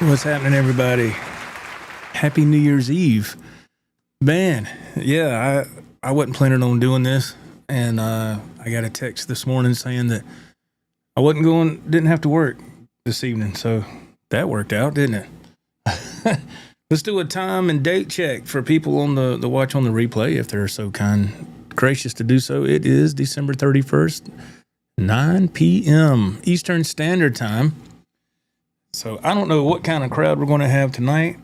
What's happening, everybody? Happy New Year's Eve. Man, yeah, I wasn't planning on doing this, and I got a text this morning saying that I didn't have to work this evening, so that worked out, didn't it? Let's do a time and date check for people on the watch on the replay, if they're so gracious to do so. It is December 31st, 9 p.m. Eastern Standard Time. So I don't know what kind of crowd we're going to have tonight,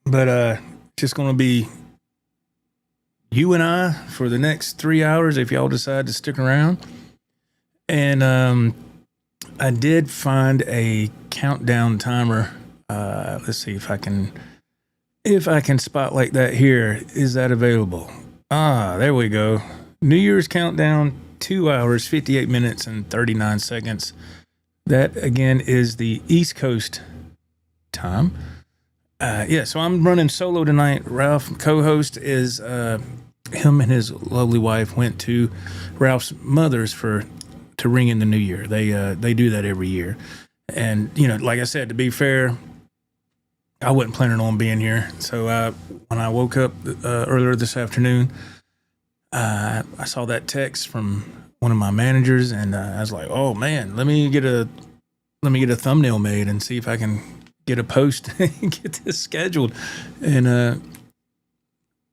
but it's just going to be you and I for the next 3 hours if y'all decide to stick around. And I did find a countdown timer. Let's see if I can spotlight that here. Is that available? There we go. New Year's countdown, 2 hours, 58 minutes, and 39 seconds. That, again, is the East Coast time. So I'm running solo tonight. Ralph, co-host, is him and his lovely wife went to Ralph's mother's to ring in the new year. They do that every year. And, like I said, to be fair, I wasn't planning on being here. So when I woke up earlier this afternoon, I saw that text from one of my managers, and I was like, "Oh man, let me get a thumbnail made and see if I can get a post and get this scheduled." And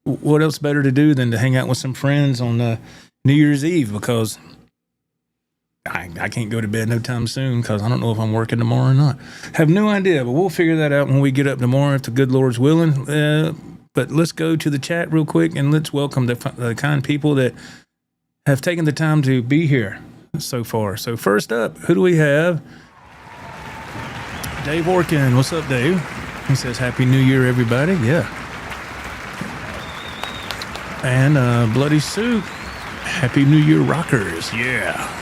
what else better to do than to hang out with some friends on New Year's Eve, because I can't go to bed no time soon because I don't know if I'm working tomorrow or not. Have no idea, but we'll figure that out when we get up tomorrow if the good Lord's willing. But let's go to the chat real quick and let's welcome the kind people that have taken the time to be here so far. So first up, who do we have? Dave Orkin. What's up, Dave? He says, Happy New Year, everybody. Yeah. And Bloody Soup. Happy New Year, rockers. Yeah.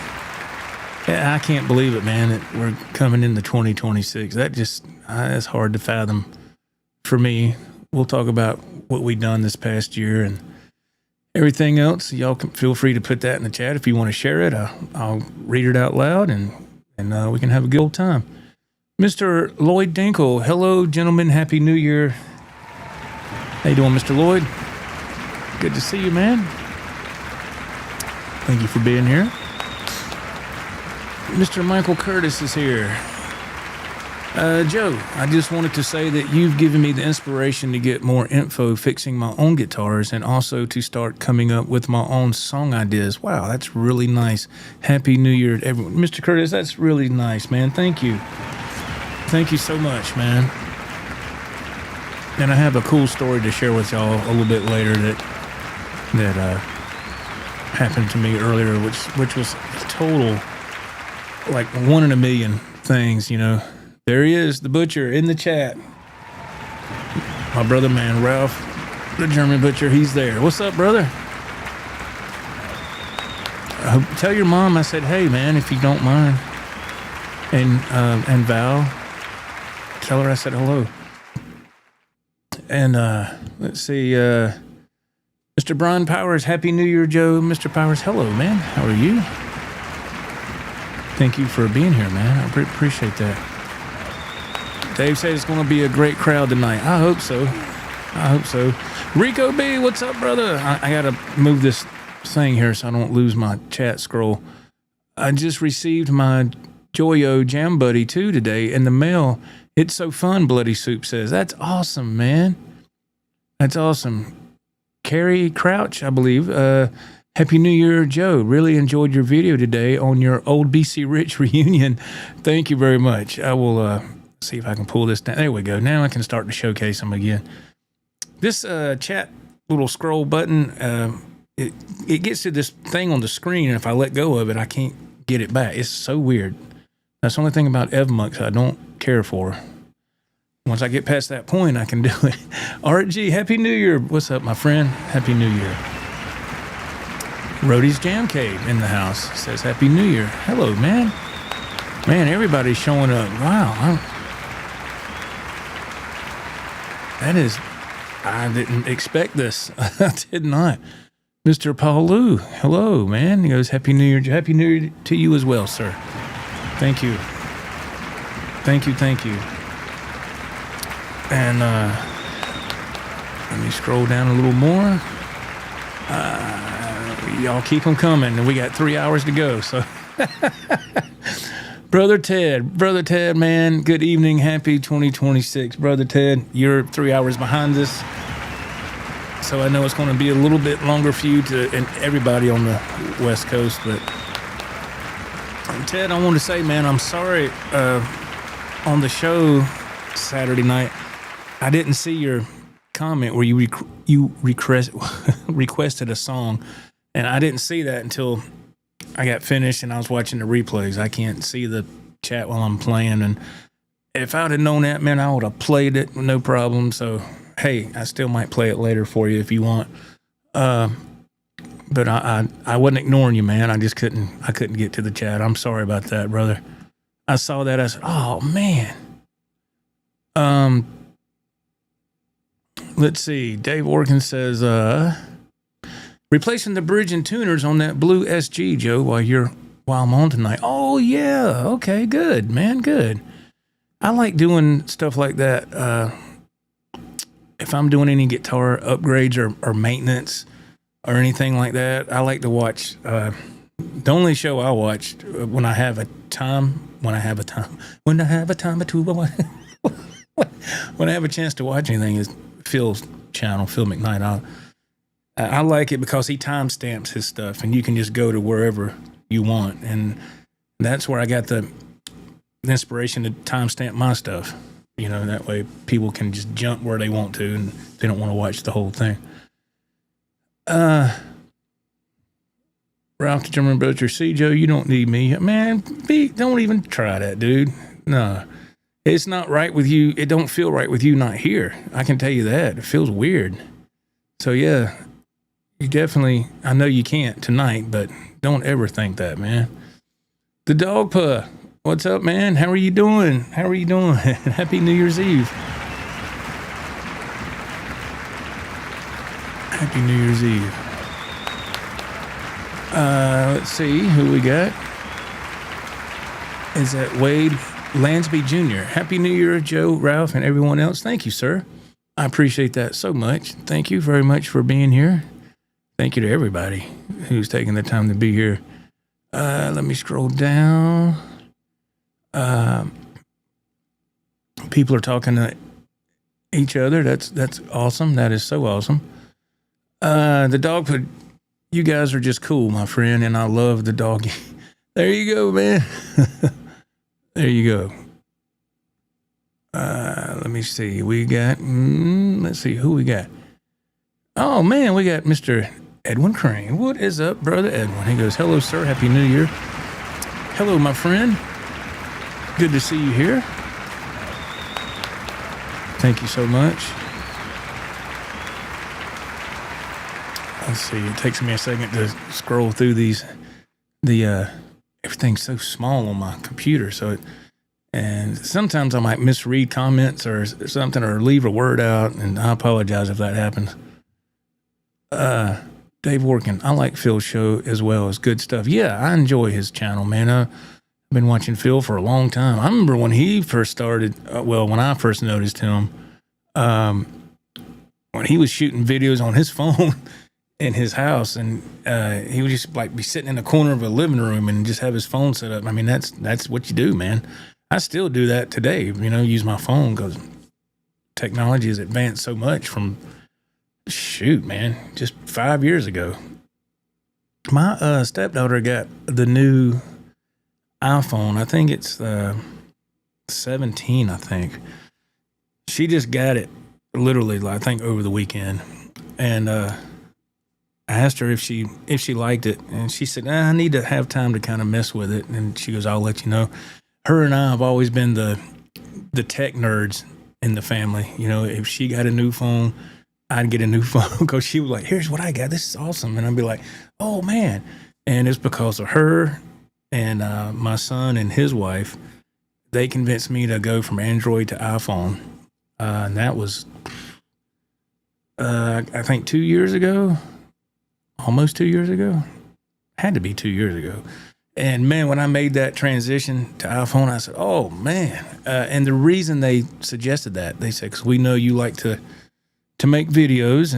Yeah, I can't believe it, man, that we're coming into 2026. That just, it's hard to fathom for me. We'll talk about what we've done this past year and everything else. Y'all can feel free to put that in the chat if you want to share it. I'll read it out loud, and we can have a good old time. Mr. Lloyd Dinkle, hello, gentlemen. Happy New Year. How you doing, Mr. Lloyd? Good to see you, man. Thank you for being here. Mr. Michael Curtis is here. Joe, I just wanted to say that you've given me the inspiration to get more info fixing my own guitars and also to start coming up with my own song ideas. Wow, that's really nice. Happy New Year to everyone. Mr. Curtis, that's really nice, man. Thank you. Thank you so much, man. And I have a cool story to share with y'all a little bit later that happened to me earlier, which was total, like, one in a million things, There he is, the butcher, in the chat. My brother, man, Ralph, the German butcher, he's there. What's up, brother? Tell your mom I said, hey, man, if you don't mind. And Val, tell her I said hello. And let's see, Mr. Brian Powers, Happy New Year, Joe. Mr. Powers, hello, man. How are you? Thank you for being here, man. I appreciate that. Dave said it's going to be a great crowd tonight. I hope so. Rico B, what's up, brother? I got to move this thing here so I don't lose my chat scroll. I just received my Joyo Jam Buddy 2 today in the mail. It's so fun, Bloody Soup says. That's awesome, man. That's awesome. Carrie Crouch, I believe. Happy New Year, Joe. Really enjoyed your video today on your old BC Rich reunion. Thank you very much. I will... see if I can pull this down. There we go. Now I can start to showcase them again. This chat little scroll button, it gets to this thing on the screen, and if I let go of it, I can't get it back. It's so weird. That's the only thing about EvMux I don't care for. Once I get past that point, I can do it. RG, Happy New Year. What's up, my friend? Happy New Year. Rhodey's Jam Cave in the house says Happy New Year. Hello, man. Man, everybody's showing up. Wow. I didn't expect this. I did not. Mr. Paul Lou, hello, man. He goes, Happy New Year. Happy New Year to you as well, sir. Thank you. Thank you. And let me scroll down a little more. Y'all keep them coming, and we got 3 hours to go. So, Brother Ted, man, good evening. Happy 2026. Brother Ted, you're 3 hours behind us. So I know it's going to be a little bit longer for you and everybody on the West Coast. But Ted, I want to say, man, I'm sorry. On the show Saturday night, I didn't see your comment where you requested a song, and I didn't see that until I got finished and I was watching the replays. I can't see the chat while I'm playing, and if I'd have known that, man, I would have played it no problem. So hey, I still might play it later for you if you want. But I wasn't ignoring you, man. I just couldn't get to the chat. I'm sorry about that, brother. I saw that. I said, oh man. Let's see. Dave Orkin says, replacing the bridge and tuners on that blue SG, Joe, while I'm on tonight. Oh yeah. Okay, good, man. Good. I like doing stuff like that. If I'm doing any guitar upgrades or maintenance or anything like that, I like to watch. The only show I watch when I have a time or two, when I have a chance to watch anything is Phil's channel, Phil McKnight. I like it because he timestamps his stuff, and you can just go to wherever you want, and that's where I got the inspiration to timestamp my stuff. You know, that way people can just jump where they want to, and they don't want to watch the whole thing. Ralph the German Butcher, see, Joe, you don't need me. Man, don't even try that, dude. No. It's not right with you. It don't feel right with you not here. I can tell you that. It feels weird. So, yeah, you definitely, I know you can't tonight, but don't ever think that, man. The Dog Puh, what's up, man? How are you doing? Happy New Year's Eve. Happy New Year's Eve. Let's see who we got. Is that Wade Lansby Jr.? Happy New Year, Joe, Ralph, and everyone else. Thank you, sir. I appreciate that so much. Thank you very much for being here. Thank you to everybody who's taking the time to be here. Let me scroll down. People are talking to each other. That's awesome. That is so awesome. The dog put, you guys are just cool, my friend, and I love the doggy. There you go, man. There you go. Let me see. We got, let's see who we got. Oh, man, we got Mr. Edwin Crane. What is up, brother Edwin? He goes, hello, sir. Happy New Year. Hello, my friend. Good to see you here. Thank you so much. Let's see. It takes me a second to scroll through these. Everything's so small on my computer, and sometimes I might misread comments or something, or leave a word out, and I apologize if that happens. Dave Workin, I like Phil's show as well. It's good stuff. Yeah, I enjoy his channel, man. I've been watching Phil for a long time. I remember when he first started, when I first noticed him, when he was shooting videos on his phone in his house, and he would just like be sitting in the corner of a living room and just have his phone set up. I mean, that's what you do, man. I still do that today, use my phone because technology has advanced so much from, just 5 years ago. My stepdaughter got the new iPhone. I think it's 17, I think. She just got it literally, I think, over the weekend. And I asked her if she liked it, and she said, I need to have time to kind of mess with it. And she goes, I'll let you know. Her and I have always been the tech nerds in the family. If she got a new phone, I'd get a new phone because she was like, here's what I got. This is awesome. And I'd be like, oh, man. And it's because of her and my son and his wife. They convinced me to go from Android to iPhone. And that was, I think, 2 years ago. Almost 2 years ago. Had to be 2 years ago. And man, when I made that transition to iPhone, I said, "Oh man!" And the reason they suggested that, they said, "Because we know you like to make videos,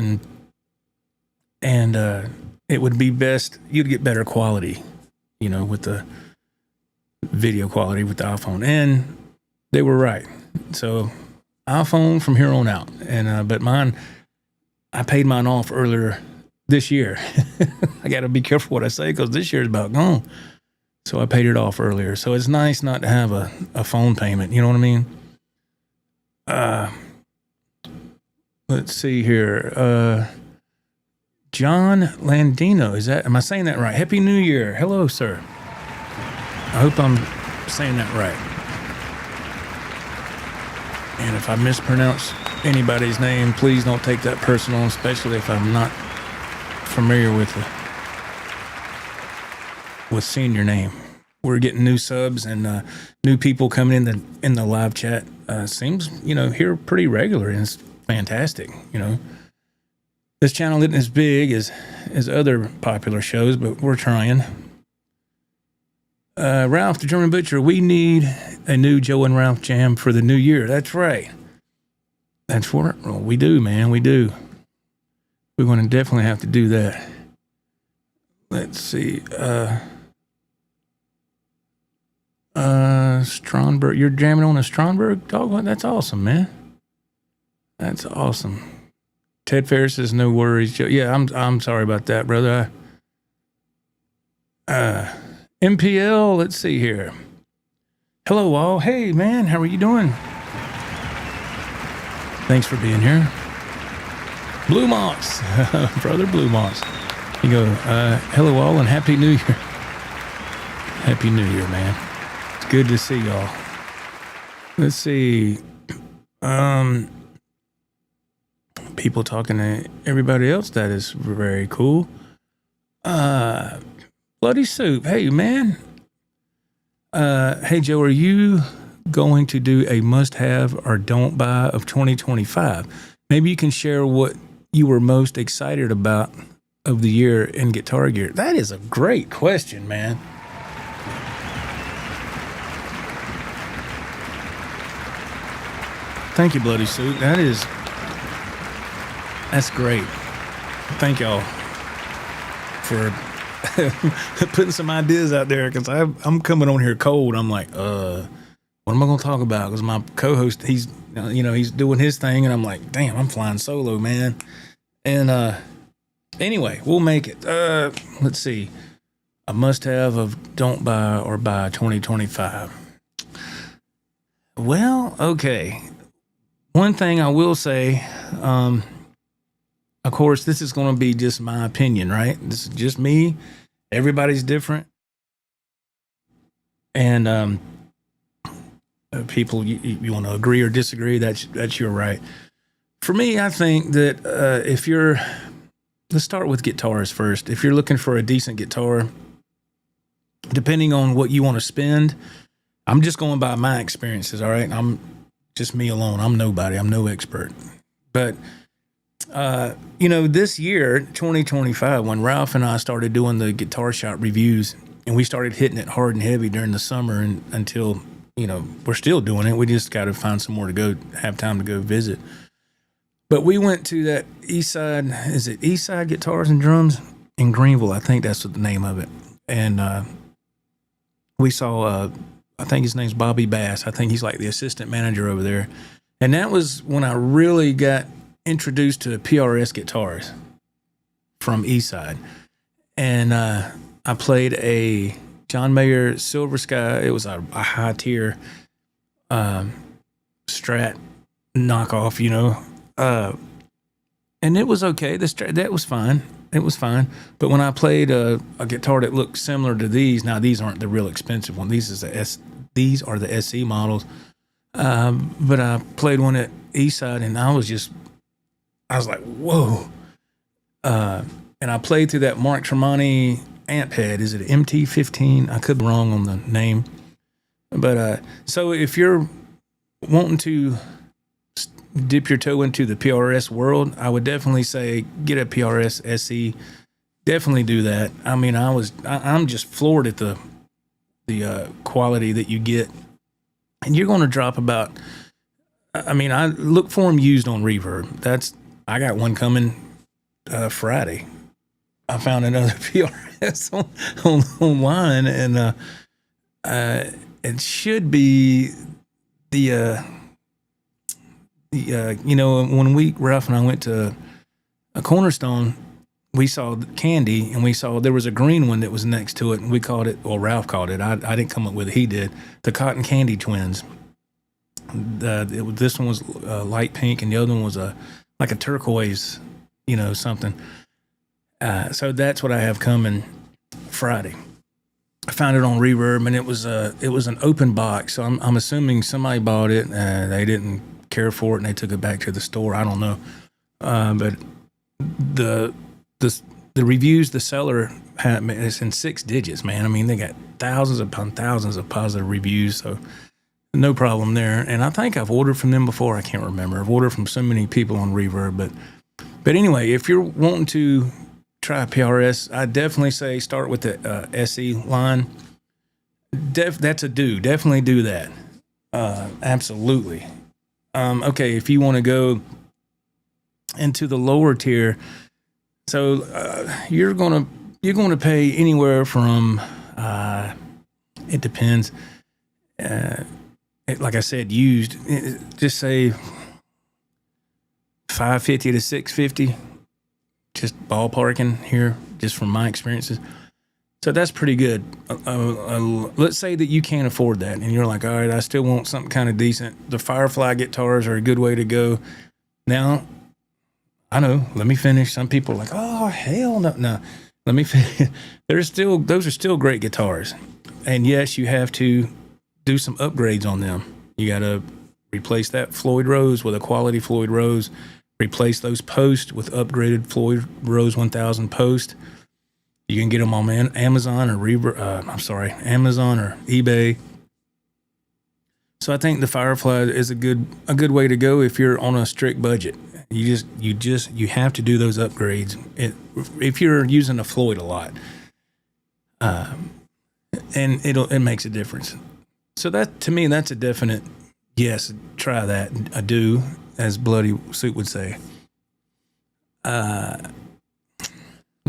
and it would be best you'd get better quality, with the video quality with the iPhone." And they were right. So iPhone from here on out. And but mine, I paid mine off earlier this year. I got to be careful what I say because this year's about gone. So I paid it off earlier. So it's nice not to have a phone payment. You know what I mean? Let's see here. John Landino, am I saying that right? Happy New Year. Hello, sir. I hope I'm saying that right. And if I mispronounce anybody's name, please don't take that personal, especially if I'm not familiar with seeing your name. We're getting new subs and new people coming in the live chat. Seems here pretty regular, and it's fantastic. This channel isn't as big as other popular shows, but we're trying. Ralph the German Butcher, we need a new Joe and Ralph jam for the new year. That's right. We do, man. We do. We're going to definitely have to do that. Let's see. Stromberg, you're jamming on a Stromberg dog? That's awesome, man. That's awesome. Ted Ferris says no worries. Yeah, I'm sorry about that, brother. MPL, let's see here. Hello all. Hey man, how are you doing? Thanks for being here. Blue Moss, brother Blue Moss. You go, hello all and Happy New Year. Happy New Year, man. It's good to see y'all. Let's see. People talking to everybody else. That is very cool. Bloody Soup. Hey, man. Hey, Joe, are you going to do a must-have or don't buy of 2025? Maybe you can share what you were most excited about of the year in guitar gear. That is a great question, man. Thank you, Bloody Soup. That's great. Thank y'all for putting some ideas out there, because I'm coming on here cold. I'm like, what am I going to talk about? Because my co-host, he's doing his thing, and I'm like, damn, I'm flying solo, man. And anyway, we'll make it. Let's see. A must-have of don't buy or buy 2025. Well, okay. One thing I will say, of course, this is going to be just my opinion, right? This is just me. Everybody's different. And people, you want to agree or disagree, that's your right. For me, I think that let's start with guitars first. If you're looking for a decent guitar, depending on what you want to spend, I'm just going by my experiences, all right? I'm just me alone. I'm nobody. I'm no expert. But this year, 2025, when Ralph and I started doing the guitar shop reviews, and we started hitting it hard and heavy during the summer, and until, we're still doing it. We just got to find somewhere to go, have time to go visit. But we went to that Eastside Guitars and Drums in Greenville. I think that's the name of it. And we saw, I think his name's Bobby Bass. I think he's like the assistant manager over there. And that was when I really got introduced to PRS guitars from Eastside. And I played a John Mayer Silver Sky. It was a high tier Strat knockoff, and it was okay. That was fine. It was fine. But when I played a guitar that looked similar to these, now these aren't the real expensive one. These are the SE models. But I played one at Eastside, and I was like, whoa. And I played through that Mark Tremonti amp head. Is it MT15? I could be wrong on the name. But so if you're wanting to dip your toe into the PRS world, I would definitely say get a PRS SE. Definitely do that. I mean, I'm just floored at the quality that you get, and you're going to drop about. I mean, I look for them used on Reverb. I got one coming Friday. I found another PRS online, and it should be the when Ralph and I went to a Cornerstone, we saw Candy, and we saw there was a green one that was next to it, and we called it, or Ralph called it. I didn't come up with it. He did. The Cotton Candy Twins. This one was light pink, and the other one was like a turquoise, something. So that's what I have coming Friday. I found it on Reverb, and it was an open box. So I'm assuming somebody bought it, and they didn't care for it, and they took it back to the store. I don't know, but the reviews, the seller it's in 6 digits, man. I mean, they got thousands upon thousands of positive reviews, so no problem there. And I think I've ordered from them before. I can't remember. I've ordered from so many people on Reverb, but anyway, if you're wanting to try PRS, I definitely say start with the SE line. That's a do. Definitely do that. Absolutely. Okay, if you want to go into the lower tier, so you're gonna pay anywhere from it depends. Like I said, used, just say $550 to $650. Just ballparking here, just from my experiences. So that's pretty good. Let's say that you can't afford that, and you're like, all right, I still want something kind of decent. The Firefly guitars are a good way to go. Now, I know, let me finish. Some people are like, oh, hell no. No, let me finish. Those are still great guitars. And yes, you have to do some upgrades on them. You got to replace that Floyd Rose with a quality Floyd Rose. Replace those posts with upgraded Floyd Rose 1000 post. You can get them on Amazon or Amazon or eBay. So I think the Firefly is a good way to go if you're on a strict budget. You have to do those upgrades if you're using a Floyd a lot, and it makes a difference. So that, to me, that's a definite yes. Try that. I do, as Bloody Suit would say. Let's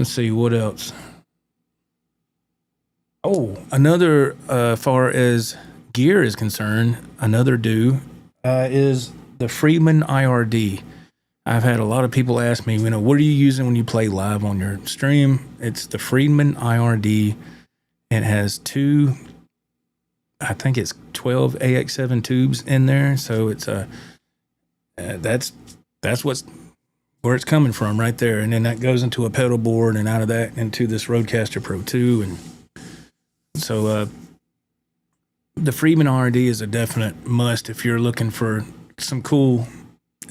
see what else. Oh, another far as gear is concerned, another do is the Friedman IRD. I've had a lot of people ask me, what are you using when you play live on your stream? It's the Friedman IRD. It has 2, I think it's 12 AX7 tubes in there. So it's that's where it's coming from right there. And then that goes into a pedal board, and out of that into this Rodecaster Pro 2. And so the Friedman IRD is a definite must if you're looking for some cool,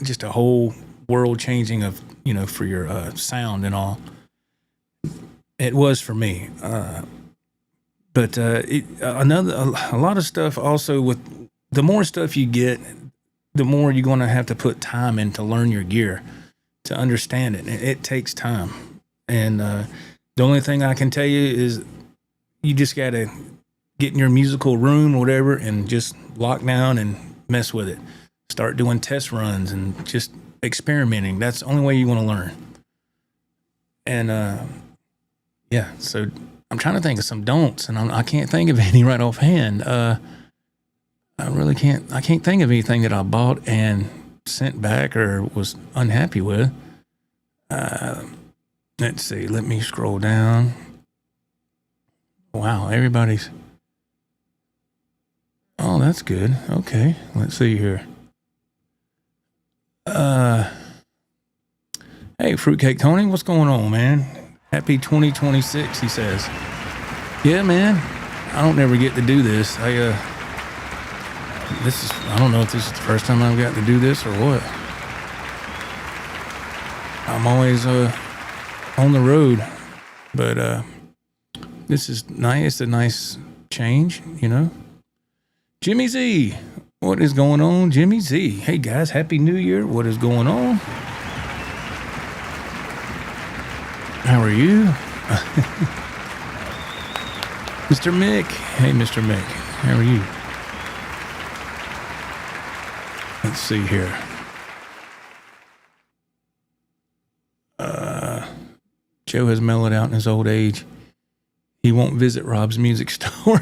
just a whole world changing of, for your sound and all. It was for me. But a lot of stuff also, with the more stuff you get, the more you're going to have to put time in to learn your gear, to understand it. It takes time. And the only thing I can tell you is you just got to get in your musical room or whatever and just lock down and mess with it. Start doing test runs and just experimenting. That's the only way you want to learn. And yeah, so I'm trying to think of some don'ts, and I can't think of any right offhand. I really can't. I can't think of anything that I bought and sent back or was unhappy with. Let's see. Let me scroll down. Wow, everybody's. Oh, that's good. Okay, let's see here. Hey, Fruitcake Tony, what's going on, man? Happy 2026, he says. Yeah, man. I don't never get to do this. I don't know if this is the first time I've got to do this or what. I'm always on the road, but this is nice. It's a nice change, Jimmy Z, what is going on, Jimmy Z? Hey guys, Happy New Year. What is going on? How are you? Mr. Mick. Hey, Mr. Mick. How are you? Let's see here. Joe has mellowed out in his old age. He won't visit Rob's music store.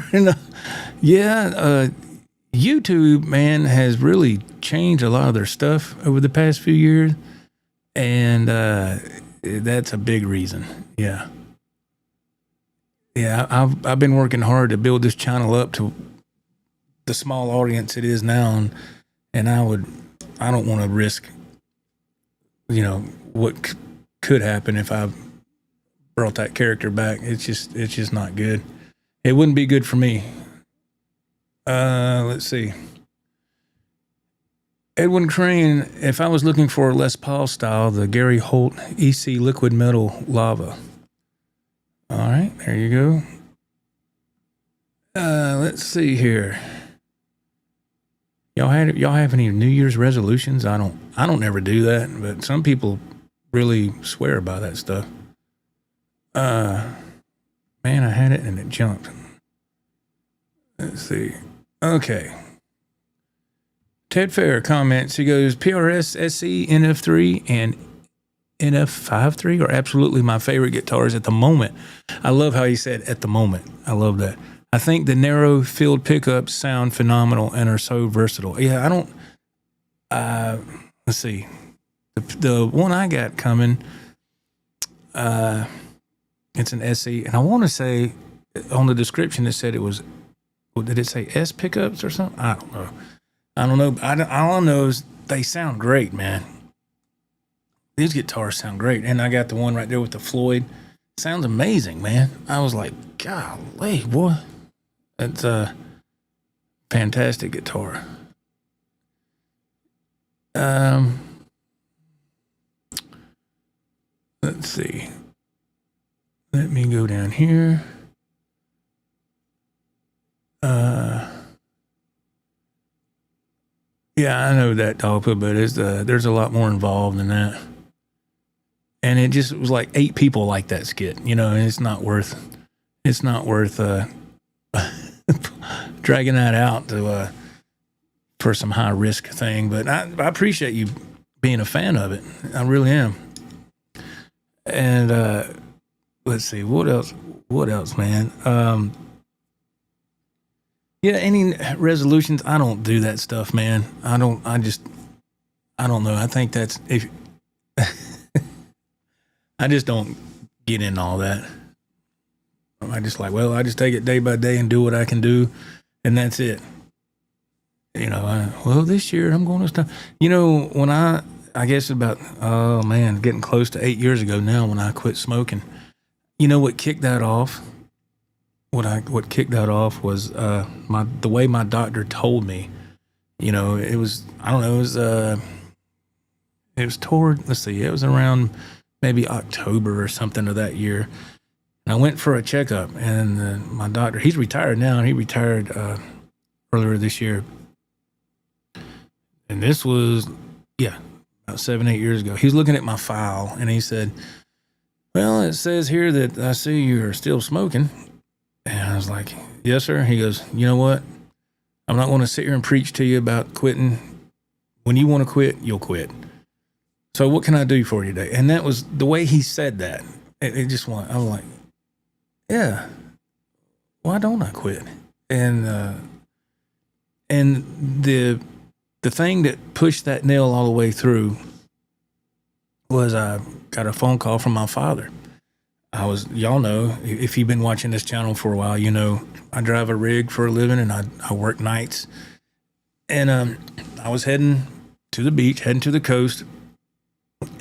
YouTube, man, has really changed a lot of their stuff over the past few years. And that's a big reason. Yeah. Yeah, I've been working hard to build this channel up to the small audience it is now. And I don't want to risk, what could happen if I brought that character back. It's just not good. It wouldn't be good for me. Let's see. Edwin Crane, if I was looking for a Les Paul style, the Gary Holt EC Liquid Metal Lava. All right, there you go. Let's see here. Y'all have any New Year's resolutions? I don't ever do that, but some people really swear by that stuff. Man, I had it and it jumped. Let's see. Okay. Ted Fair comments. He goes, PRS, SC, NF3, and NF53 are absolutely my favorite guitars at the moment. I love how he said at the moment. I love that. I think the narrow field pickups sound phenomenal and are so versatile. Yeah, I don't. Let's see. The one I got coming, it's an SE, and I want to say on the description it said it was. Did it say S pickups or something? I don't know. All I know is they sound great, man. These guitars sound great, and I got the one right there with the Floyd. Sounds amazing, man. I was like, golly, boy. It's a fantastic guitar. Let's see. Let me go down here. Yeah, I know that, Dogpa, but there's a lot more involved than that. And it just was like 8 people like that skit, and it's not worth dragging that out to for some high risk thing. But I appreciate you being a fan of it. I really am. And let's see, what else, man? Yeah, any resolutions? I don't do that stuff, man. I don't know. I think that's if I just don't get in all that. I just I just take it day by day and do what I can do, and that's it. This year I'm going to stop. When I guess about, getting close to 8 years ago now when I quit smoking. What kicked that off? What kicked that off was the way my doctor told me. It was it was around maybe October or something of that year. And I went for a checkup, and my doctor, he's retired now, and he retired earlier this year. And this was, about 7-8 years ago. He's looking at my file, and he said, well, it says here that I see you're still smoking. And I was like, yes, sir. He goes, you know what? I'm not going to sit here and preach to you about quitting. When you want to quit, you'll quit. So what can I do for you today? And that was the way he said that. I was like, yeah, why don't I quit? And the thing that pushed that nail all the way was I got a phone call from my father. Y'all know, if you've been watching this channel for a while, I drive a rig for a living and I work nights. And I was heading to the beach, heading to the coast.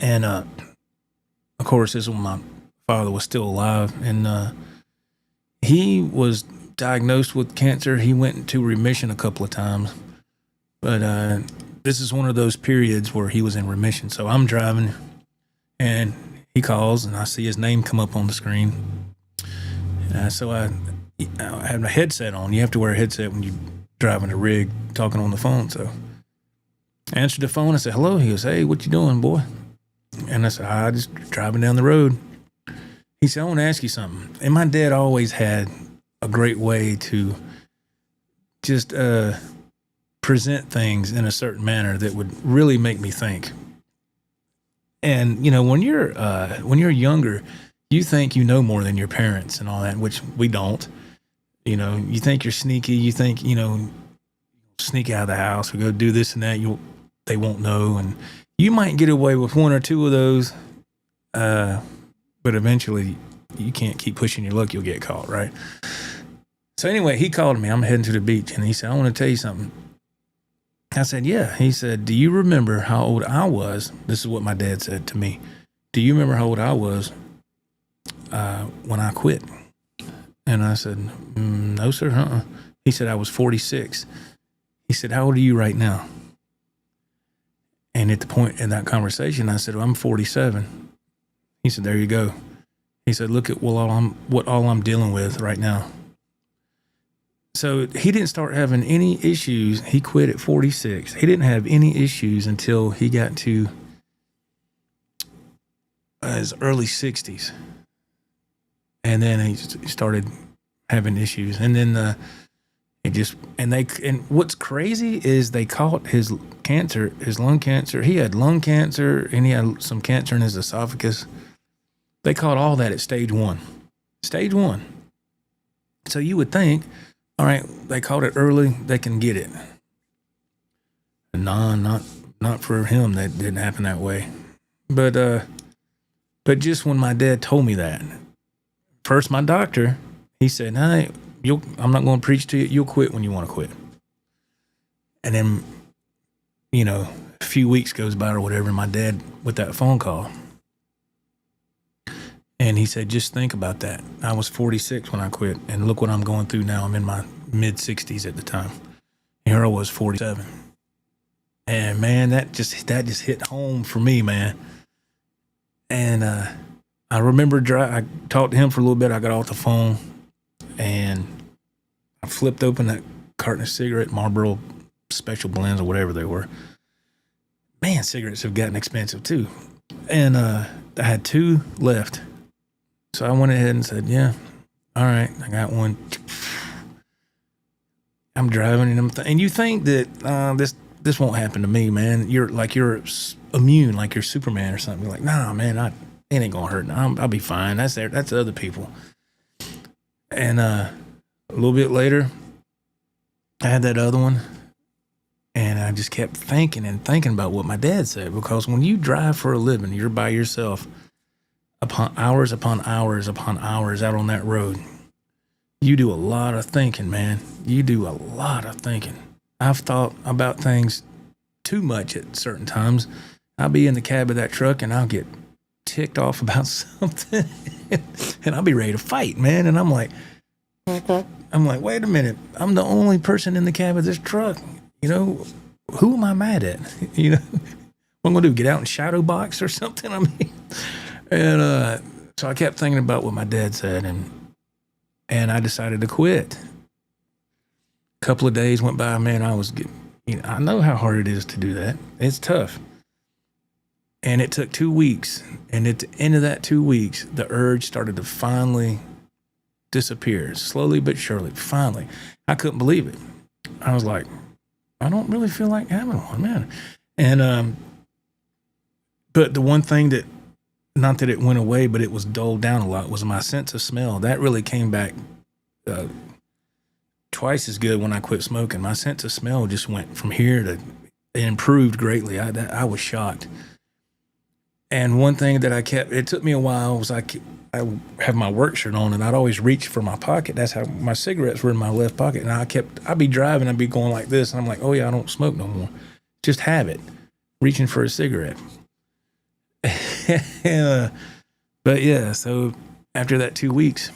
And of course, this is when my father was still alive. And he was diagnosed with cancer. He went into remission a couple of times. But this is one of those periods where he was in remission. So I'm driving, and he calls, and I see his name come up on the screen. So I had my headset on. You have to wear a headset when you're driving a rig, talking on the phone. So I answered the phone. I said, hello. He goes, hey, what you doing, boy? And I said, I just driving down the road. He said, I want to ask you something. And my dad always had a a great way to just present things in a certain manner that would really make me think. And you know, when you're younger, you think you know more than your parents and all that, which we don't. You know, you think you're sneaky. You think, you know, sneak out of the house or go do this and that. They won't know, and you might get away with one or two of those, but eventually you can't keep pushing your luck. You'll get caught, right? So anyway, he called me. I'm heading to the beach, and he said, "I want to tell you something." I said, "Yeah." He said, "Do you remember how old I was?" This is what my dad said to me. "Do you remember how old I was when I quit?" And I said, "No, sir." He said, "I was 46. He said, "How old are you right now?" And at the point in that conversation, I said, "Well, I'm 47. He said, "There you go." He said, "Look at what all I'm dealing with right now." So he didn't start having any issues. He quit at 46. He didn't have any issues until he got to his early 60s. And then he started having issues. And then and what's crazy is they caught his cancer, his lung cancer. He had lung cancer and he had some cancer in his esophagus. They caught all that at stage 1. Stage 1. So you would think, all right, they caught it early, they can get it. No, not for him. That didn't happen that way. But just when my dad told me that, first my doctor, he said, "Hey, I'm not going to preach to you. You'll quit when you want to quit." And then, you know, a few weeks goes by or whatever, and my dad with that phone call. And he said, "Just think about that. I was 46 when I quit, and look what I'm going through now. I'm in my mid-60s at the time. Here I was, 47." And man, that just hit home for me, man. And I remember I talked to him for a little bit. I got off the phone, and I flipped open that carton of cigarette, Marlboro Special Blends or whatever they were. Man, cigarettes have gotten expensive too. And I had 2 left. So I went ahead and said, "Yeah, all right, I got one." I'm driving, and you think that this won't happen to me, man. You're immune, like you're Superman or something. You're like, "Nah, man, it ain't gonna hurt. I'll be fine. That's other people." And a little bit later, I had that other one, and I just kept thinking about what my dad said, because when you drive for a living, you're by yourself. Upon hours out on that road, you do a lot of thinking, man. You do a lot of thinking. I've thought about things too much at certain times. I'll be in the cab of that truck and I'll get ticked off about something and I'll be ready to fight, man. And I'm like, wait a minute. I'm the only person in the cab of this truck. You know, who am I mad at? You know, what I'm going to do, get out and shadow box or something? I mean... And so I kept thinking about what my dad said, and I decided to quit. A couple of days went by, man. I know how hard it is to do that. It's tough. And it took 2 weeks. And at the end of that 2 weeks, the urge started to finally disappear, slowly but surely. Finally, I couldn't believe it. I was like, I don't really feel like having one, man. And but the one thing that, not that it went away, but it was dulled down a lot, was my sense of smell. That really came back twice as good when I quit smoking. My sense of smell just went from here to, it improved greatly. I was shocked. And one thing that it took me a while, was I have my work shirt on, and I'd always reach for my pocket. That's how my cigarettes were in my left pocket. And I'd be driving, I'd be going like this, and I'm like, oh yeah, I don't smoke no more. Just habit, reaching for a cigarette. But yeah, so after that 2 weeks,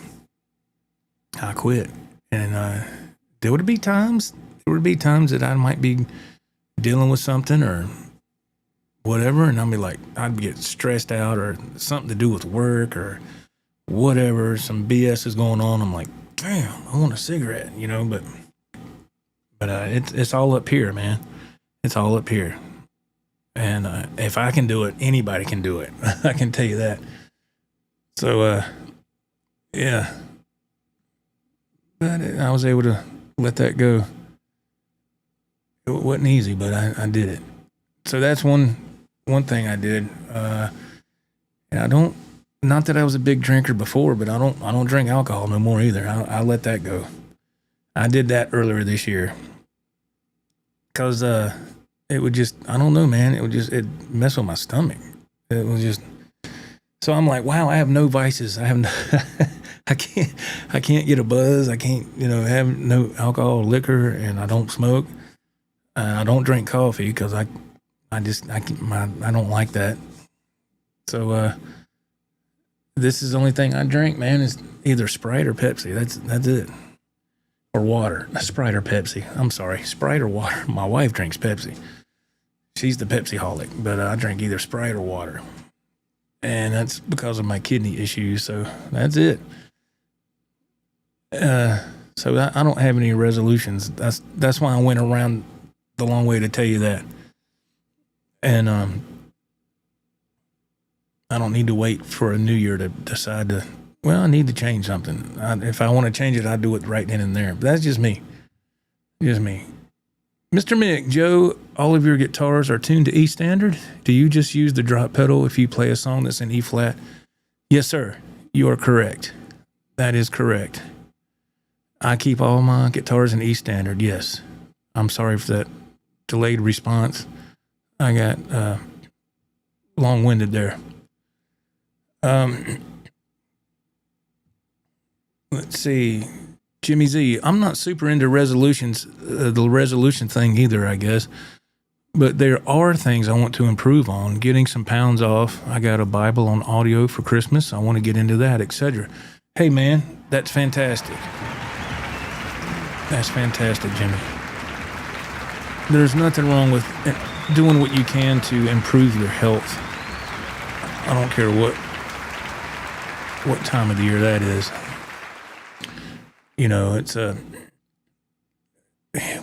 I quit. And there would be times that I might be dealing with something or whatever, and I'd get stressed out, or something to do with work or whatever, some BS is going on. I'm like, damn, I want a cigarette, you know, but it's all up here, man. It's all up here. And if I can do it, anybody can do it. I can tell you that. So, yeah. But I was able to let that go. It wasn't easy, but I did it. So that's one thing I did. And I don't, not that I was a big drinker before, but I don't drink alcohol no more either. I let that go. I did that earlier this year because it would just, I don't know, man. It messed with my stomach. It was just, so I'm like, wow, I have no vices. I have no, I can't get a buzz. I can't, have no alcohol or liquor, and I don't smoke. I don't drink coffee because I don't like that. So this is the only thing I drink, man, is either Sprite or Pepsi. That's it. Or water. Sprite or Pepsi. I'm sorry, Sprite or water. My wife drinks Pepsi. She's the Pepsi-holic, but I drink either Sprite or water. And that's because of my kidney issues, so that's it. So I don't have any resolutions. That's why I went around the long way to tell you that. And I don't need to wait for a new year to decide to, I need to change something. If I want to change it, I'll do it right then and there. But that's just me. Just me. Mr. Mick, Joe, all of your guitars are tuned to E standard. Do you just use the drop pedal if you play a song that's in E flat? Yes, sir. You are correct. That is correct. I keep all my guitars in E standard, yes. I'm sorry for that delayed response. I got long-winded there. Let's see. Jimmy Z, I'm not super into resolutions, the resolution thing either, I guess. But there are things I want to improve on. Getting some pounds off. I got a Bible on audio for Christmas. I want to get into that, etc. Hey, man, that's fantastic. That's fantastic, Jimmy. There's nothing wrong with doing what you can to improve your health. I don't care what time of the year that is. It's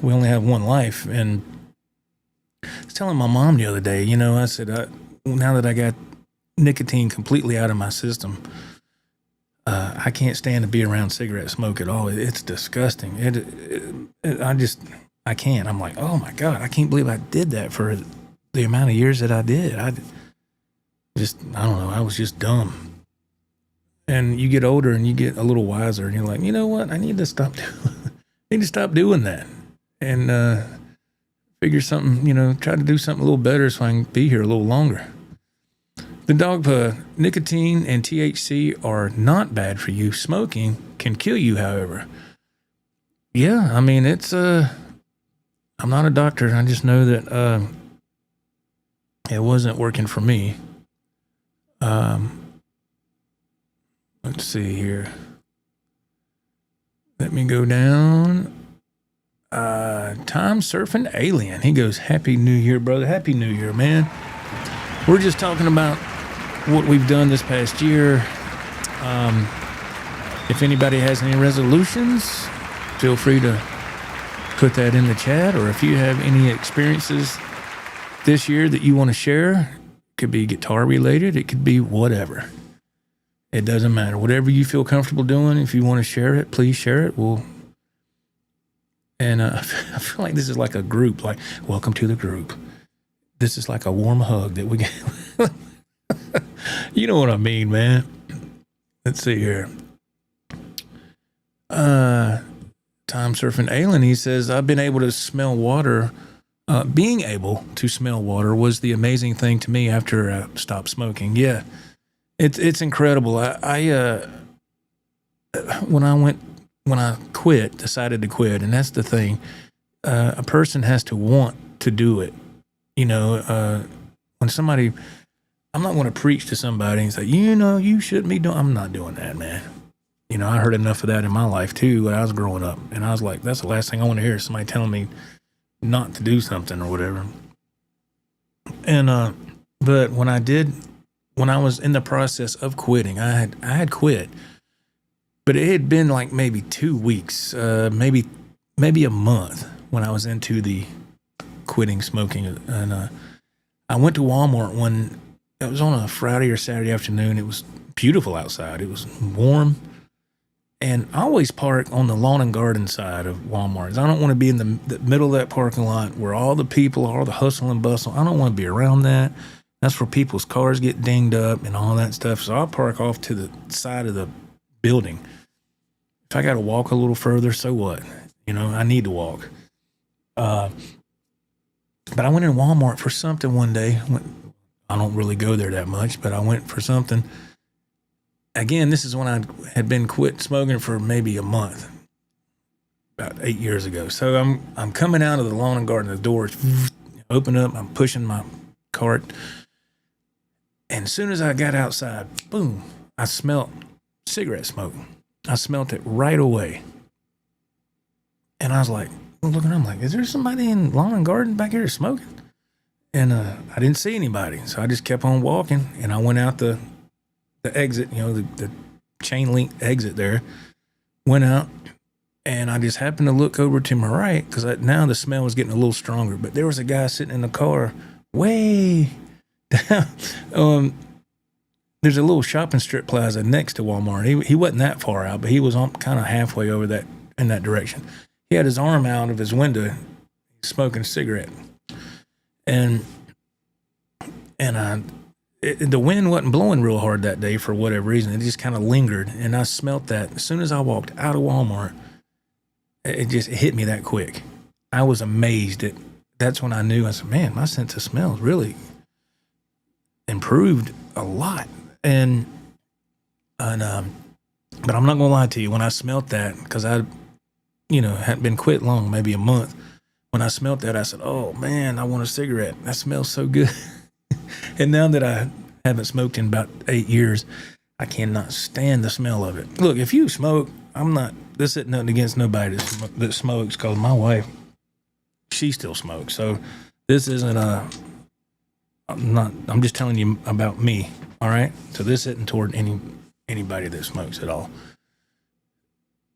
we only have one life. And I was telling my mom the other day, I said, now that I got nicotine completely out of my system, I can't stand to be around cigarette smoke at all. It's disgusting. I can't. I'm like, oh my God, I can't believe I did that for the amount of years that I did. I don't know. I was just dumb. And you get older and you get a little wiser and you're like, you know what? I need to stop doing that and figure something, try to do something a little better so I can be here a little longer. The dog nicotine and THC are not bad for you. Smoking can kill you, however. Yeah, I mean, it's, I'm not a doctor. I just know that it wasn't working for me. Let's see here. Let me go down. Time Surfing Alien. He goes, Happy New Year, brother. Happy New Year, man. We're just talking about what we've done this past year. If anybody has any resolutions, feel free to put that in the chat. Or if you have any experiences this year that you want to share, it could be guitar related. It could be whatever. It doesn't matter. Whatever you feel comfortable doing, if you want to share it, please share it. And I feel like this is like a group, like, welcome to the group. This is like a warm hug that we get. You know what I mean, man. Let's see here. Time Surfing Alien, he says, I've been able to smell water. Being able to smell water was the amazing thing to me after I stopped smoking. Yeah. It's incredible. When I decided to quit, and that's the thing. A person has to want to do it. When somebody, I'm not going to preach to somebody and say, you shouldn't be doing. I'm not doing that, man. I heard enough of that in my life too when I was growing up, and I was like, that's the last thing I want to hear is somebody telling me not to do something or whatever. And but when I was in the process of quitting, I had quit, but it had been like maybe 2 weeks, maybe a month when I was into the quitting smoking. And I went to Walmart it was on a Friday or Saturday afternoon. It was beautiful outside. It was warm. And I always park on the lawn and garden side of Walmart. I don't want to be in the middle of that parking lot where all the people, all the hustle and bustle. I don't want to be around that. That's where people's cars get dinged up and all that stuff. So I'll park off to the side of the building. If I got to walk a little further, so what? I need to walk. But I went in Walmart for something one day. I don't really go there that much, but I went for something. Again, this is when I had been quit smoking for maybe a month, about 8 years ago. So I'm coming out of the lawn and garden. The doors open up. I'm pushing my cart. And as soon as I got outside, boom, I smelled cigarette smoke. I smelled it right away. And I was like, looking, I'm like, is there somebody in lawn and garden back here smoking? And I didn't see anybody. So I just kept on walking, and I went out the exit, the chain link exit there, went out, and I just happened to look over to my right because now the smell was getting a little stronger. But there was a guy sitting in the car way down. There's a little shopping strip plaza next to Walmart. He wasn't that far out, but he was on kind of halfway over that in that direction. He had his arm out of his window, smoking a cigarette, and the wind wasn't blowing real hard that day for whatever reason. It just kind of lingered, and I smelt that. As soon as I walked out of Walmart, it hit me that quick. I was amazed. That's when I knew. I said, man, my sense of smell is really improved a lot. But I'm not going to lie to you. When I smelt that, because I, hadn't been quit long, maybe a month. When I smelt that, I said, oh, man, I want a cigarette. That smells so good. And now that I haven't smoked in about 8 years, I cannot stand the smell of it. Look, if you smoke, this isn't nothing against nobody that smokes, because my wife, she still smokes. So this isn't I'm just telling you about me, all right? So this isn't toward anybody that smokes at all.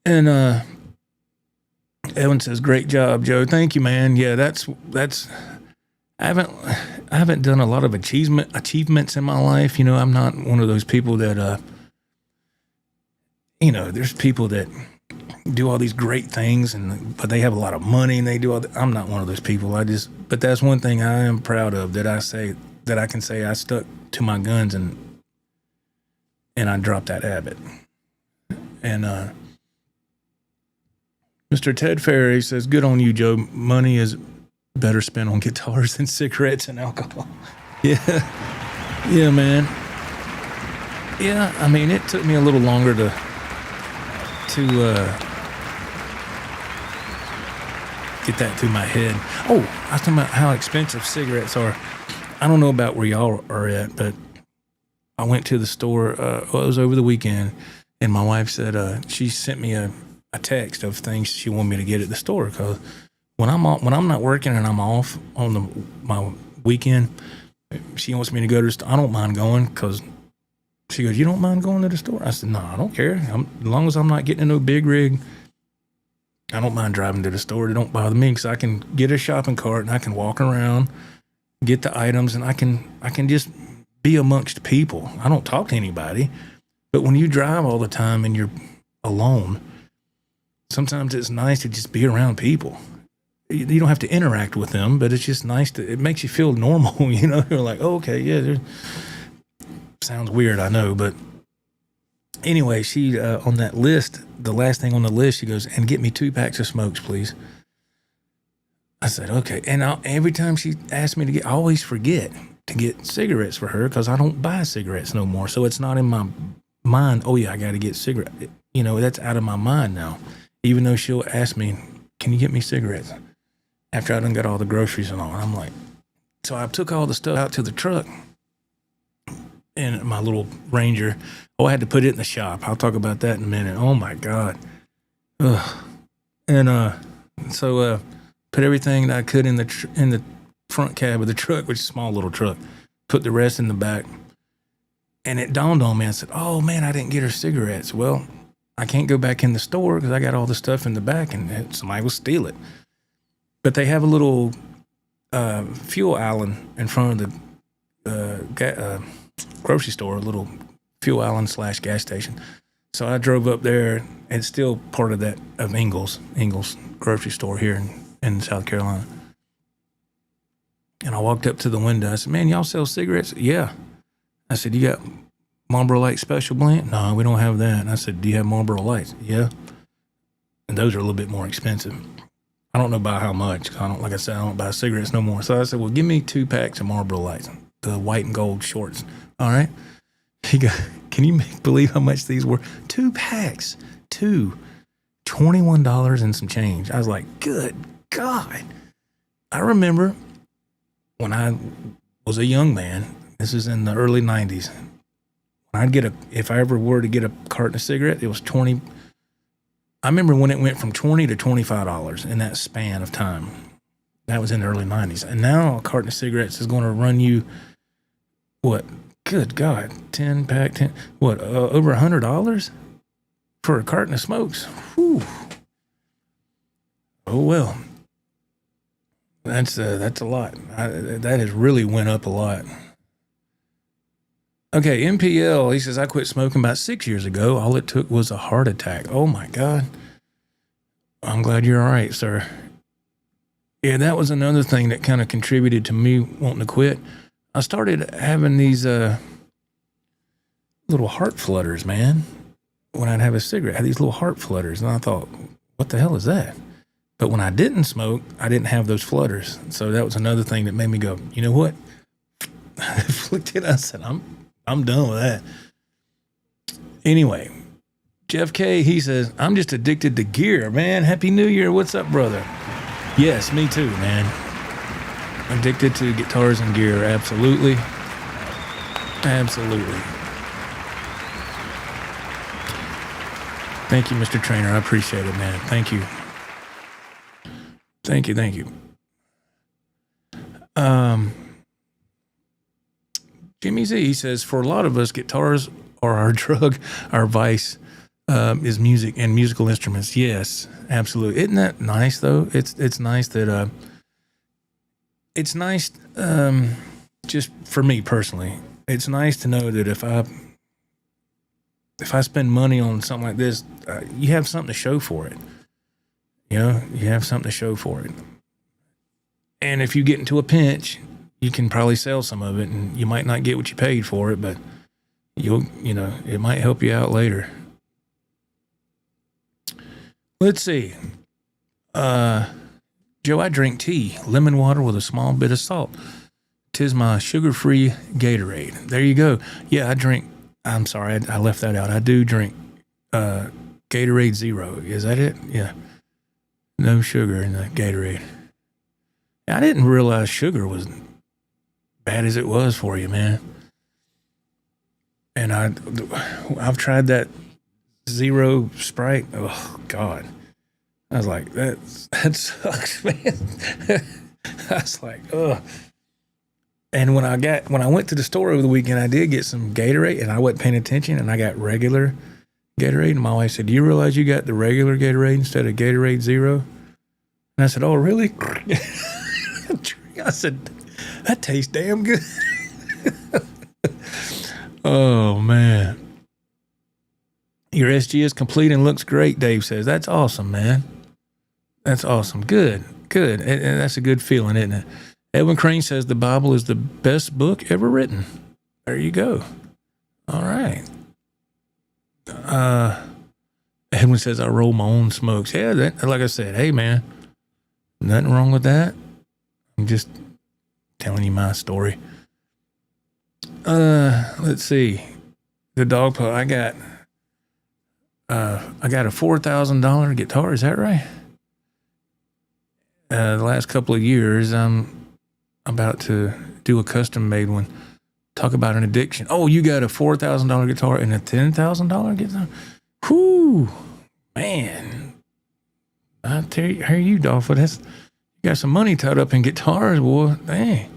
And Evan says, great job, Joe. Thank you, man. Yeah, that's I haven't done a lot of achievements in my life. I'm not one of those people that there's people that do all these great things but they have a lot of money and they do I'm not one of those people. But that's one thing I am proud of, that I can say I stuck to my guns and I dropped that habit. And Mr. Ted Ferry says, good on you, Joe. Money is better spent on guitars than cigarettes and alcohol. Yeah, man. Yeah, I mean, it took me a little longer to get that through my head. Oh, I was talking about how expensive cigarettes are. I don't know about where y'all are at, but I went to the store. It was over the weekend, and my wife said she sent me a text of things she wanted me to get at the store, because when I'm not working and I'm off on my weekend, she wants me to go to the store. I don't mind going, because she goes, you don't mind going to the store? I said, no, I don't care. As long as I'm not getting in no big rig, I don't mind driving to the store. It don't bother me, because I can get a shopping cart and I can walk around, get the items, and I can just be amongst people. I don't talk to anybody. But when you drive all the time and you're alone, sometimes it's nice to just be around people. You don't have to interact with them, but it's just nice it makes you feel normal, You're like, oh, okay, yeah. Sounds weird, I know, but anyway, she on that list, the last thing on the list, she goes, and get me 2 packs of smokes, please. I said, okay. And every time she asked me I always forget to get cigarettes for her, because I don't buy cigarettes no more. So it's not in my mind, oh yeah, I got to get cigarettes. That's out of my mind now. Even though she'll ask me, can you get me cigarettes? After I done got all the groceries and all. And I'm like, so I took all the stuff out to the truck in my little Ranger. Oh, I had to put it in the shop. I'll talk about that in a minute. Oh my God. Ugh. And so put everything that I could in the front cab of the truck, which is a small little truck. Put the rest in the back. And it dawned on me. I said, oh man, I didn't get her cigarettes. Well, I can't go back in the store because I got all the stuff in the back and somebody will steal it. But they have a little fuel island in front of the grocery store, a little fuel island / gas station. So I drove up there. It's still part of Ingles grocery store here in South Carolina. And I walked up to the window. I said, man, y'all sell cigarettes? Yeah. I said, you got Marlboro Light Special Blend? No, we don't have that. And I said, do you have Marlboro Lights? Yeah. And those are a little bit more expensive. I don't know by how much. Cause like I said, I don't buy cigarettes no more. So I said, well, give me 2 packs of Marlboro Lights, the white and gold shorts. All right. He goes, can you believe how much these were? 2 packs. $21 and some change. I was like, good God. I remember when I was a young man, this is in the early 90s, if I ever were to get a carton of cigarette, it was 20. I remember when it went from $20 to $25 in that span of time. That was in the early 90s. And now a carton of cigarettes is going to run you, what? Good God, 10 pack, 10, what, over $100 for a carton of smokes? Whew. Oh, well. That's a lot. That has really went up a lot. Okay, MPL, he says, I quit smoking about 6 years ago. All it took was a heart attack. Oh, my God. I'm glad you're all right, sir. Yeah, that was another thing that kind of contributed to me wanting to quit. I started having these little heart flutters, man. When I'd have a cigarette, I had these little heart flutters. And I thought, what the hell is that? But when I didn't smoke, I didn't have those flutters. So that was another thing that made me go, you know what? I flicked it. I said, I'm done with that. Anyway, Jeff K, he says, I'm just addicted to gear, man. Happy New Year. What's up, brother? Yes, me too, man. Addicted to guitars and gear. Absolutely. Absolutely. Thank you, Mr. Trainer. I appreciate it, man. Thank you. Thank you. Jimmy Z, he says, for a lot of us, guitars are our drug, our vice is music and musical instruments. Yes, absolutely. Isn't that nice, though? It's nice that, it's nice, just for me personally, it's nice to know that if I spend money on something like this, you have something to show for it. You know, you have something to show for it. And if you get into a pinch, you can probably sell some of it, and you might not get what you paid for it, but it might help you out later. Let's see. Joe, I drink tea, lemon water with a small bit of salt. 'Tis my sugar-free Gatorade. There you go. Yeah, I'm sorry, I left that out. I do drink Gatorade Zero. Is that it? Yeah. No sugar in the Gatorade. I didn't realize sugar was bad as it was for you, man. And I've tried that Zero Sprite. Oh, God. I was like, that sucks, man. I was like, ugh. And when I went to the store over the weekend, I did get some Gatorade, and I wasn't paying attention, and I got regular Gatorade. And my wife said, do you realize you got the regular Gatorade instead of Gatorade Zero? And I said, oh, really? I said, that tastes damn good. Oh, man. Your SG is complete and looks great, Dave says. That's awesome, man. That's awesome. Good. And that's a good feeling, isn't it? Edwin Crane says the Bible is the best book ever written. There you go. All right. Edwin says I roll my own smokes. Yeah, like I said, hey, man, nothing wrong with that. I'm just telling you my story. Let's see. The dog pup. I got a $4,000 guitar. Is that right? The last couple of years, I'm about to do a custom made one. Talk about an addiction. Oh, you got a $4,000 guitar and a $10,000 guitar? Whoo, man. I tell you, hear you, Dolphin. You got some money tied up in guitars, boy. Dang.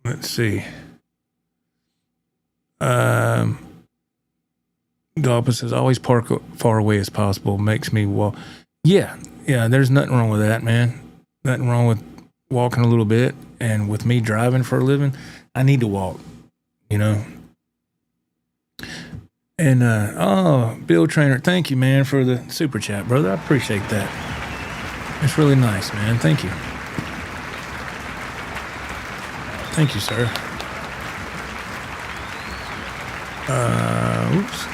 Let's see. Dolphin says, always park far away as possible. Makes me walk. Yeah, there's nothing wrong with that, man. Nothing wrong with walking a little bit. And with me driving for a living, I need to walk, And Bill Trainer, thank you, man, for the super chat, brother. I appreciate that. It's really nice, man. Thank you. Thank you, sir. Oops.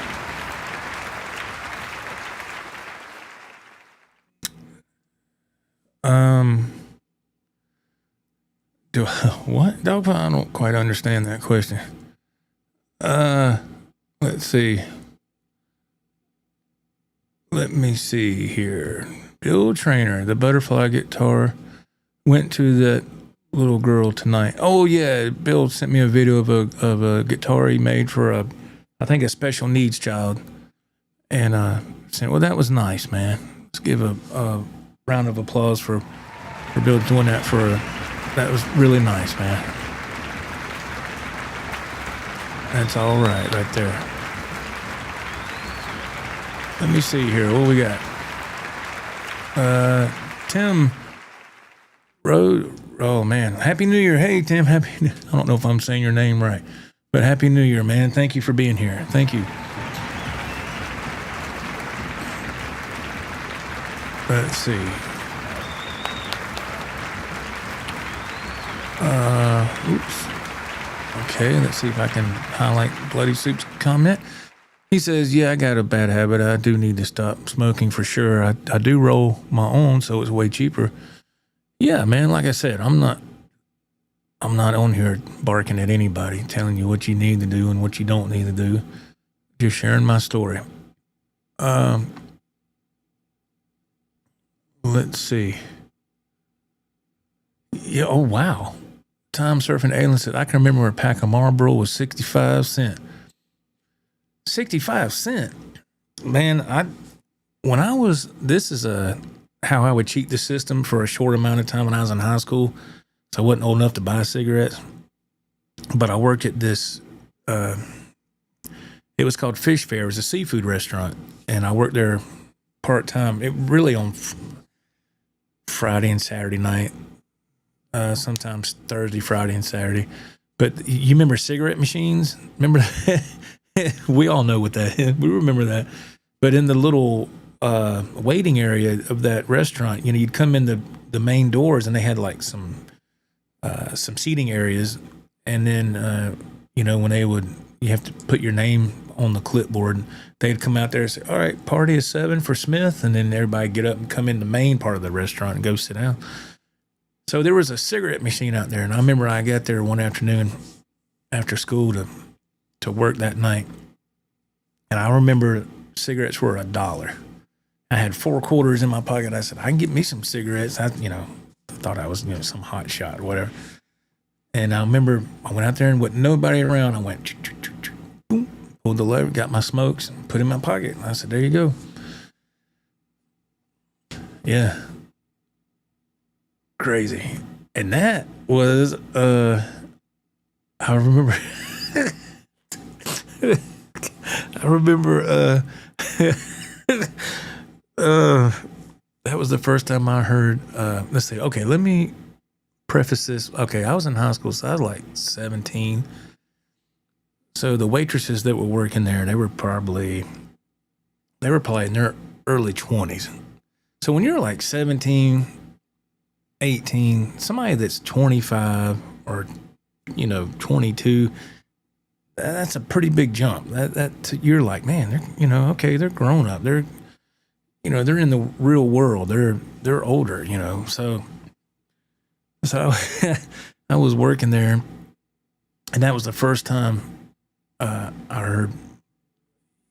What? Dog, I don't quite understand that question. Let's see. Let me see here. Bill Trainer, the butterfly guitar, went to that little girl tonight. Oh yeah, Bill sent me a video of a guitar he made for I think a special needs child, and said, well, that was nice, man. Let's give a round of applause for Bill doing that that was really nice, man. That's all right there. Let me see here. What we got? Tim Road. Oh man, Happy New Year. Hey Tim, I don't know if I'm saying your name right, but Happy New Year, man. Thank you for being here. Thank you. Let's see. Oops. Okay, let's see if I can highlight Bloody Soup's comment. He says, yeah, I got a bad habit. I do need to stop smoking for sure. I do roll my own, so it's way cheaper. Yeah, man, like I said, I'm not on here barking at anybody, telling you what you need to do and what you don't need to do. Just sharing my story. Let's see. Yeah, oh, wow. Time Surfing Alien said, I can remember a pack of Marlboro was 65 cents. 65 cents? Man, this is how I would cheat the system for a short amount of time when I was in high school. So I wasn't old enough to buy cigarettes. But I worked at this, it was called Fish Fair. It was a seafood restaurant. And I worked there part-time. It really on Friday and Saturday night. Sometimes Thursday, Friday, and Saturday. But you remember cigarette machines? Remember that? We all know what that is. We remember that. But in the little waiting area of that restaurant, you'd come in the main doors and they had like some seating areas. And then, when you have to put your name on the clipboard, they'd come out there and say, all right, party is 7 for Smith. And then everybody get up and come in the main part of the restaurant and go sit down. So there was a cigarette machine out there. And I remember I got there one afternoon after school to work that night. And I remember cigarettes were $1. I had 4 quarters in my pocket. I said, I can get me some cigarettes. I thought I was, some hot shot or whatever. And I remember I went out there and with nobody around, I went, boom, pulled the lever, got my smokes, and put it in my pocket. And I said, there you go. Yeah. Crazy. And that was, I remember, that was the first time I heard, let's see, okay, let me preface this. Okay, I was in high school, so I was like 17. So the waitresses that were working there, they were probably in their early 20s. So when you're like 17, 18, somebody that's 25 or 22, that's a pretty big jump. That you're like, man, they're okay, they're grown up. They're they're in the real world. They're older, So I was working there, and that was the first time I heard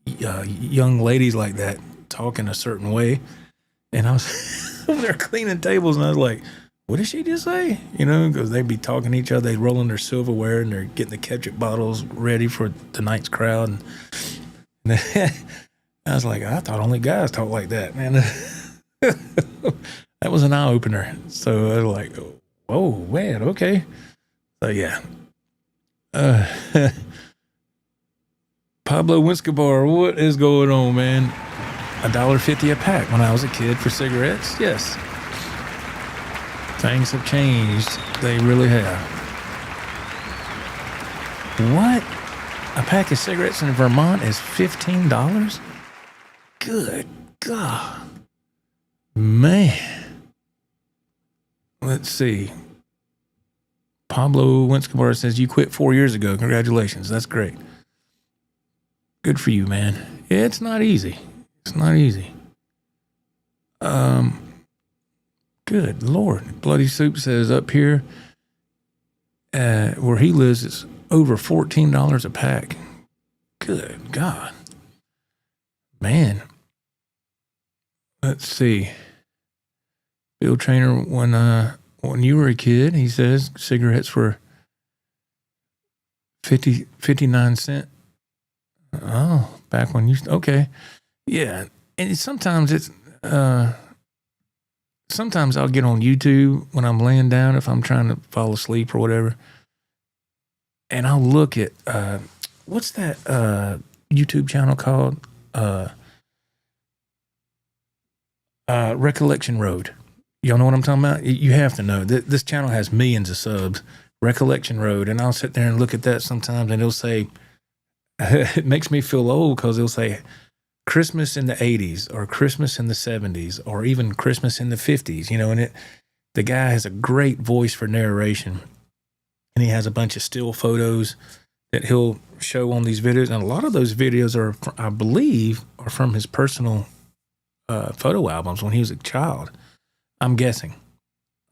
young ladies like that talking a certain way. And I was over there cleaning tables, and I was like, what did she just say? Because they'd be talking to each other. They'd roll in their silverware, and they're getting the ketchup bottles ready for tonight's crowd. And I was like, I thought only guys talk like that, man. That was an eye-opener. So I was like, whoa, man, okay. So, yeah. Pablo Winscabar, what is going on, man? $1.50 a pack when I was a kid for cigarettes. Yes. Things have changed. They really have. What? A pack of cigarettes in Vermont is $15? Good God. Man. Let's see. Pablo Wentz says, you quit 4 years ago. Congratulations. That's great. Good for you, man. Yeah, it's not easy. It's not easy. Good Lord. Bloody Soup says up here where he lives, it's over $14 a pack. Good God. Man. Let's see. Bill Trainer, when you were a kid, he says cigarettes were 59 cents. Oh, back when you, okay. Yeah. And sometimes sometimes I'll get on YouTube when I'm laying down if I'm trying to fall asleep or whatever. And I'll look at, what's that YouTube channel called? Recollection Road. Y'all know what I'm talking about? You have to know. This channel has millions of subs. Recollection Road. And I'll sit there and look at that sometimes and it'll say, it makes me feel old because it'll say Christmas in the 80s or Christmas in the 70s or even Christmas in the 50s, you know, and the guy has a great voice for narration and he has a bunch of still photos that he'll show on these videos. And a lot of those videos are, I believe, are from his personal photo albums when he was a child. I'm guessing.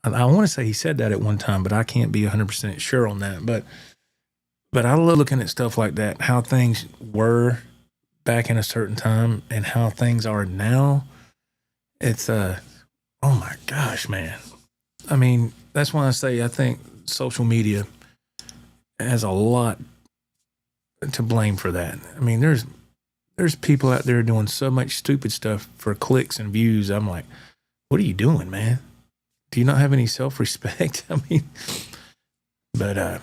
I want to say he said that at one time, but I can't be 100% sure on that. But I love looking at stuff like that, how things were back in a certain time and how things are now. It's, oh my gosh, man. I mean, that's why I say I think social media has a lot to blame for that. I mean, there's people out there doing so much stupid stuff for clicks and views. I'm like, what are you doing, man? Do you not have any self-respect? I mean, but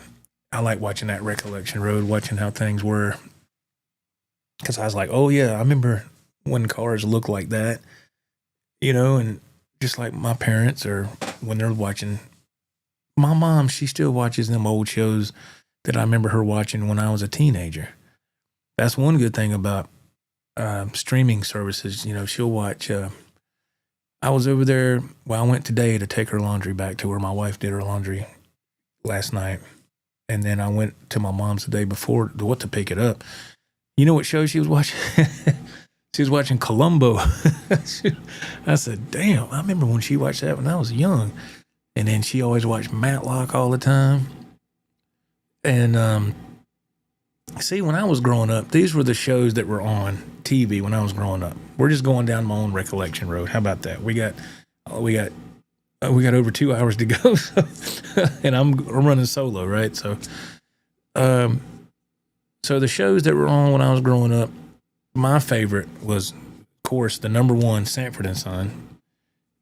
I like watching that Recollection Road, watching how things were. Because I was like, oh, yeah, I remember when cars looked like that, you know, and just like my parents or when they're watching. My mom, she still watches them old shows that I remember her watching when I was a teenager. That's one good thing about streaming services. You know, she'll watch. I was over there. Well, I went today to take her laundry back to where my wife did her laundry last night. And then I went to my mom's the day before to pick it up. You know what show she was watching? She was watching Columbo. I said, damn, I remember when she watched that when I was young. And then she always watched Matlock all the time. And see, when I was growing up, these were the shows that were on TV when I was growing up. We're just going down my own recollection road. How about that? We got over 2 hours to go, and I'm running solo, right? So, so the shows that were on when I was growing up, my favorite was, of course, the number one, Sanford and Son.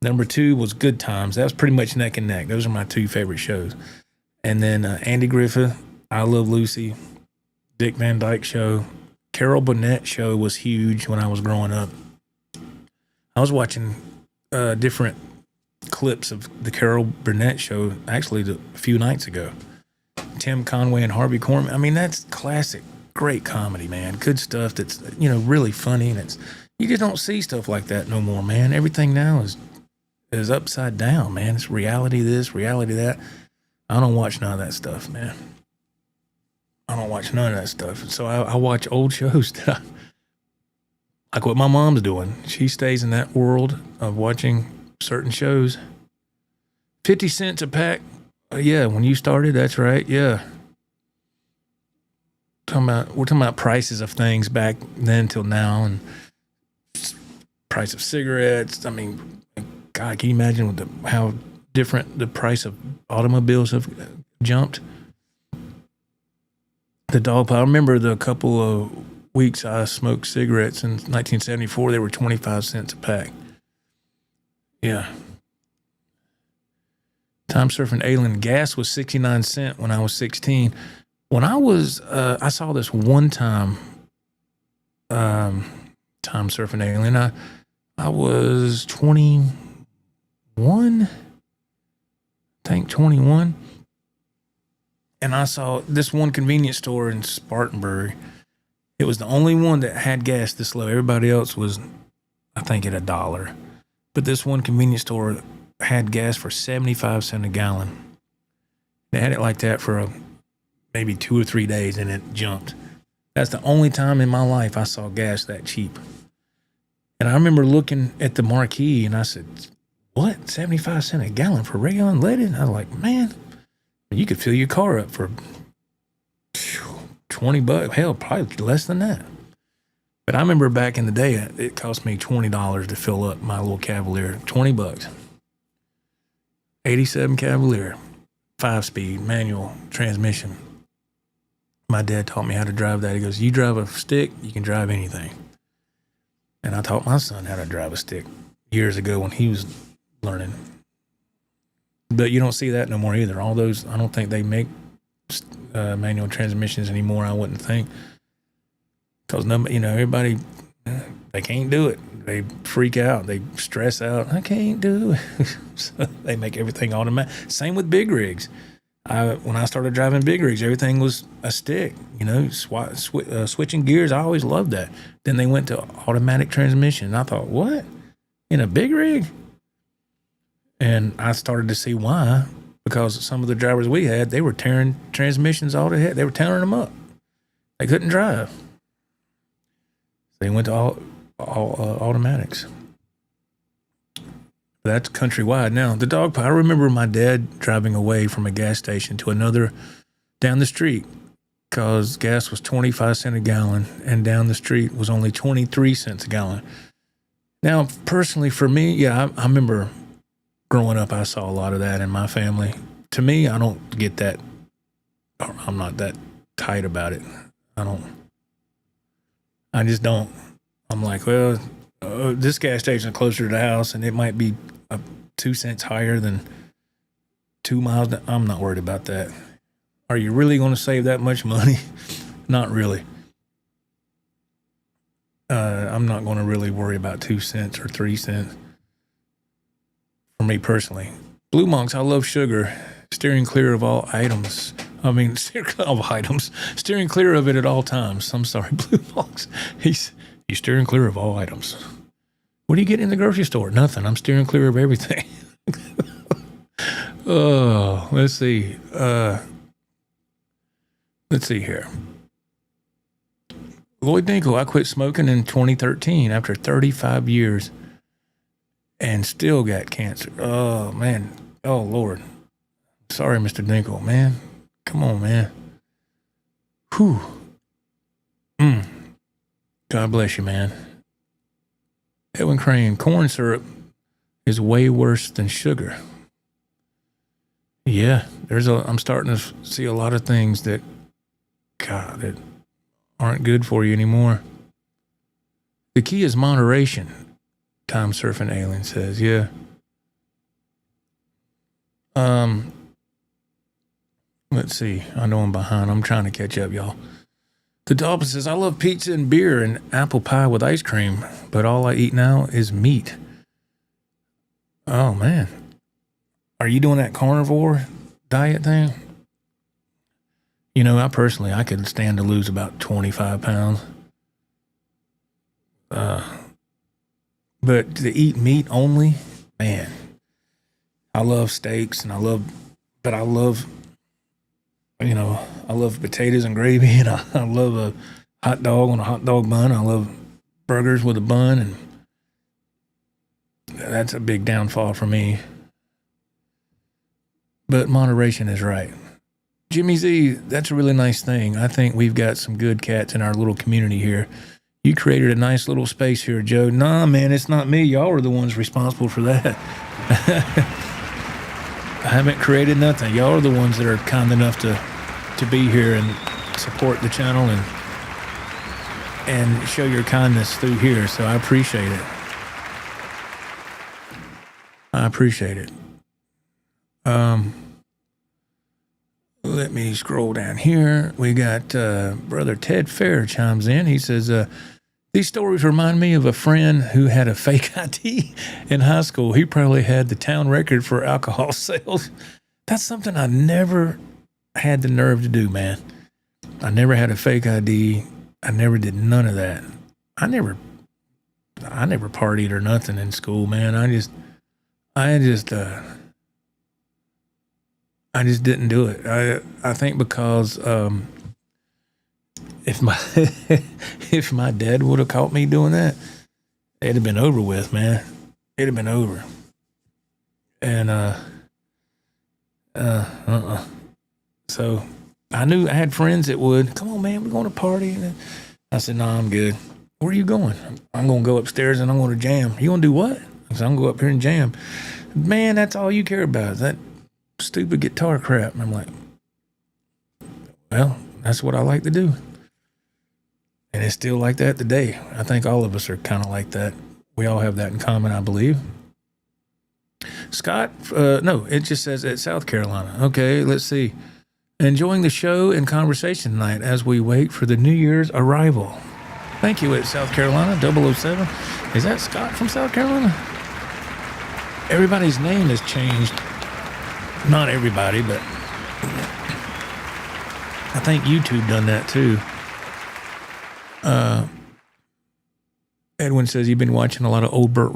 Number two was Good Times. That was pretty much neck and neck. Those are my two favorite shows. And then Andy Griffith, I Love Lucy, Dick Van Dyke Show. Carol Burnett Show was huge when I was growing up. I was watching different clips of the Carol Burnett Show actually a few nights ago. Tim Conway and Harvey Korman. I mean, that's classic, great comedy, man. Good stuff that's, you know, really funny. And you just don't see stuff like that no more, man. Everything now is upside down, man. It's reality this, reality that. I don't watch none of that stuff, man. I don't watch none of that stuff. So I watch old shows that like what my mom's doing. She stays in that world of watching certain shows. 50 cents a pack. Yeah, when you started, that's right. Yeah. We're talking about prices of things back then till now, and price of cigarettes. I mean, God, can you imagine how different the price of automobiles have jumped? The dog pile. I remember the couple of weeks I smoked cigarettes in 1974. They were 25 cents a pack. Yeah. Time surfing alien. Gas was 69 cents when I was 16. When I was, I saw this one time, time surfing alien. I was 21, I think 21. and I saw this one convenience store in Spartanburg. It was the only one that had gas this low. Everybody else was, I think, at $1. But this one convenience store had gas for 75 cents a gallon. They had it like that for maybe 2 or 3 days, and it jumped. That's the only time in my life I saw gas that cheap. And I remember looking at the marquee, and I said, what? 75 cents a gallon for regular unleaded? And I was like, man, you could fill your car up for $20. Hell, probably less than that. But I remember back in the day, it cost me $20 to fill up my little Cavalier. $20. 87 Cavalier, 5-speed manual transmission. My dad taught me how to drive that. He goes, you drive a stick, you can drive anything. And I taught my son how to drive a stick years ago when he was learning. But you don't see that no more either. All those, I don't think they make manual transmissions anymore, I wouldn't think. Because nobody, everybody, they can't do it. They freak out. They stress out. I can't do it. So they make everything automatic. Same with big rigs. When I started driving big rigs, everything was a stick. Switching gears, I always loved that. Then they went to automatic transmission. And I thought, what? In a big rig? And I started to see why. Because some of the drivers we had, they were tearing transmissions all to head. They were tearing them up. They couldn't drive. They went to all automatics. That's countrywide now. The dog pile. I remember my dad driving away from a gas station to another down the street because gas was 25 cents a gallon, and down the street was only 23 cents a gallon. Now, personally, for me, I remember growing up, I saw a lot of that in my family. To me, I don't get that. I'm not that tight about it. I just don't. I'm like, well, this gas station is closer to the house, and it might be 2 cents higher than 2 miles. I'm not worried about that. Are you really going to save that much money? Not really. I'm not going to really worry about 2 cents or 3 cents. For me personally. Blue Monks, I love sugar. Steering clear of all items. Steering clear of it at all times. I'm sorry, Blue Monks. He's steering clear of all items. What do you get in the grocery store? Nothing. I'm steering clear of everything. Oh, let's see. Let's see here. Lloyd Dinkle, I quit smoking in 2013 after 35 years and still got cancer. Oh, man. Oh, Lord. Sorry, Mr. Dinkle, man. Come on, man. Whew. God bless you, man. Edwin Crane, corn syrup is way worse than sugar. Yeah, I'm starting to see a lot of things that aren't good for you anymore. The key is moderation, Time Surfing Alien says. Yeah. Let's see. I know I'm behind. I'm trying to catch up, y'all. The Dolphin says, I love pizza and beer and apple pie with ice cream, but all I eat now is meat. Oh, man. Are you doing that carnivore diet thing? I personally, I could stand to lose about 25 pounds. But to eat meat only, man, I love steaks and I love potatoes and gravy, and I love a hot dog on a hot dog bun. I love burgers with a bun, and that's a big downfall for me. But moderation is right. Jimmy Z, that's a really nice thing. I think we've got some good cats in our little community here. You created a nice little space here, Joe. Nah, man, it's not me. Y'all are the ones responsible for that. I haven't created nothing. Y'all are the ones that are kind enough to be here and support the channel and show your kindness through here. So I appreciate it. Let me scroll down here. We got Brother Ted Fair chimes in. He says, these stories remind me of a friend who had a fake ID in high school. He probably had the town record for alcohol sales. That's something I never had the nerve to do, man. I never had a fake ID. I never did none of that. I never partied or nothing in school, man. I just didn't do it. I think because if my if my dad would have caught me doing that, it'd have been over with, man. It'd have been over. And so I knew I had friends that would, come on, man, we're going to party. And I said, no, I'm good. Where are you going? I'm going to go upstairs and I'm going to jam. You going to do what? I said, I'm going to go up here and jam. Man, that's all you care about, that stupid guitar crap. And I'm like, well, that's what I like to do. And it's still like that today. I think all of us are kind of like that. We all have that in common, I believe. Scott, no, it just says at South Carolina. Okay, let's see. Enjoying the show and conversation tonight as we wait for the New Year's arrival. Thank you at South Carolina, 007. Is that Scott from South Carolina? Everybody's name has changed. Not everybody, but I think YouTube done that too. Edwin says you've been watching a lot of old Burt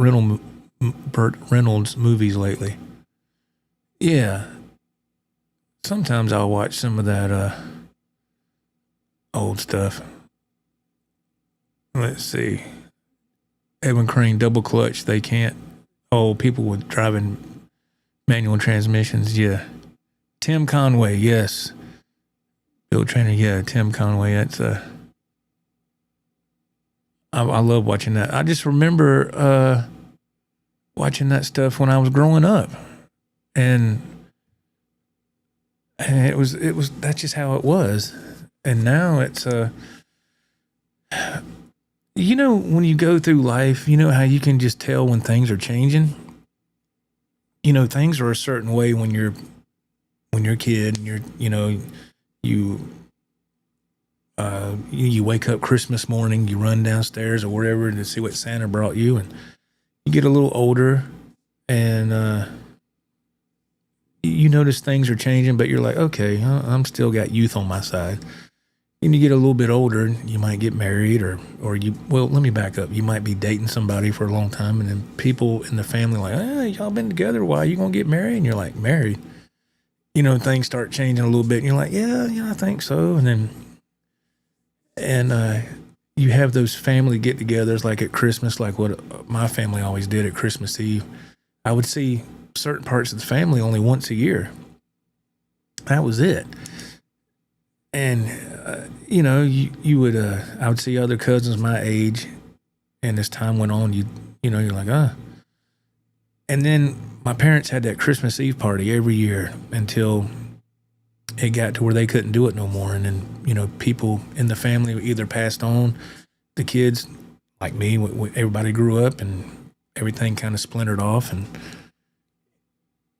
Reynolds movies lately. Yeah. Sometimes I'll watch some of that old stuff. Let's see. Edwin Crane, double clutch. They can't. Oh, people with driving manual transmissions. Yeah. Tim Conway. Yes. Bill Trainer. Yeah. Tim Conway. That's I love watching that. I just remember watching that stuff when I was growing up, and it was that's just how it was. And now it's you know, when you go through life, you know how you can just tell when things are changing. You know, things are a certain way when you're a kid, and you wake up Christmas morning, you run downstairs or wherever to see what Santa brought you, and you get a little older, and you notice things are changing, but you're like, okay, I'm still got youth on my side. And you get a little bit older, you might get married, or well, let me back up. You might be dating somebody for a long time, and then people in the family are like, y'all been together a while, you gonna get married? And you're like, married? You know, things start changing a little bit, and you're like, yeah, I think so. And you have those family get-togethers like at Christmas, like what my family always did at Christmas Eve. I would see certain parts of the family only once a year. That was it. And, you would, I would see other cousins my age, and as time went on, you're like, And then my parents had that Christmas Eve party every year until it got to where they couldn't do it no more. And then, people in the family either passed on, the kids, like me, everybody grew up and everything kind of splintered off. And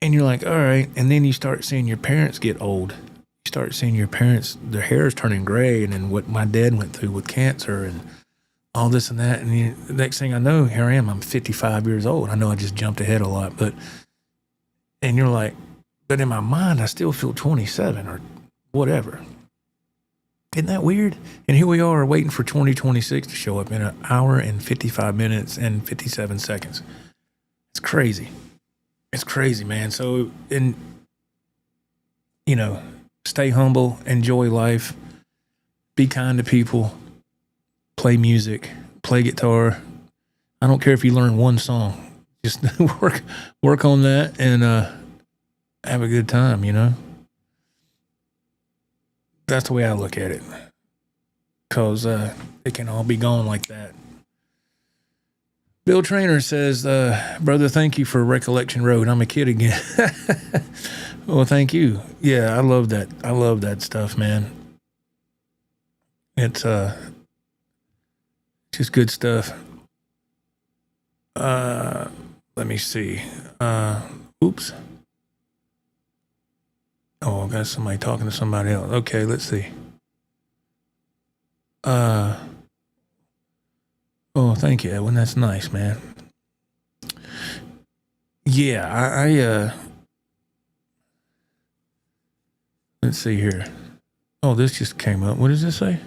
you're like, all right. And then you start seeing your parents get old. You start seeing your parents, their hair is turning gray. And then what my dad went through with cancer and all this and that. And the next thing I know, here I am, I'm 55 years old. I know I just jumped ahead a lot, and you're like, but in my mind, I still feel 27 or whatever. Isn't that weird? And here we are waiting for 2026 to show up in an hour and 55 minutes and 57 seconds. It's crazy. It's crazy, man. So, stay humble, enjoy life, be kind to people, play music, play guitar. I don't care if you learn one song. Just work on that and have a good time, That's the way I look at it. Because it can all be gone like that. Bill Trainer says, brother, thank you for Recollection Road. I'm a kid again. Well, thank you. Yeah, I love that. I love that stuff, man. It's just good stuff. Let me see. Oops. Oh, I got somebody talking to somebody else. Okay, let's see. Oh, thank you, Edwin. That's nice, man. Yeah, I Let's see here. Oh, this just came up. What does this say?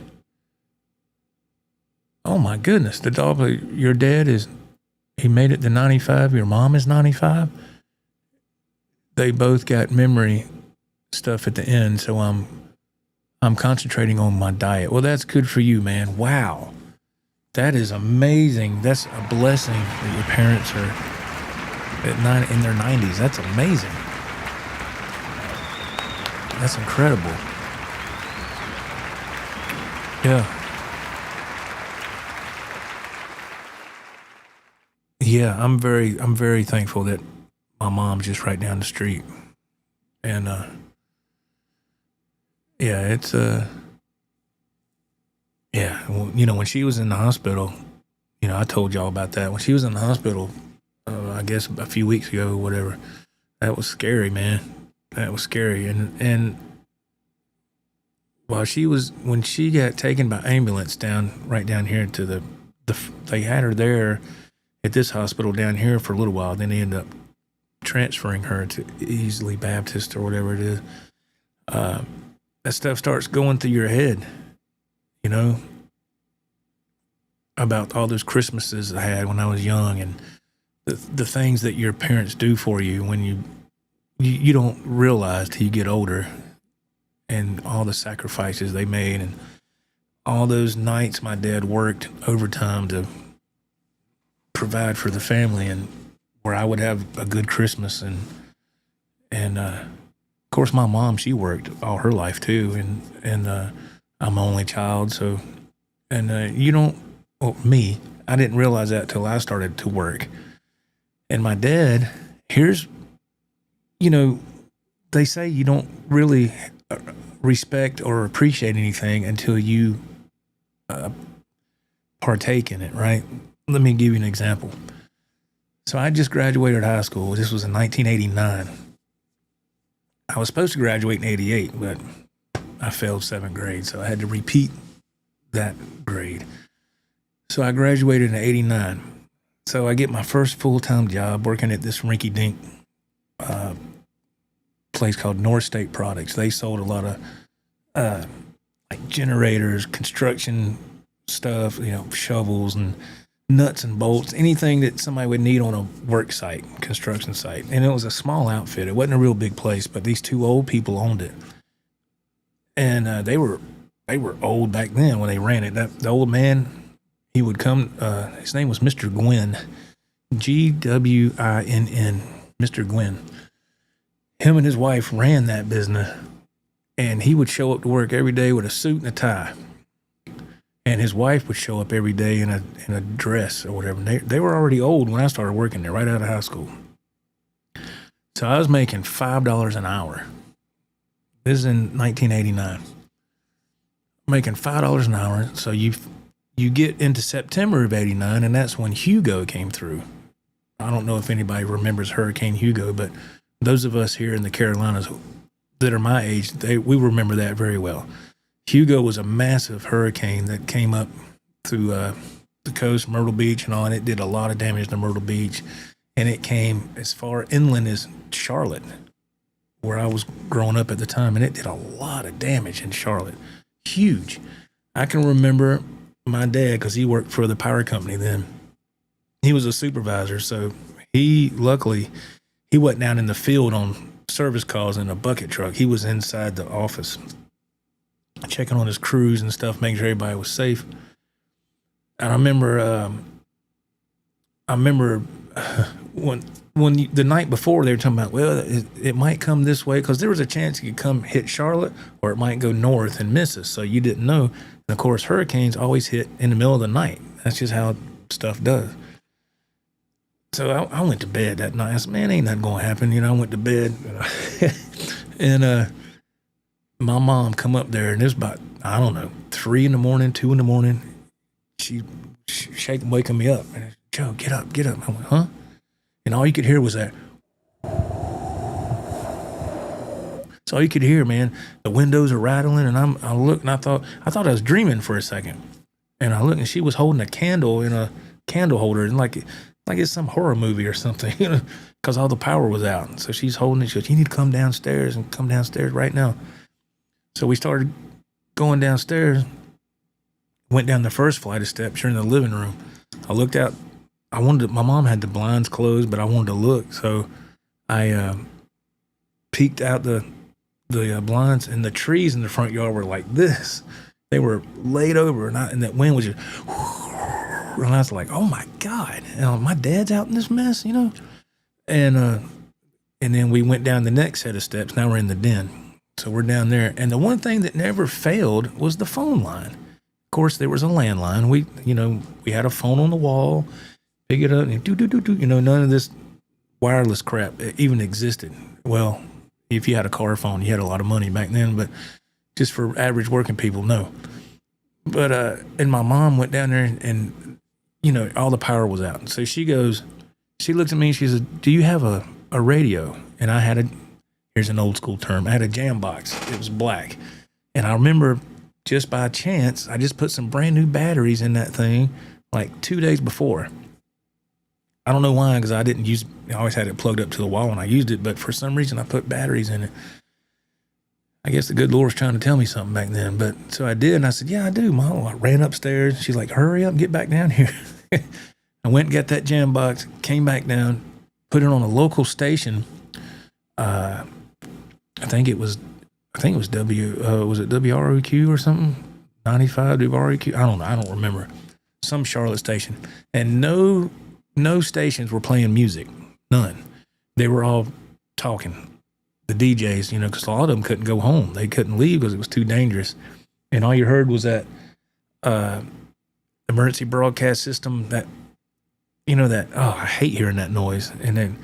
Oh my goodness. The dog, your dad he made it to 95. Your mom is 95. They both got memory stuff at the end. So I'm concentrating on my diet. Well, that's good for you, man. Wow. That is amazing. That's a blessing that your parents are in their 90s. That's amazing. That's incredible. Yeah. Yeah, I'm very thankful that my mom's just right down the street. And yeah, it's yeah, well, you know, when she was in the hospital, you know, I told y'all about that. When she was in the hospital, I guess a few weeks ago or whatever, that was scary, man. That was scary. And when she got taken by ambulance right down here to they had her there at this hospital down here for a little while. Then they ended up transferring her to Easley Baptist or whatever it is. That stuff starts going through your head, you know, about all those Christmases I had when I was young and the things that your parents do for you when you don't realize till you get older, and all the sacrifices they made and all those nights my dad worked overtime to provide for the family, and where I would have a good Christmas. And of course my mom, she worked all her life too, and I'm the only child, so I didn't realize that till I started to work. And my dad, they say you don't really respect or appreciate anything until you partake in it, right? Let me give you an example. So I just graduated high school. This was in 1989. I was supposed to graduate in 88, but I failed 7th grade, so I had to repeat that grade. So I graduated in 89. So I get my first full-time job working at this rinky-dink place called North State Products. They sold a lot of like generators, construction stuff, you know, shovels and nuts and bolts, anything that somebody would need on a work site, construction site. And it was a small outfit. It wasn't a real big place, but these two old people owned it. And they were old back then when they ran it. The old man, he would come, his name was Mr. Gwynn, Gwinn, Mr. Gwynn. Him and his wife ran that business, and he would show up to work every day with a suit and a tie. And his wife would show up every day in a dress or whatever. They were already old when I started working there, right out of high school. So I was making $5 an hour. This is in 1989. Making $5 an hour. So you get into September of 89, and that's when Hugo came through. I don't know if anybody remembers Hurricane Hugo, but those of us here in the Carolinas that are my age, we remember that very well. Hugo was a massive hurricane that came up through the coast, Myrtle Beach and all, and it did a lot of damage to Myrtle Beach. And it came as far inland as Charlotte, where I was growing up at the time, and it did a lot of damage in Charlotte. Huge. I can remember my dad, because he worked for the power company then. He was a supervisor, so luckily, he wasn't down in the field on service calls in a bucket truck. He was inside the office, checking on his crews and stuff, making sure everybody was safe. And I remember when the night before they were talking about, well, it might come this way, because there was a chance it could come hit Charlotte, or it might go north and miss us. So you didn't know. And of course, hurricanes always hit in the middle of the night. That's just how stuff does. So I went to bed that night. I said, man, ain't nothing going to happen. You know, I went to bed. And my mom come up there, and it was about, I don't know, 3 in the morning, 2 in the morning. She waking me up. And Joe, get up. I went, huh? And all you could hear was that. That's all you could hear, man. The windows are rattling, and I looked, and I thought I was dreaming for a second. And I looked, and she was holding a candle in a candle holder, and like it's some horror movie or something, you know, because all the power was out. So she's holding it. She goes, you need to come downstairs right now. So we started going downstairs, went down the first flight of steps. You're in the living room. I looked out. My mom had the blinds closed, but I wanted to look. So I peeked out the blinds, and the trees in the front yard were like this. They were laid over, and that wind was just, and I was like, oh my God, my dad's out in this mess, you know? And then we went down the next set of steps. Now we're in the den. So we're down there. And the one thing that never failed was the phone line. Of course, there was a landline. We had a phone on the wall, pick it up, and do. None of this wireless crap even existed. Well, if you had a car phone, you had a lot of money back then, but just for average working people, no. But, and my mom went down there and all the power was out. So she looks at me and she says, do you have a radio? And I had here's an old school term, I had a jam box. It was black. And I remember just by chance, I just put some brand new batteries in that thing like 2 days before. I don't know why, because I always had it plugged up to the wall when I used it, but for some reason I put batteries in it. I guess the good Lord was trying to tell me something back then. But so I did, and I said, yeah, I do, Mom. I ran upstairs. She's like, hurry up and get back down here. I went and got that jam box, came back down, put it on a local station. I think it was was it WROQ or something? 95 WROQ? I don't know. I don't remember. Some Charlotte station. And no stations were playing music. None. They were all talking. The DJs, because a lot of them couldn't go home. They couldn't leave because it was too dangerous. And all you heard was that emergency broadcast system that, I hate hearing that noise. And then,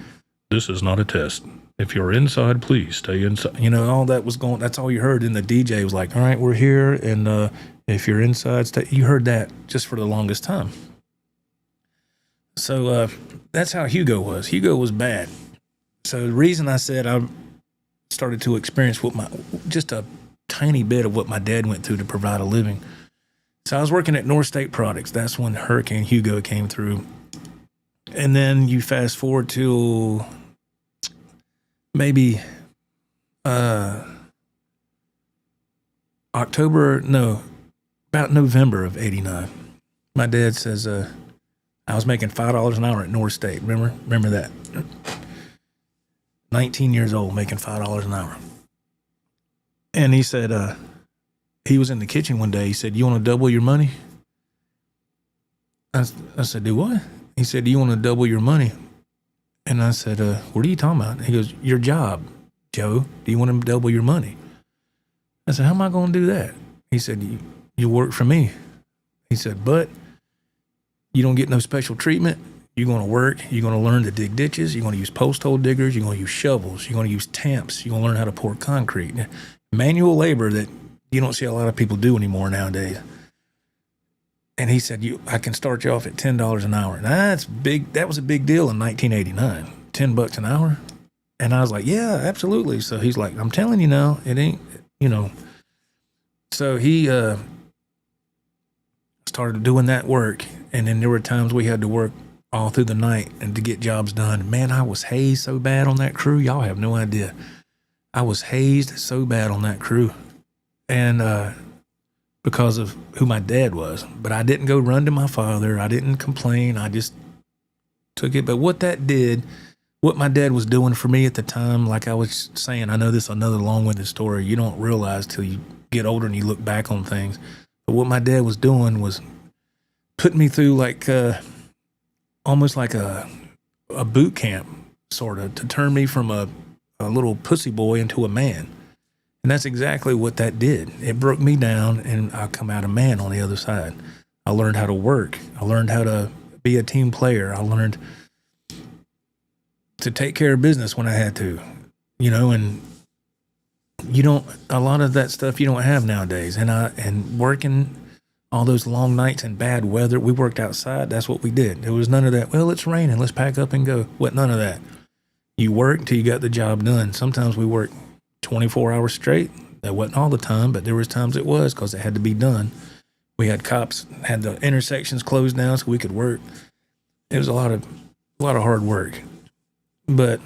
this is not a test. If you're inside, please stay inside. All that was going, that's all you heard. And the DJ was like, all right, we're here. And if you're inside, stay. You heard that just for the longest time. So that's how Hugo was. Hugo was bad. So the reason I said I started to experience just a tiny bit of what my dad went through to provide a living. So I was working at North State Products. That's when Hurricane Hugo came through. And then you fast forward to maybe about November of 89. My dad says, I was making $5 an hour at North State. Remember that? 19 years old, making $5 an hour. And he said, he was in the kitchen one day. He said, you want to double your money? I said, do what? He said, do you want to double your money? And I said, what are you talking about? He goes, your job, Joe. Do you want to double your money? I said, how am I going to do that? He said, you work for me. He said, but you don't get no special treatment. You're going to work. You're going to learn to dig ditches. You're going to use post hole diggers. You're going to use shovels. You're going to use tamps. You're going to learn how to pour concrete. Manual labor that you don't see a lot of people do anymore nowadays. And he said, I can start you off at $10 an hour. That's big. That was a big deal in 1989. $10 an hour. And I was like, yeah, absolutely. So he's like, I'm telling you now, it ain't, So he started doing that work. And then there were times we had to work all through the night and to get jobs done. Man, I was hazed so bad on that crew. Y'all have no idea. I was hazed so bad on that crew. And because of who my dad was. But I didn't go run to my father. I didn't complain. I just took it. But what that did, what my dad was doing for me at the time, like I was saying, I know this is another long-winded story. You don't realize till you get older and you look back on things. But what my dad was doing was putting me through like almost like a boot camp, sort of, to turn me from a little pussy boy into a man. And that's exactly what that did. It broke me down, and I come out a man on the other side. I learned how to work. I learned how to be a team player. I learned to take care of business when I had to, and a lot of that stuff you don't have nowadays. And working all those long nights in bad weather, we worked outside. That's what we did. There was none of that, well, it's raining, let's pack up and go. What? None of that. You worked till you got the job done. Sometimes we worked 24 hours straight. That wasn't all the time, but there was times it was because it had to be done. We had cops, had the intersections closed down so we could work. It was a lot of hard work. But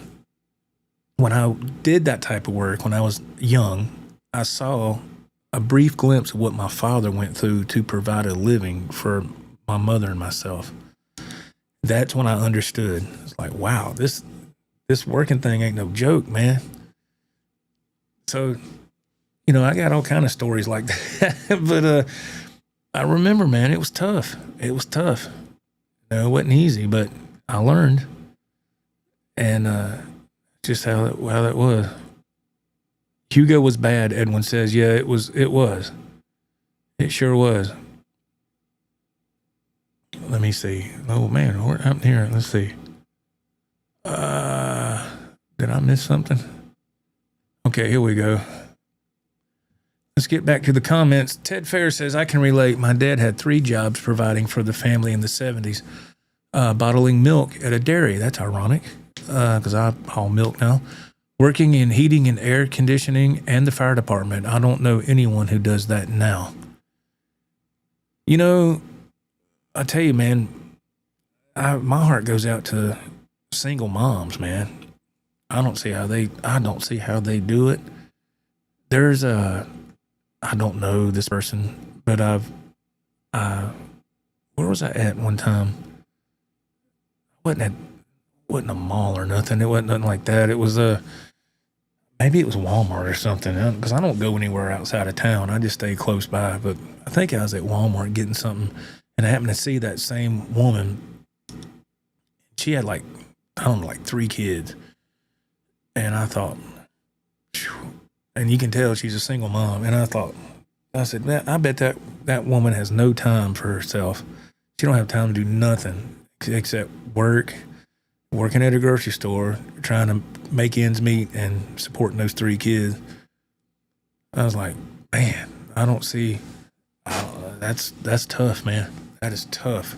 when I did that type of work, when I was young, I saw a brief glimpse of what my father went through to provide a living for my mother and myself. That's when I understood. It's like, wow, this working thing ain't no joke, man. So, you know, I got all kind of stories like that. But I remember, man, it was tough. It was tough. You know, it wasn't easy, but I learned. And just how that was. Hugo was bad, Edwin says. Yeah, it was. It sure was. Let me see. Oh, man, we're out here. Let's see. Did I miss something? Okay, here we go. Let's get back to the comments. Ted Fair says, I can relate. My dad had 3 jobs providing for the family in the 70s. Bottling milk at a dairy. That's ironic, because I haul milk now. Working in heating and air conditioning and the fire department. I don't know anyone who does that now. You know, I tell you, man, my heart goes out to single moms, man. I don't see how they do it. There's I don't know this person, but where was I at one time? Wasn't a mall or nothing. It wasn't nothing like that. It was maybe it was Walmart or something, because I don't go anywhere outside of town. I just stay close by. But I think I was at Walmart getting something, and I happened to see that same woman. She had like 3 kids. And I thought, phew. And you can tell she's a single mom. And I said, man, I bet that woman has no time for herself. She don't have time to do nothing except working at a grocery store, trying to make ends meet and supporting those 3 kids. I was like, man, I don't see, that's tough, man. That is tough.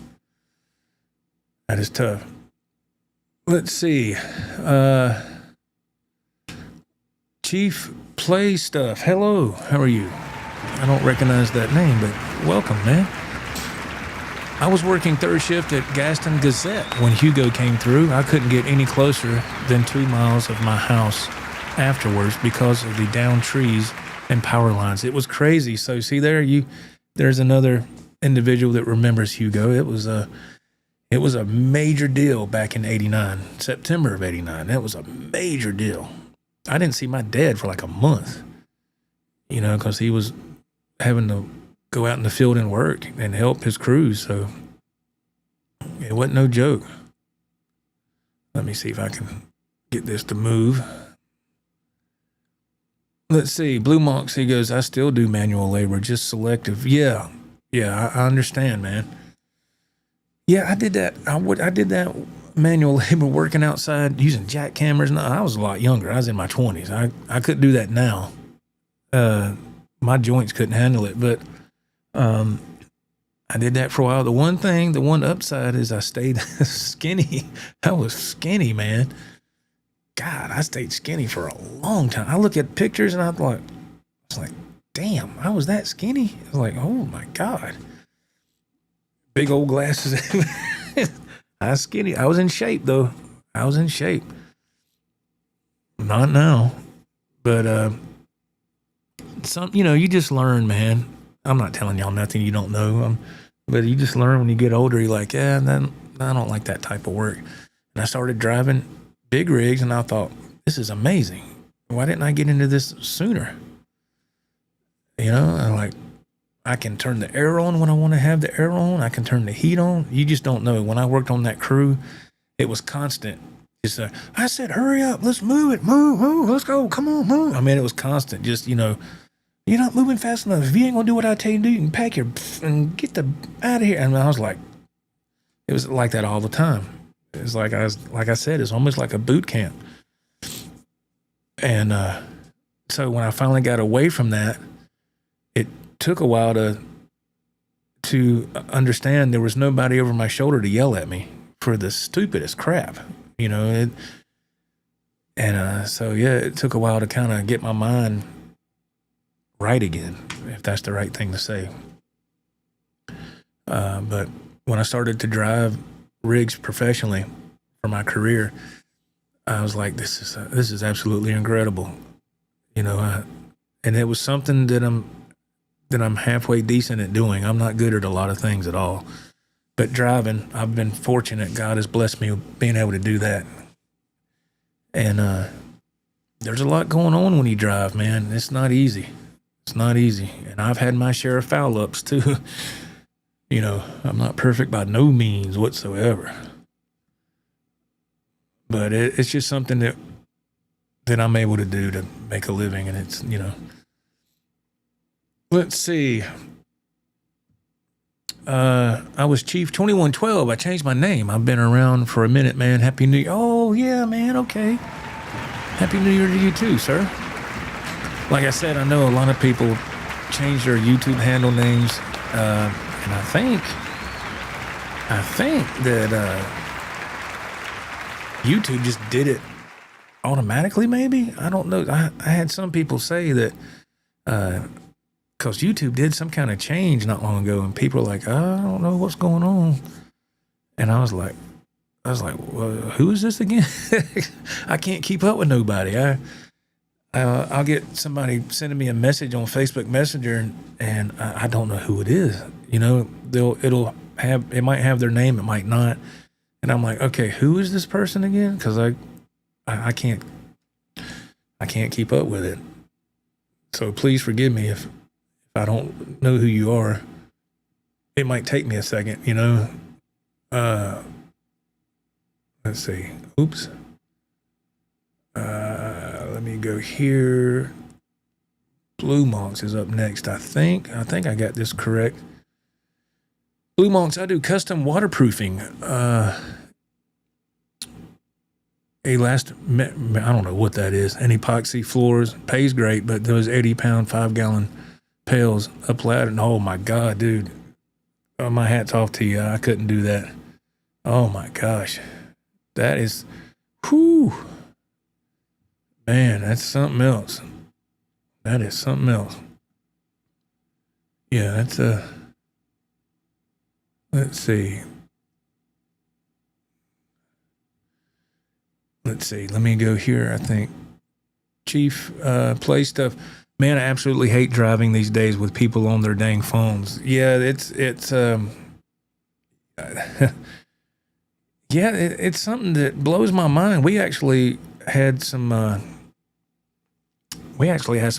Let's see. Chief Play Stuff. Hello. How are you? I don't recognize that name, but welcome, man. I was working third shift at Gaston Gazette when Hugo came through. I couldn't get any closer than 2 miles of my house afterwards because of the downed trees and power lines. It was crazy. So see there's another individual that remembers Hugo. It was a major deal back in 89, September of 89. That was a major deal. I didn't see my dad for like a month, you know, because he was having to go out in the field and work and help his crews. So it wasn't no joke. Let me see if I can get this to move. Let's see. Blue Monks, he goes, I still do manual labor, just selective. Yeah, I understand, man. Yeah, I did that. I did that manual labor working outside using jackhammers. No, I was a lot younger. I was in my 20s. I couldn't do that now. My joints couldn't handle it, but I did that for a while. The one upside is I stayed skinny. I was skinny, man. God, I stayed skinny for a long time. I look at pictures and I was like, damn, I was that skinny. I was like, oh my God. Big old glasses. I was skinny. I was in shape though. I was in shape. Not now, but you just learn, man. I'm not telling y'all nothing you don't know. But you just learn when you get older. You're like, yeah, then I don't like that type of work. And I started driving big rigs, and I thought, this is amazing. Why didn't I get into this sooner? You know, I can turn the air on when I want to have the air on. I can turn the heat on. You just don't know. When I worked on that crew, it was constant. I said, hurry up. Let's move it. Move. Let's go. Come on, move. I mean, it was constant. Just, you're not moving fast enough. If you ain't going to do what I tell you to do, you can pack and get out of here. And I was like, it was like that all the time. It's like I said, it's almost like a boot camp. And so when I finally got away from that, it took a while to understand there was nobody over my shoulder to yell at me for the stupidest crap, So yeah, it took a while to kind of get my mind right again, if that's the right thing to say. But when I started to drive rigs professionally for my career, I was like, this is absolutely incredible. And it was something that that I'm halfway decent at doing. I'm not good at a lot of things at all. But driving, I've been fortunate. God has blessed me with being able to do that. And there's a lot going on when you drive, man. It's not easy. It's not easy. And I've had my share of foul ups too. You know, I'm not perfect by no means whatsoever. But it's just something that I'm able to do to make a living. And it's, you know, let's see. I was Chief 2112. I changed my name. I've been around for a minute, man. Happy New Year. Oh, yeah, man. Okay. Happy New Year to you too, sir. Like I said, I know a lot of people change their YouTube handle names. And I think that YouTube just did it automatically, maybe. I don't know. I had some people say that because YouTube did some kind of change not long ago, and people are like, oh, I don't know what's going on. And I was like, well, who is this again? I can't keep up with nobody. I'll get somebody sending me a message on Facebook Messenger, and I don't know who it is. You know, it might have their name, it might not. And I'm like, okay, who is this person again? Because I can't keep up with it. So please forgive me if I don't know who you are. It might take me a second, you know. Let's see. Oops. Let me go here. Blue Monks is up next. I think I got this correct. Blue Monks, I do custom waterproofing. I don't know what that is. An epoxy floors pays great, but those 80-pound 5-gallon pails applied, and oh my God, dude. Oh, my hat's off to you. I couldn't do that. Oh my gosh. That is, whew. Man, that's something else. That is something else. Yeah, that's let's see. Let me go here. I think Chief play stuff. Man, I absolutely hate driving these days with people on their dang phones. Yeah, it's yeah, it's something that blows my mind. We actually had some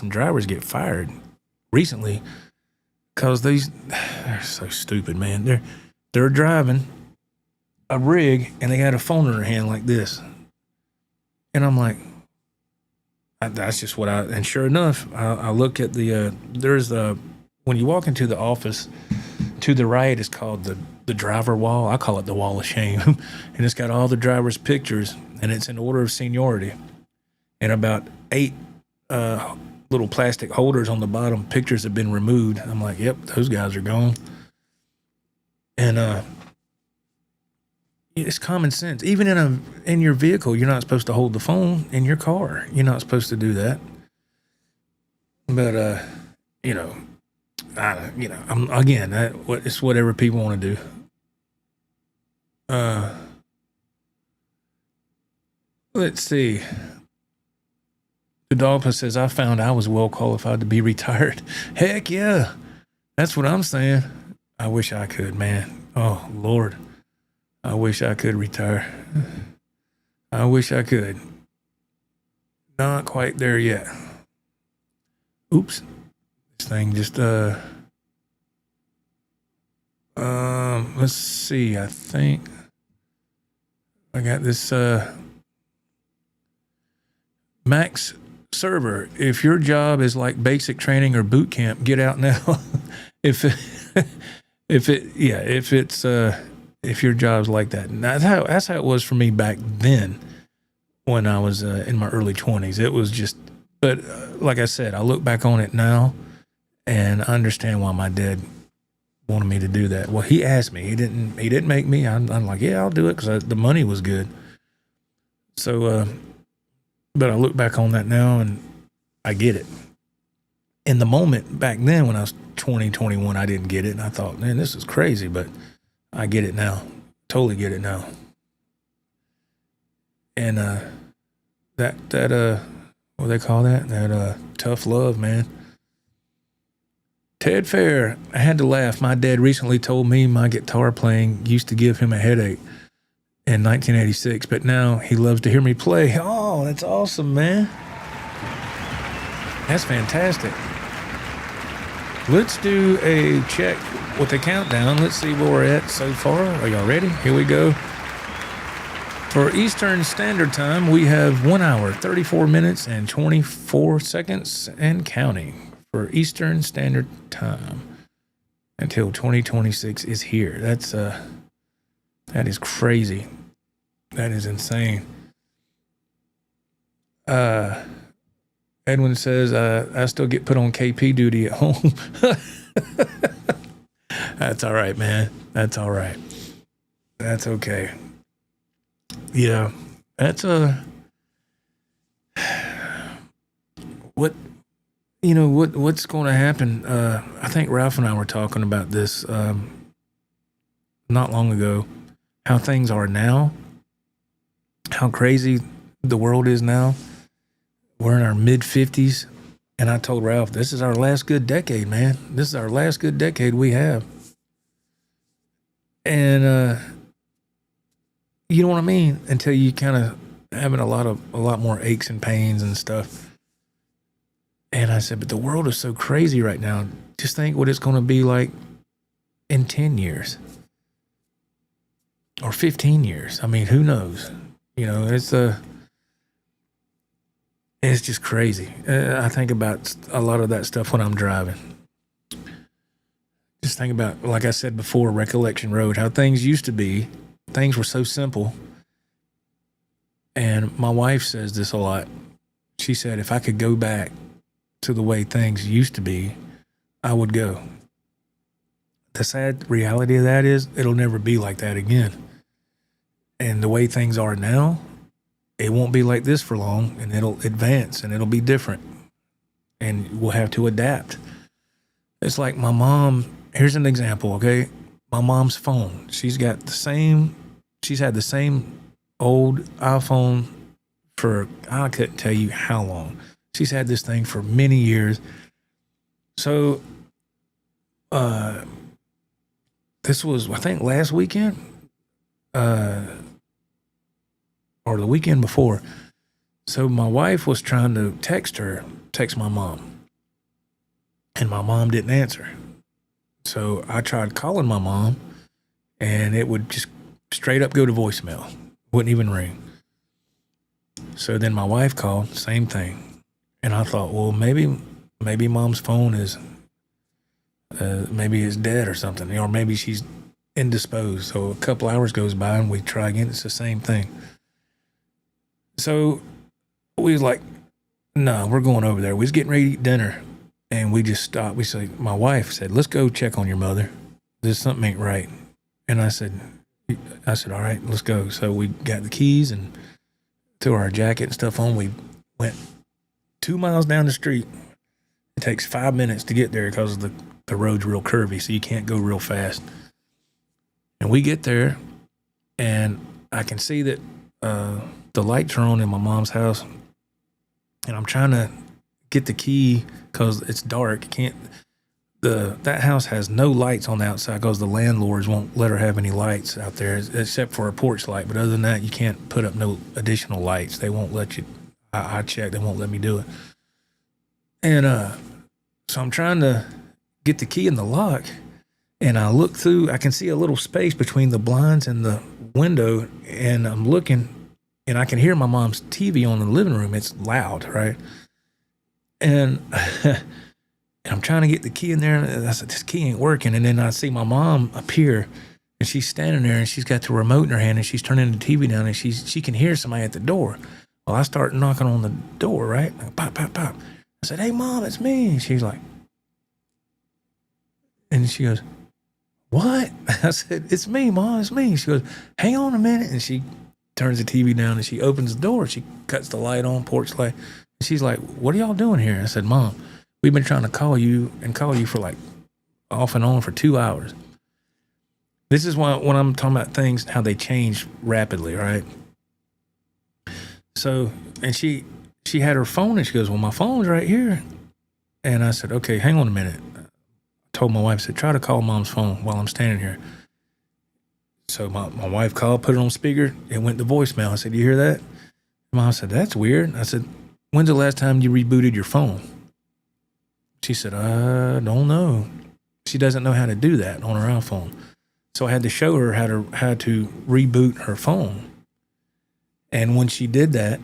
drivers get fired recently because they're so stupid, man. They're driving a rig and they had a phone in their hand like this, and I'm like, that's just what and sure enough, I look at there's when you walk into the office, to the right is called the driver wall. I call it the wall of shame. And it's got all the driver's pictures, and it's in order of seniority. And about 8 little plastic holders on the bottom, pictures have been removed. I'm like, yep, those guys are gone. And it's common sense. Even in your vehicle, you're not supposed to hold the phone in your car. You're not supposed to do that. But you know, it's whatever people want to do. Let's see. Godolphin says, I found I was well qualified to be retired. Heck yeah. That's what I'm saying. I wish I could, man. Oh, Lord. I wish I could retire. I wish I could. Not quite there yet. Oops. This thing just, let's see. I think I got this, Max Server. If your job is like basic training or boot camp, get out now. if your job's like that. And that's how it was for me back then when I was in my early 20s. It was just, but like I said, I look back on it now and I understand why my dad wanted me to do that. Well, he asked me. He didn't make me. I'm like, yeah, I'll do it because the money was good. So, but I look back on that now and I get it. In the moment back then when I was 20, 21, I didn't get it. And I thought, man, this is crazy, but I get it now. Totally get it now. And that what do they call that? That tough love, man. Ted Fair, I had to laugh. My dad recently told me my guitar playing used to give him a headache in 1986, but now he loves to hear me play. Oh, that's awesome, man. That's fantastic. Let's do a check with the countdown. Let's see where we're at so far. Are y'all ready? Here we go. For Eastern Standard Time, we have 1 hour, 34 minutes, and 24 seconds and counting. For Eastern Standard Time until 2026 is here. That is crazy. That is insane. Edwin says, I still get put on KP duty at home. That's all right, man. That's all right. That's okay. Yeah. That's what's going to happen. I think Ralph and I were talking about this not long ago, how things are now, how crazy the world is now. We're in our mid-50s, and I told Ralph, this is our last good decade, man. This is our last good decade we have. And you know what I mean? Until you kind of having a lot more aches and pains and stuff. And I said, but the world is so crazy right now. Just think what it's going to be like in 10 years or 15 years. I mean, who knows? You know, it's just crazy. I think about a lot of that stuff when I'm driving. Just think about, like I said before, Recollection Road, how things used to be. Things were so simple. And my wife says this a lot. She said, if I could go back to the way things used to be, I would go. The sad reality of that is it'll never be like that again. And the way things are now, it won't be like this for long, and it'll advance and it'll be different. And we'll have to adapt. It's like my mom, here's an example, okay? My mom's phone. She's had the same old iPhone for, I couldn't tell you how long. She's had this thing for many years. So, this was, I think, last weekend, or the weekend before. So my wife was trying to text my mom, and my mom didn't answer. So I tried calling my mom, and it would just straight up go to voicemail. Wouldn't even ring. So then my wife called, same thing. And I thought, well, maybe mom's phone is, maybe it's dead or something, or maybe she's indisposed. So a couple hours goes by and we try again. It's the same thing. So we was like, no, we're going over there. We was getting ready to eat dinner, and we just stopped. My wife said, let's go check on your mother. There's something ain't right. And I said, all right, let's go. So we got the keys and threw our jacket and stuff on. We went 2 miles down the street. It takes 5 minutes to get there because the road's real curvy, so you can't go real fast. And we get there, and I can see that the lights are on in my mom's house, and I'm trying to get the key because it's dark. That house has no lights on the outside because the landlords won't let her have any lights out there except for a porch light. But other than that, you can't put up no additional lights. They won't let you. I checked. They won't let me do it. And so I'm trying to get the key in the lock, and I look through. I can see a little space between the blinds and the window, and I'm looking, and I can hear my mom's TV on in the living room. It's loud, right? And I'm trying to get the key in there, and I said, this key ain't working. And then I see my mom appear, and she's standing there, and she's got the remote in her hand, and she's turning the TV down, and she can hear somebody at the door. Well, I start knocking on the door, right? Pop, pop, pop. I said, hey, Mom, it's me. And she's like, and she goes, what? I said, it's me, Mom, it's me. She goes, hang on a minute. And she turns the TV down, and she opens the door. She cuts the light on, porch light. And she's like, what are y'all doing here? I said, Mom, we've been trying to call you for like off and on for 2 hours. This is why when I'm talking about things, how they change rapidly, right? So, and she had her phone, and she goes, well, my phone's right here. And I said, okay, hang on a minute. told my wife, I said, try to call mom's phone while I'm standing here. So my wife called, put it on speaker. It went to voicemail. I said, you hear that? Mom said, that's weird. I said, when's the last time you rebooted your phone? She said, I don't know. She doesn't know how to do that on her iPhone. So I had to show her how to reboot her phone. And when she did that,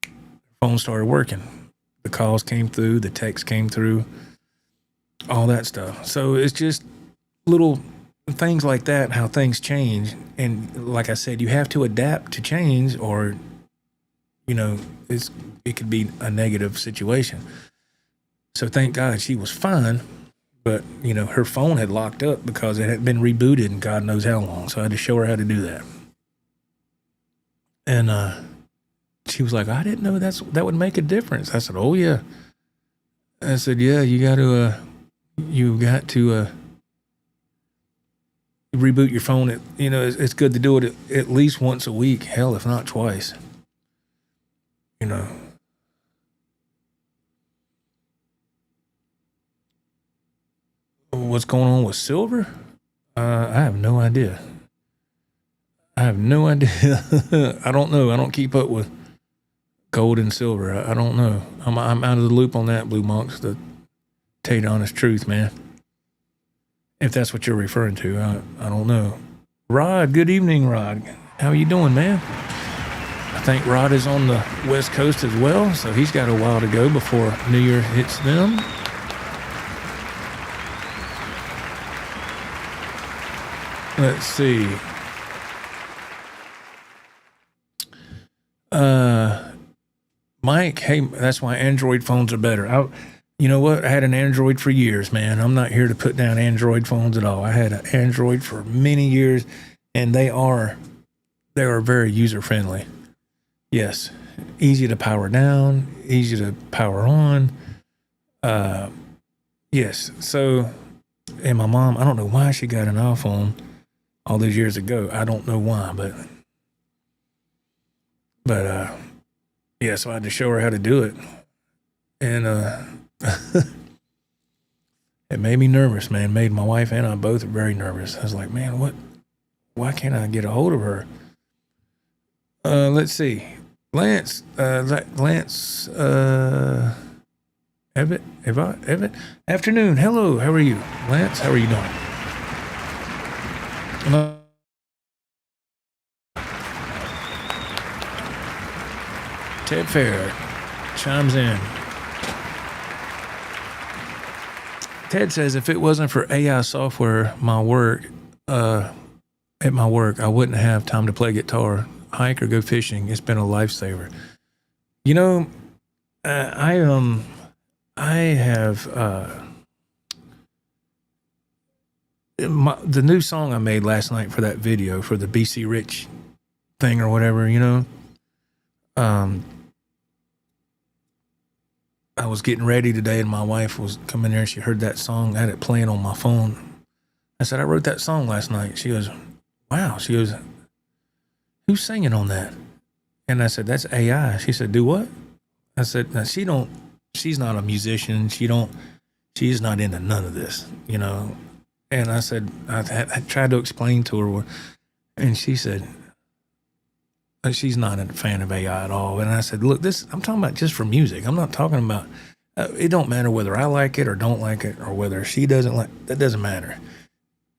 her phone started working. The calls came through, the texts came through, all that stuff. So it's just little things like that, how things change. And like I said, you have to adapt to change, or, you know, it could be a negative situation. So thank God she was fine. But, you know, her phone had locked up because it had been rebooted and God knows how long. So I had to show her how to do that. And she was like, I didn't know that would make a difference. I said, oh, yeah. I said, yeah, you got to reboot your phone. It's good to do it at least once a week. Hell, if not twice. You know. What's going on with silver? I have no idea. I don't know. I don't keep up with gold and silver. I don't know. I'm out of the loop on that, Blue Monks, to tell you the honest truth, man. If that's what you're referring to, I don't know. Rod, good evening, Rod. How are you doing, man? I think Rod is on the West Coast as well, so he's got a while to go before New Year hits them. Let's see. Mike, hey, that's why Android phones are better. You know what? I had an Android for years, man. I'm not here to put down Android phones at all. I had an Android for many years, and they are very user friendly. Yes, easy to power down, easy to power on. Yes. So, and my mom, I don't know why she got an iPhone all those years ago. I don't know why, but yeah, so I had to show her how to do it. And it made me nervous, man. Made my wife and I both very nervous. I was like, man, why can't I get a hold of her? Let's see. Lance, Evan, afternoon. Hello, how are you? Lance, how are you doing? Ted Fair chimes in. Ted says, if it wasn't for AI software, at my work, I wouldn't have time to play guitar, hike, or go fishing. It's been a lifesaver. You know, I have the new song I made last night for that video for the BC Rich thing or whatever, you know. I was getting ready today and my wife was coming there and she heard that song. I had it playing on my phone. I said, I wrote that song last night. She goes, wow. She goes, who's singing on that? And I said, that's AI. She said, do what? I said, now she's not a musician. She's not into none of this, you know? And I said, I tried to explain to her, and she said, she's not a fan of AI at all. And I said, look, I'm talking about just for music. I'm not talking about, it don't matter whether I like it or don't like it, or whether she doesn't like, that doesn't matter.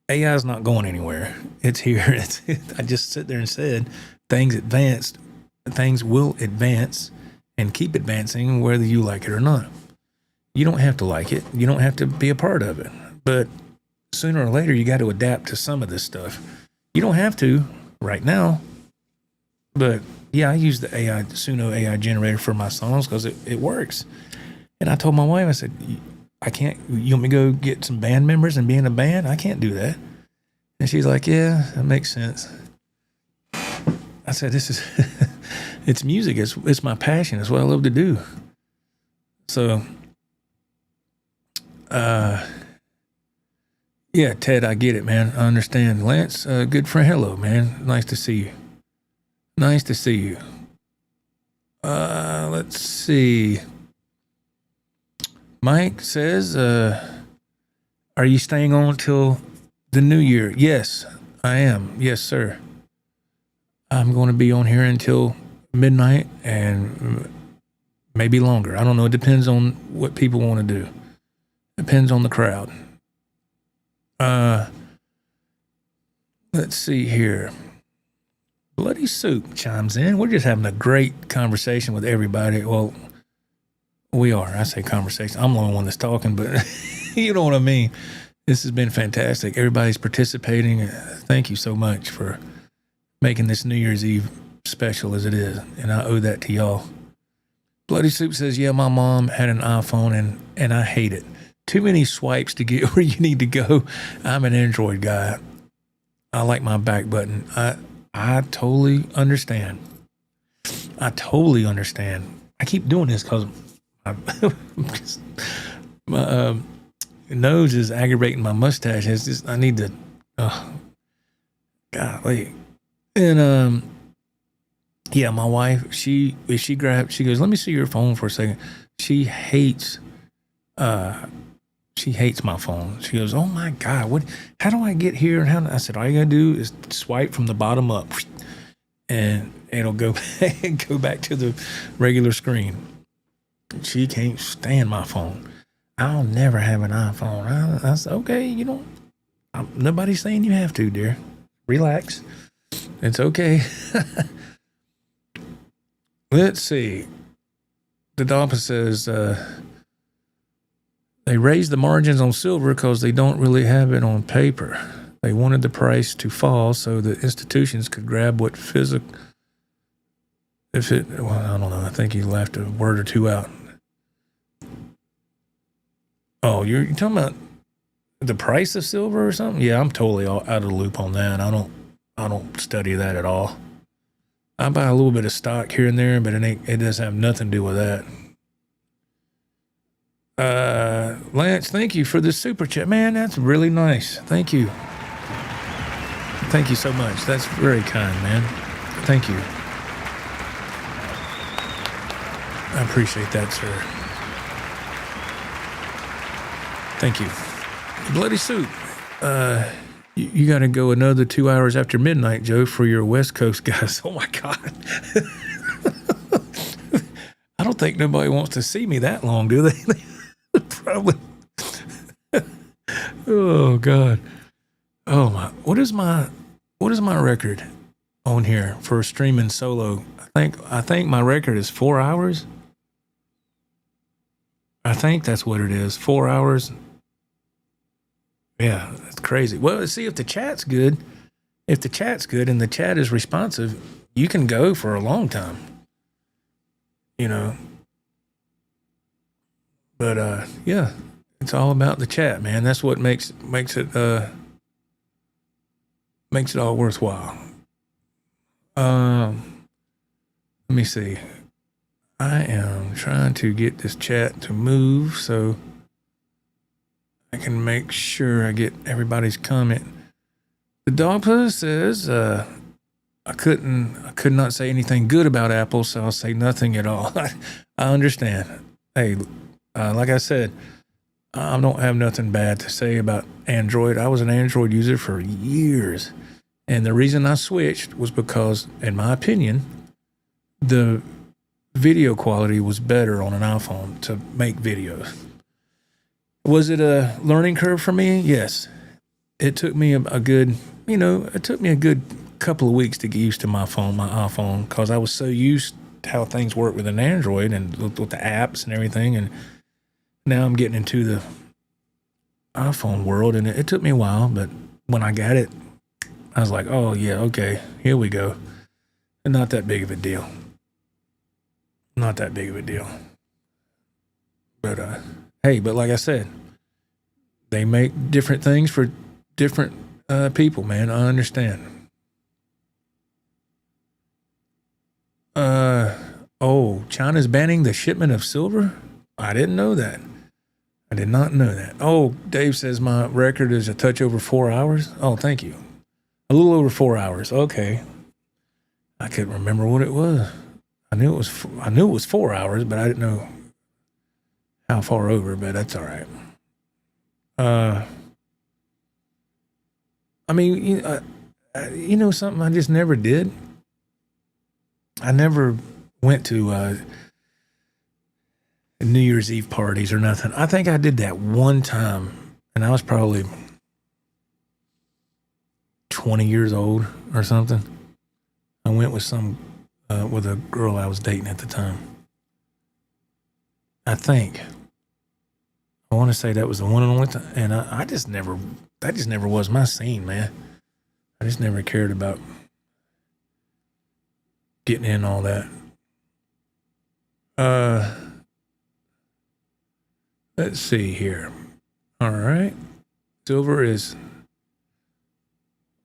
AI is not going anywhere. It's here. I just sit there and said, things will advance and keep advancing whether you like it or not. You don't have to like it. You don't have to be a part of it. But sooner or later, you got to adapt to some of this stuff. You don't have to right now. But yeah, I use the Suno AI generator for my songs because it works. And I told my wife, I said, I can't, you want me to go get some band members and be in a band? I can't do that. And she's like, yeah, that makes sense. I said, it's music. It's my passion. It's what I love to do. So, yeah, Ted, I get it, man. I understand. Lance, good friend. Hello, man. Nice to see you. Nice to see you. Let's see. Mike says, are Are you staying on till the new year? Yes, I am. Yes, sir. I'm going to be on here until midnight and maybe longer. I don't know. It depends on what people want to do. Depends on the crowd. Let's see here. Bloody Soup chimes in. We're just having a great conversation with everybody. Well, we are. I say conversation. I'm the only one that's talking, but you know what I mean. This has been fantastic. Everybody's participating. Thank you so much for making this New Year's Eve special as it is, and I owe that to y'all. Bloody Soup says, yeah, my mom had an iPhone, and I hate it. Too many swipes to get where you need to go. I'm an Android guy. I like my back button. I totally understand. I keep doing this because my nose is aggravating my mustache. It's just, I need to, golly. And, yeah, my wife, she goes, let me see your phone for a second. She hates my phone. She goes, oh my God, how do I get here? And I said, all you gotta do is swipe from the bottom up and it'll go back to the regular screen. She can't stand my phone. I'll never have an iPhone. I said, okay, nobody's saying you have to, dear. Relax. It's okay. Let's see. The Dolphin says, they raised the margins on silver because they don't really have it on paper. They wanted the price to fall so the institutions could grab what physical. I don't know. I think you left a word or two out. Oh, you're talking about the price of silver or something? Yeah, I'm totally out of the loop on that. I don't study that at all. I buy a little bit of stock here and there, but it doesn't have nothing to do with that. Lance, thank you for the super chat. Man, that's really nice. Thank you. Thank you so much. That's very kind, man. Thank you. I appreciate that, sir. Thank you. Bloody Soup. You got to go another 2 hours after midnight, Joe, for your West Coast guys. Oh, my God. I don't think nobody wants to see me that long, do they? Probably. Oh, God. Oh, my. What is my record on here for streaming solo? I think my record is 4 hours. I think that's what it is. 4 hours. Yeah, that's crazy. Well, see, if the chat's good and the chat is responsive, you can go for a long time. But yeah, it's all about the chat, man. That's what makes it all worthwhile. Let me see. I am trying to get this chat to move so I can make sure I get everybody's comment. The Dog Puss says, I could not say anything good about Apple, so I'll say nothing at all. I understand. Hey, like I said, I don't have nothing bad to say about Android. I was an Android user for years. And the reason I switched was because, in my opinion, the video quality was better on an iPhone to make videos. Was it a learning curve for me? Yes. It took me a good couple of weeks to get used to my iPhone, because I was so used to how things work with an Android and with the apps and everything. And now I'm getting into the iPhone world, and it took me a while, but when I got it, I was like, oh, yeah, okay, here we go. And not that big of a deal. Not that big of a deal. But, hey, but like I said, they make different things for different people, man. I understand. China's banning the shipment of silver? I didn't know that. I did not know that. Oh, Dave says my record is a touch over 4 hours. Oh, thank you. A little over 4 hours. Okay. I couldn't remember what it was. I knew it was 4 hours, but I didn't know how far over, but that's all right. I mean, you know something I just never did? I never went to New Year's Eve parties or nothing. I think I did that one time, and I was probably 20 years old or something. I went with with a girl I was dating at the time. I think. I want to say that was the one and only time. And that just never was my scene, man. I just never cared about getting in all that. Let's see here. All right. Silver is,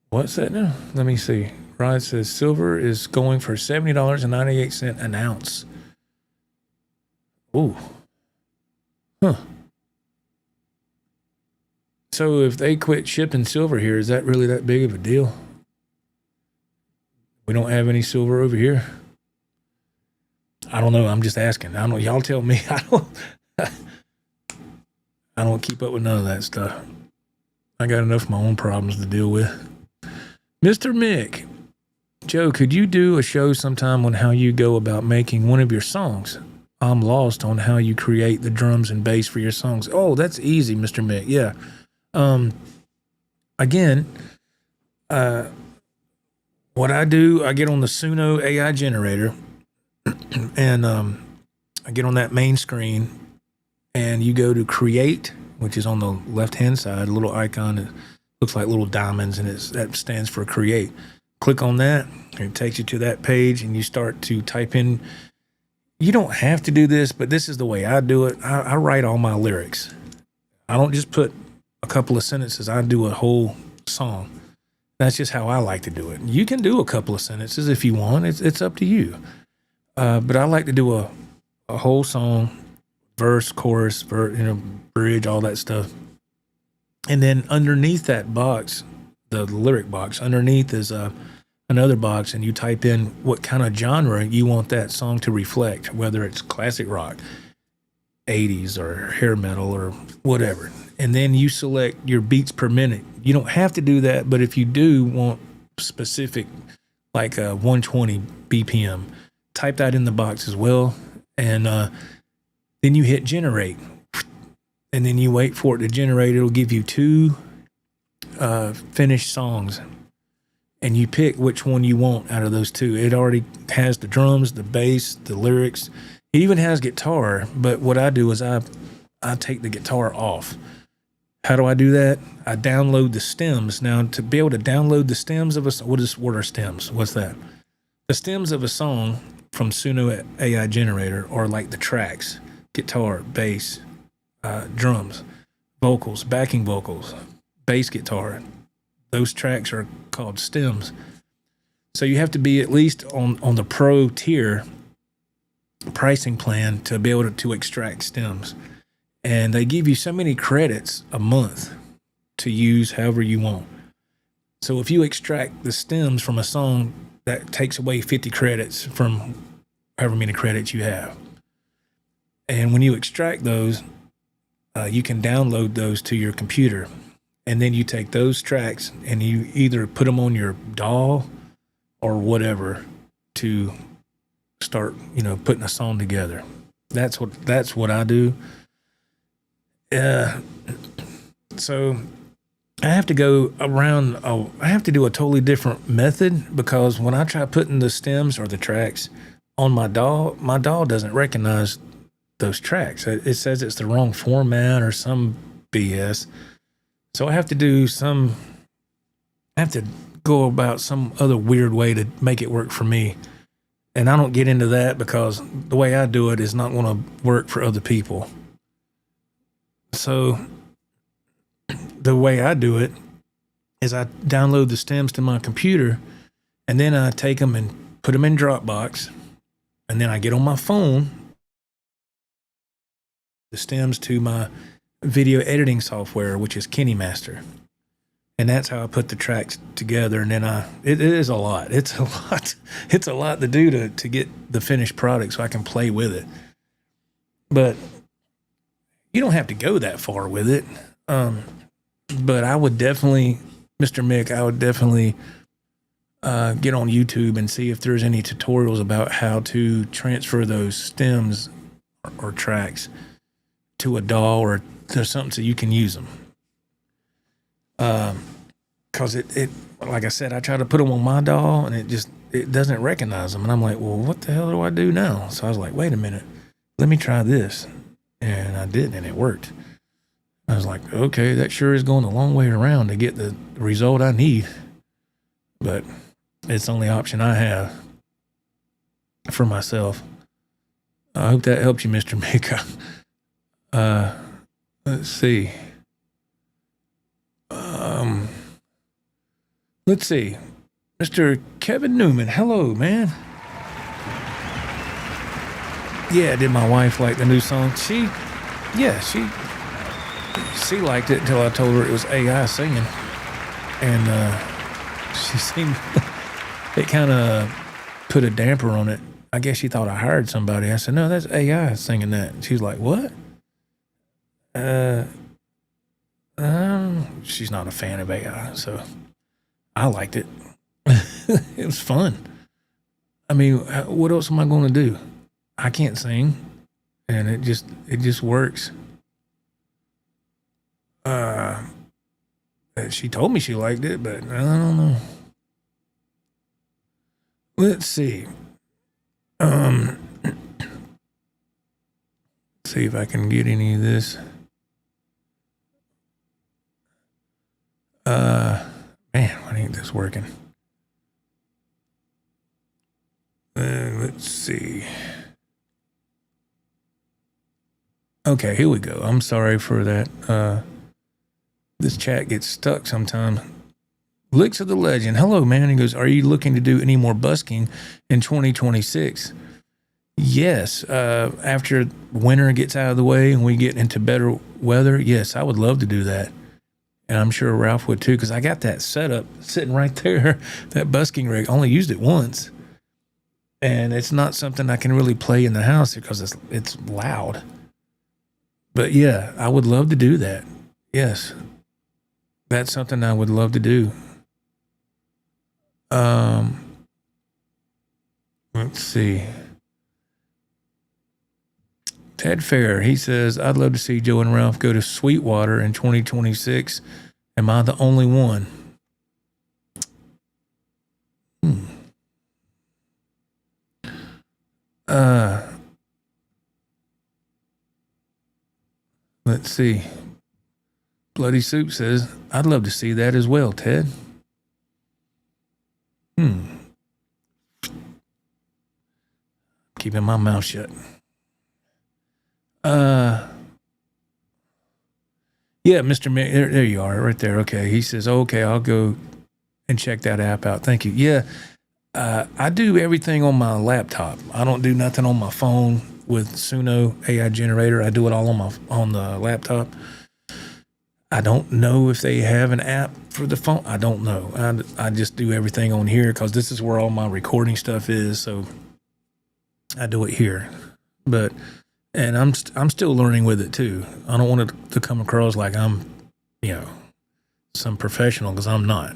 what's that now? Let me see. Rod says silver is going for $70.98 an ounce. Ooh. Huh. So if they quit shipping silver here, is that really that big of a deal? We don't have any silver over here. I don't know. I'm just asking. I don't know. Y'all tell me. I don't keep up with none of that stuff. I got enough of my own problems to deal with. Mr. Mick, Joe, could you do a show sometime on how you go about making one of your songs? I'm lost on how you create the drums and bass for your songs. Oh, that's easy, Mr. Mick. Yeah. Again, what I do, I get on the Suno AI generator and I get on that main screen and you go to create, which is on the left-hand side, a little icon that looks like little diamonds, and that stands for create. Click on that, and it takes you to that page, and you start to type in. You don't have to do this, but this is the way I do it. I write all my lyrics. I don't just put a couple of sentences. I do a whole song. That's just how I like to do it. You can do a couple of sentences if you want. It's up to you. But I like to do a whole song, verse, chorus, bridge, all that stuff. And then underneath that box, the lyric box, underneath is another box, and you type in what kind of genre you want that song to reflect, whether it's classic rock, 80s, or hair metal, or whatever. And then you select your beats per minute. You don't have to do that, but if you do want specific, like 120 BPM, type that in the box as well. And then you hit generate. And then you wait for it to generate. It'll give you 2 finished songs. And you pick which one you want out of those 2. It already has the drums, the bass, the lyrics. It even has guitar. But what I do is I take the guitar off. How do I do that? I download the stems. Now, to be able to download the stems of a song, what are stems? What's that? The stems of a song from Suno AI Generator are like the tracks: guitar, bass, drums, vocals, backing vocals, bass guitar. Those tracks are called stems. So you have to be at least on the pro tier pricing plan to be able to extract stems. And they give you so many credits a month to use however you want. So if you extract the stems from a song, that takes away 50 credits from however many credits you have. And when you extract those, you can download those to your computer. And then you take those tracks and you either put them on your DAW or whatever to start, putting a song together. That's what I do. So I have to go around. I have to do a totally different method, because when I try putting the stems or the tracks on my DAW doesn't recognize those tracks. It says it's the wrong format or some BS. So I have to go about some other weird way to make it work for me. And I don't get into that because the way I do it is not going to work for other people. So the way I do it is I download the stems to my computer, and then I take them and put them in Dropbox, and then I get on my phone the stems to my video editing software, which is KineMaster. And that's how I put the tracks together. And then it is a lot. It's a lot. It's a lot to do to get the finished product so I can play with it. But you don't have to go that far with it. But I would definitely Mr. Mick, I would definitely get on YouTube and see if there's any tutorials about how to transfer those stems or tracks to a DAW or to something so you can use them. Because it, like I said, I try to put them on my DAW and it doesn't recognize them. And I'm like, well, what the hell do I do now? So I was like, wait a minute, let me try this. And I did, and it worked. I was like, okay, that sure is going a long way around to get the result I need. But it's the only option I have for myself. I hope that helps you, Mr. Mika. Let's see. Let's see. Mr. Kevin Newman, hello, man. Yeah, did my wife like the new song? She liked it until I told her it was AI singing. And she seemed, it kind of put a damper on it. I guess she thought I hired somebody. I said, no, that's AI singing that. And she was like, what? She's not a fan of AI, so I liked it. It was fun. I mean, what else am I going to do? I can't sing, and it just works. She told me she liked it, but I don't know. Let's see. See if I can get any of this. Man, why ain't this working? Let's see. Okay, here we go. I'm sorry for that. This chat gets stuck sometimes. Licks of the Legend. Hello, man. He goes, are you looking to do any more busking in 2026? Yes. After winter gets out of the way and we get into better weather, yes, I would love to do that. And I'm sure Ralph would too, because I got that setup sitting right there, that busking rig. I only used it once. And it's not something I can really play in the house because it's loud. But yeah, I would love to do that. Yes. That's something I would love to do. Let's see. Ted Fair, he says, I'd love to see Joe and Ralph go to Sweetwater in 2026. Am I the only one? Let's see. Bloody Soup says, I'd love to see that as well, Ted. Keeping my mouth shut. Yeah, Mr. May, there you are, right there. Okay. He says, okay, I'll go and check that app out. Thank you. Yeah. I do everything on my laptop. I don't do nothing on my phone with Suno AI generator. I do it all on the laptop. I don't know if they have an app for the phone. I don't know. I just do everything on here because this is where all my recording stuff is. So I do it here. And I'm still learning with it too. I don't want it to come across like I'm, some professional, because I'm not.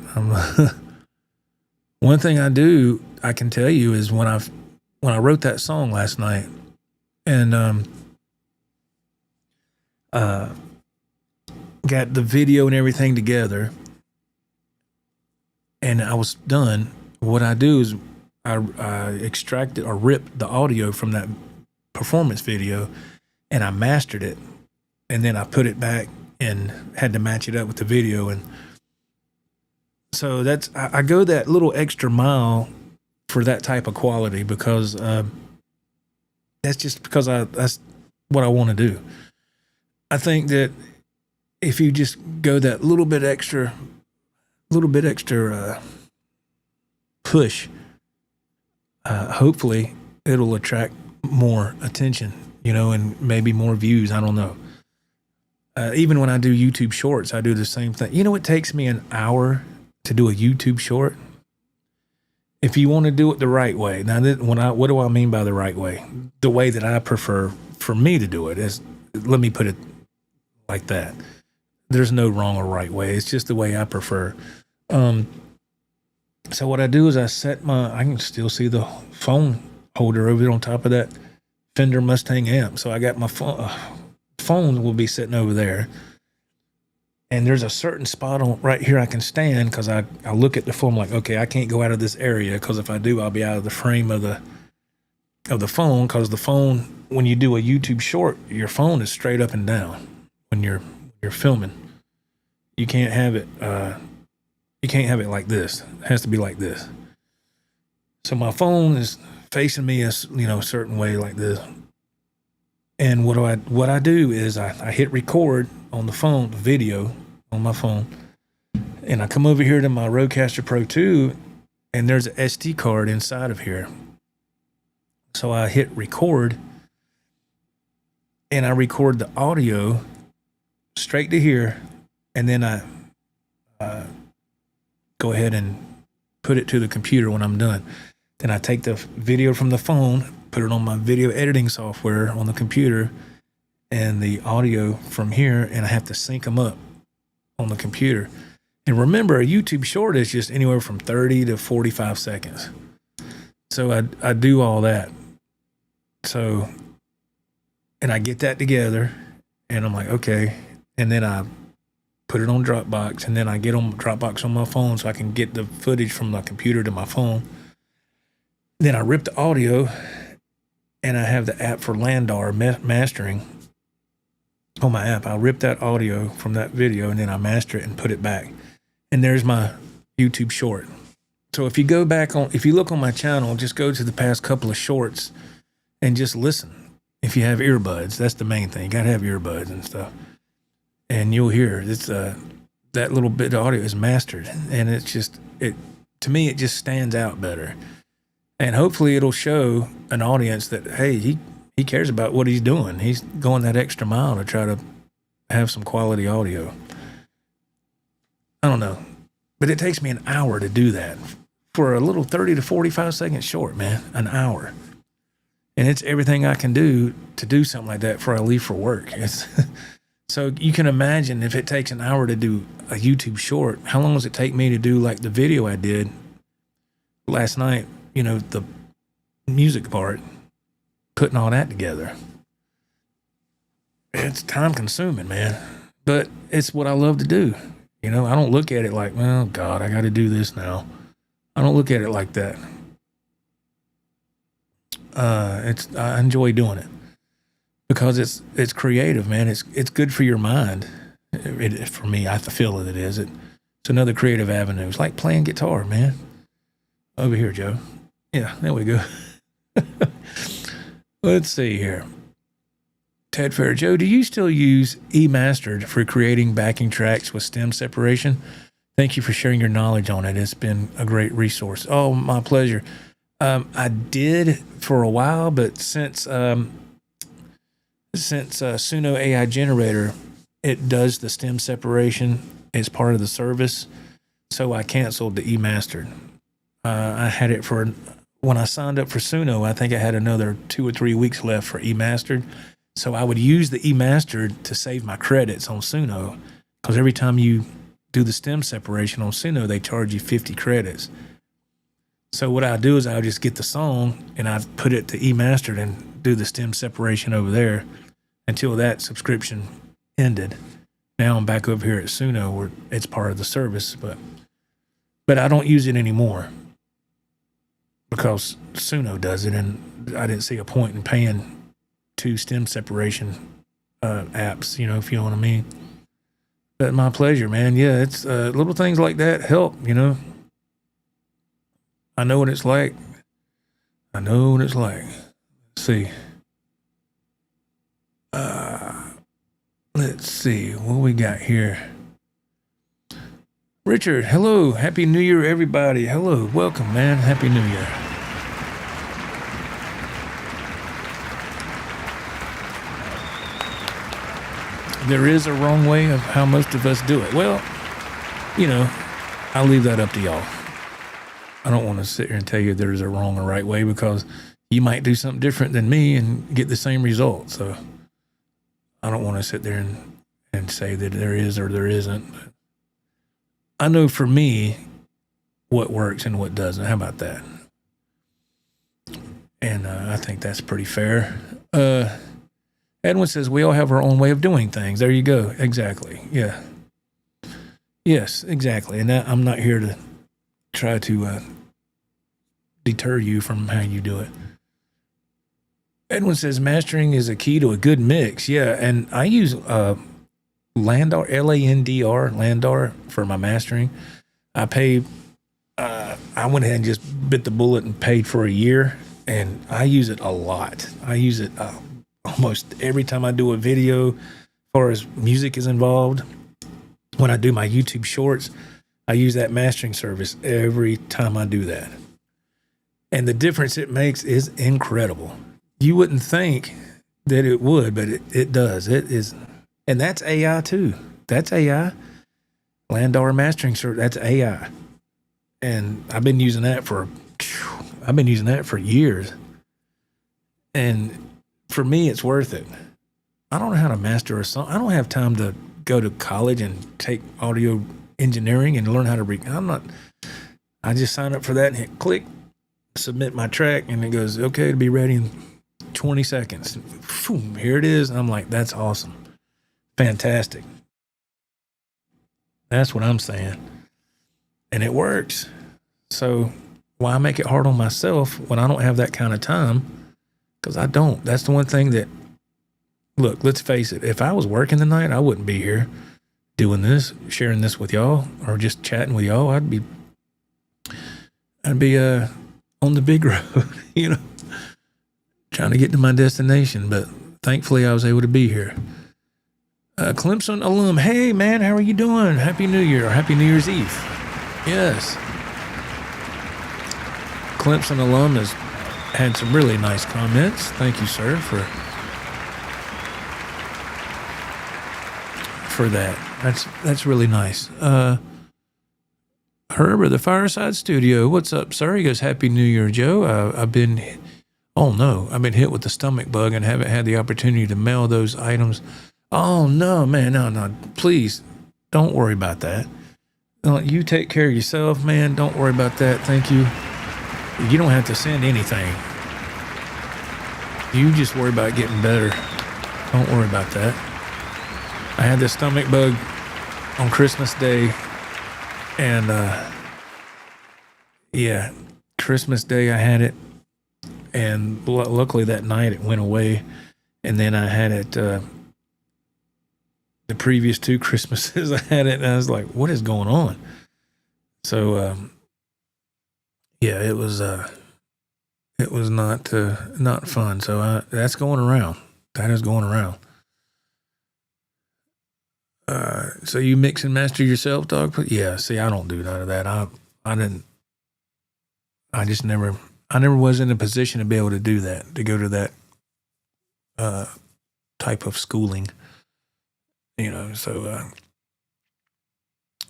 One thing I can tell you is when I wrote that song last night, and got the video and everything together, and I was done. What I do is I extracted or ripped the audio from that performance video and I mastered it, and then I put it back and had to match it up with the video. And so I go that little extra mile for that type of quality because that's just because that's what I want to do. I think that if you just go that little bit extra push, hopefully it'll attract more attention, and maybe more views. I don't know. Even when I do YouTube shorts, I do the same thing. It takes me an hour to do a YouTube short. If you want to do it the right way. Now, what do I mean by the right way? The way that I prefer for me to do it is, let me put it like that. There's no wrong or right way. It's just the way I prefer. So what I do is I can still see the phone holder over there on top of that Fender Mustang amp. So I got my phone will be sitting over there. And there's a certain spot on right here I can stand because I look at the phone like, okay, I can't go out of this area because if I do, I'll be out of the frame of the phone, because the phone, when you do a YouTube short, your phone is straight up and down when you're filming. You can't have it like this. It has to be like this. So my phone is facing me a certain way like this. And what I do is I hit record on the phone, video on my phone, and I come over here to my Rodecaster Pro 2, and there's an SD card inside of here. So I hit record, and I record the audio straight to here, and then I go ahead and put it to the computer when I'm done. Then I take the video from the phone, put it on my video editing software on the computer, and the audio from here, and I have to sync them up on the computer. And remember, a YouTube short is just anywhere from 30 to 45 seconds. So I do all that. So, and I get that together, and I'm like, okay. And then I put it on Dropbox, and then I get on Dropbox on my phone so I can get the footage from my computer to my phone. Then I rip the audio, and I have the app for Landar mastering on my app. I'll rip that audio from that video, and then I master it and put it back. And there's my YouTube short. So if you look on my channel, just go to the past couple of shorts and just listen. If you have earbuds, that's the main thing. You gotta have earbuds and stuff. And you'll hear it's that little bit of audio is mastered, and to me it just stands out better. And hopefully it'll show an audience that, hey, he cares about what he's doing. He's going that extra mile to try to have some quality audio. I don't know, but it takes me an hour to do that for a little 30 to 45 second short, man, an hour. And it's everything I can do to do something like that before I leave for work. So you can imagine if it takes an hour to do a YouTube short, how long does it take me to do like the video I did last night, the music part, putting all that together. It's time consuming, man, but it's what I love to do. I don't look at it like, well, God, I got to do this now. I don't look at it like that. I enjoy doing it because it's creative, man. It's good for your mind. For me, I feel that it is. It's another creative avenue. It's like playing guitar, man. Over here, Joe. Yeah, there we go. Let's see here. Ted Fair. Joe, do you still use eMastered for creating backing tracks with stem separation? Thank you for sharing your knowledge on it. It's been a great resource. Oh, my pleasure. I did for a while, but since Suno AI Generator, it does the stem separation as part of the service, so I canceled the eMastered. I had it when I signed up for Suno, I think I had another 2 or 3 weeks left for eMastered. So I would use the eMastered to save my credits on Suno, because every time you do the stem separation on Suno, they charge you 50 credits. So what I do is I'll just get the song and I put it to eMastered and do the stem separation over there until that subscription ended. Now I'm back over here at Suno where it's part of the service, but I don't use it anymore because Suno does it, and I didn't see a point in paying 2 stem separation apps, if you know what I mean. But my pleasure, man. Yeah, it's little things like that help, I know what it's like. Let's see. Let's see what we got here. Richard, hello. Happy New Year, everybody. Hello. Welcome, man. Happy New Year. There is a wrong way of how most of us do it. Well, I'll leave that up to y'all. I don't want to sit here and tell you there's a wrong or right way, because you might do something different than me and get the same result. So I don't want to sit there and say that there is or there isn't. I know for me what works and what doesn't. How about that? And I think that's pretty fair. Edwin says we all have our own way of doing things. There you go. Exactly. Yeah. Yes, exactly. And that, I'm not here to try to deter you from how you do it. Edwin says mastering is a key to a good mix. Yeah, and I use Landar, Landr, Landar for my mastering. I went ahead and just bit the bullet and paid for a year, and I use it a lot. I use it almost every time I do a video, as far as music is involved. When I do my YouTube shorts, I use that mastering service every time I do that. And the difference it makes is incredible. You wouldn't think that it would, but it does. It is, and that's AI too. That's AI. Landar mastering service, that's AI. And I've been using that for years. And for me, it's worth it. I don't know how to master a song. I don't have time to go to college and take audio engineering and learn how to I just sign up for that and hit click, submit my track, and it goes, okay, to be ready in 20 seconds. Boom, here it is. And I'm like, that's awesome. Fantastic. That's what I'm saying. And it works. So why make it hard on myself when I don't have that kind of time? Because I don't. That's the one thing that, look, let's face it. If I was working tonight, I wouldn't be here doing this, sharing this with y'all, or just chatting with y'all. I'd be on the big road, trying to get to my destination. But thankfully, I was able to be here. Clemson alum, hey man, how are you doing? Happy New Year, or Happy New Year's Eve. Yes. Clemson alum has had some really nice comments. Thank you, sir, for that. That's really nice. Herb of the Fireside Studio, what's up, sir? He goes, Happy New Year, Joe. I've been hit with the stomach bug and haven't had the opportunity to mail those items. Oh, no, man, no. Please, don't worry about that. You take care of yourself, man. Don't worry about that. Thank you. You don't have to send anything. You just worry about getting better. Don't worry about that. I had this stomach bug on Christmas Day, and Christmas Day I had it, and luckily that night it went away, and then I had it the previous 2 Christmases I had it, and I was like, what is going on? So it was not fun. So that's going around. That is going around. So you mix and master yourself, dog? Yeah. See, I don't do none of that. I never was in a position to be able to do that, to go to that type of schooling. So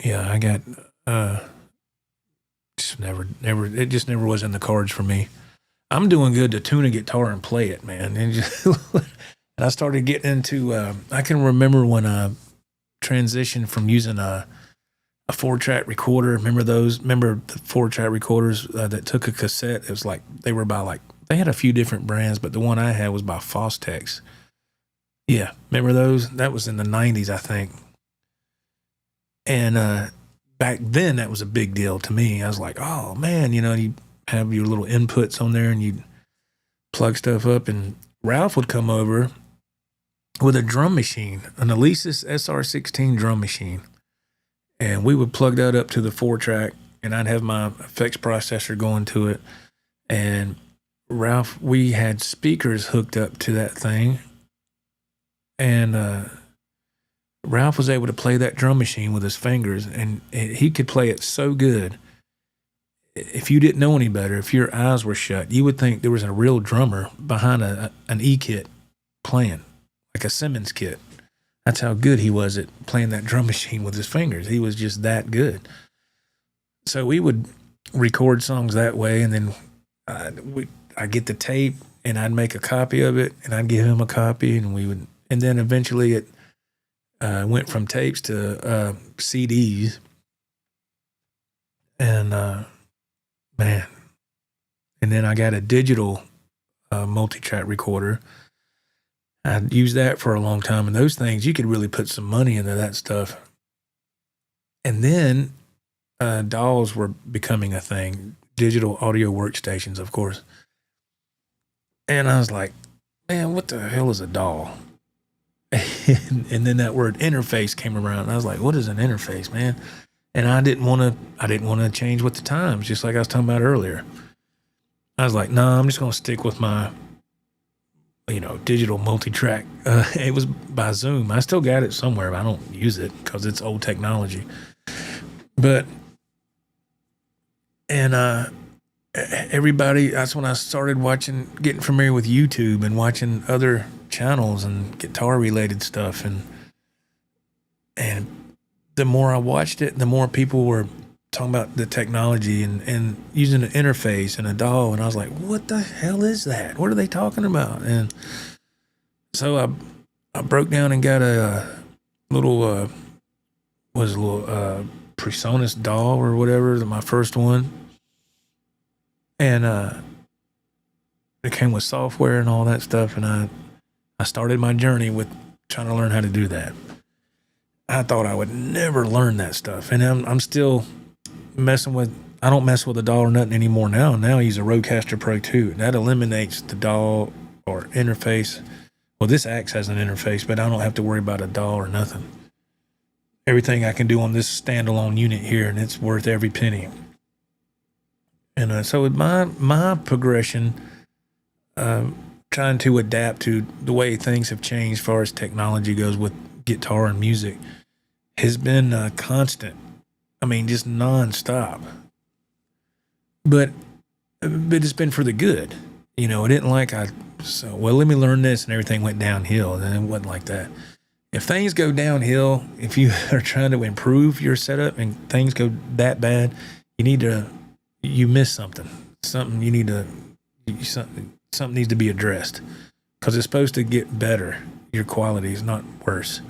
I got it just never was in the cards for me. I'm doing good to tune a guitar and play it, man. And I started getting into I can remember when I transitioned from using a 4-track recorder. Remember those? Remember the 4-track recorders that took a cassette? It was like they had a few different brands, but the one I had was by Fostex. Yeah, remember those? That was in the 90s, I think. And back then, that was a big deal to me. I was like, oh, man, you have your little inputs on there and you'd plug stuff up. And Ralph would come over with a drum machine, an Alesis SR16 drum machine. And we would plug that up to the 4-track, and I'd have my effects processor going to it. And Ralph, we had speakers hooked up to that thing. And Ralph was able to play that drum machine with his fingers, and he could play it so good. If you didn't know any better, if your eyes were shut, you would think there was a real drummer behind an E-kit playing, like a Simmons kit. That's how good he was at playing that drum machine with his fingers. He was just that good. So we would record songs that way, and then I'd get the tape, and I'd make a copy of it, and I'd give him a copy, and then eventually it went from tapes to CDs. And man, and then I got a digital multi-track recorder. I used that for a long time, and those things, you could really put some money into that stuff. And then DAWs were becoming a thing, digital audio workstations, of course. And I was like, man, what the hell is a DAW? And then that word interface came around, and I was like, what is an interface, man? And I didn't want to change with the times, just like I was talking about earlier. I was like, no, I'm just going to stick with my digital multi-track. It was by Zoom. I still got it somewhere, but I don't use it because it's old technology. But, and everybody, that's when I started getting familiar with YouTube and watching other channels and guitar-related stuff. And the more I watched it, the more people were talking about the technology and using an interface and a DAW, and I was like, what the hell is that? What are they talking about? And so I broke down and got a little PreSonus DAW or whatever, my first one. And it came with software and all that stuff, and I started my journey with trying to learn how to do that. I thought I would never learn that stuff, and I'm still messing with. I don't mess with a DAW or nothing anymore now. Now I use a Rodecaster Pro 2. That eliminates the DAW or interface. Well, this Axe has an interface, but I don't have to worry about a DAW or nothing. Everything I can do on this standalone unit here, and it's worth every penny. And so with my progression, trying to adapt to the way things have changed as far as technology goes with guitar and music, has been constant. I mean, just nonstop. But it's been for the good. It didn't like let me learn this and everything went downhill. And it wasn't like that. If things go downhill, if you are trying to improve your setup and things go that bad, you miss something. Something needs to be addressed, because it's supposed to get better. Your quality is not worse.